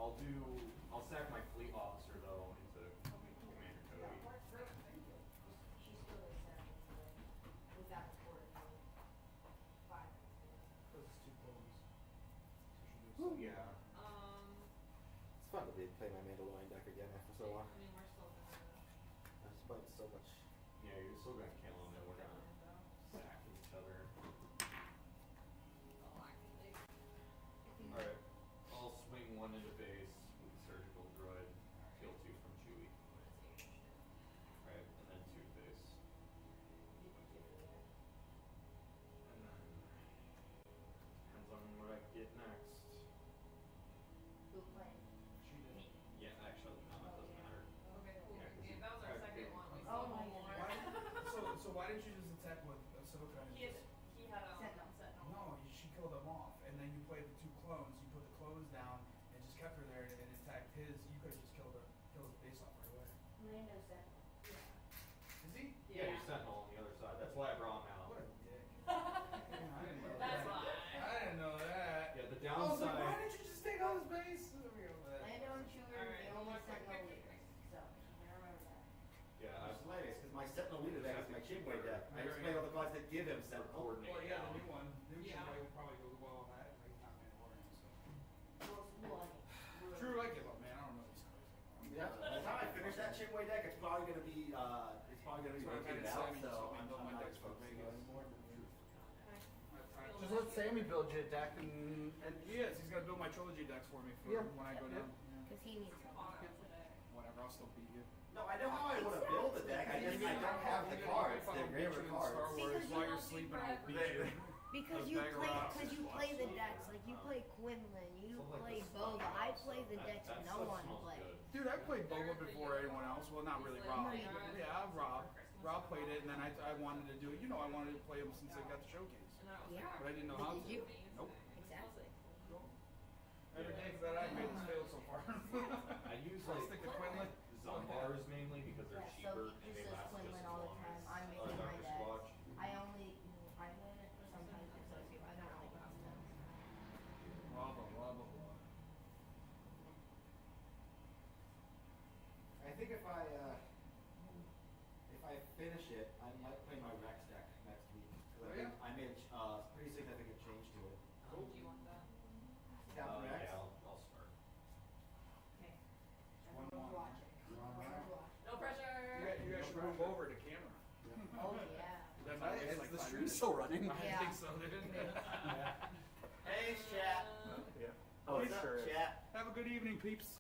I'll sack my fleet officer though into Commander Cody. She still is 7 anyway, without the quarter mode. 5. Because it's 2 clones. So yeah. It's fun to play my Mandalorian deck again after so long. I mean, we're still gonna I was playing so much. Yeah, you're still gonna kill him and we're gonna sack each other. Alright. I'll swing 1 into base with the surgical droid. Kill 2 from Chewie. Right, and then 2 base. And then depends on what I get next. Who played? She did. Me. Yeah, actually no, that doesn't matter. Okay, cool. Yeah, 'cause Yeah, you- that was our I second did- one. We Oh still my have more. Why, so why didn't you just attack with Ahsoka? And He had just, Sentinel. no, she killed them off, and then you played the 2 clones. You put the clones down and just kept her there and attacked his. You could have just killed his base off right away. Lando said. Is he? Yeah, you're Sentinel on the other side. That's why I brought him out. What a dick. Yeah. I didn't know That's that. why. I didn't know that. Yeah, the I was like, why downside. didn't you just take all his base? Lando and Chewie are Alright, the one only more quick Sentinel pick. leaders, so you gotta remember that. Yeah, It's hilarious because my Sentinel leader deck is my Chimway deck. I just play all the cards that give him Sentinel. coordinate. Well, yeah, the new one. New Yeah. Chimway will probably go well on that. Like, he's not Mandalorian, so. Well, True, I give up, man. I don't know these cards anymore. Yeah. By the time I finish that Chimway deck, it's probably gonna be That's why I've had rotated it out. Sammy, So so I I'm build my not decks for focusing Vegas. anymore. Just let Sammy build you a deck and He is. He's gonna build my trilogy decks for me for Yeah. when I go Yeah. down. Yeah. because he needs to. On it today. Whatever, I'll still beat you. No, I know how I want to build the deck. I just I don't have the cards. They're beat you rare in Star cards. Wars Because while you you're don't sleeping, beat I'll beat Brad. you. Because Those you bag of play, rocks. because you play the decks, like you play Quinlan, you play Boba. I play the decks That no stuff one smells plays. good. Dude, I played Boba before anyone else. Well, not really Rob. No, you didn't. Yeah, Rob. Rob played it, and then I wanted to do it. You know, I wanted to play him since I got the showcase. Yeah. But I didn't know But how did to. you? Nope. Exactly. Every game that I made has failed so far. I use I like stick to Quinlan. Zumbars mainly because they're Yeah, so cheaper he and they uses last just Quinlan as all the long time. as I'm making my Dr. decks. Squatch. I only win it sometimes because I don't like nonsense. Blah, blah, blah, blah, blah. I think if I finish it, I might play my Rex deck next week. 'Cause Oh, yeah? I made a pretty significant change to it. Do you want that? Captain Rex. Yeah, I'll start. Okay. One Everyone's more. watching. Everyone's watching. No pressure. You guys should move over to camera. Oh yeah. That Is takes like the 5 stream minutes. still running? I Yeah. think so, dude. Hey, chat. Yeah. What's it up, sure is. chat? Have a good evening, peeps.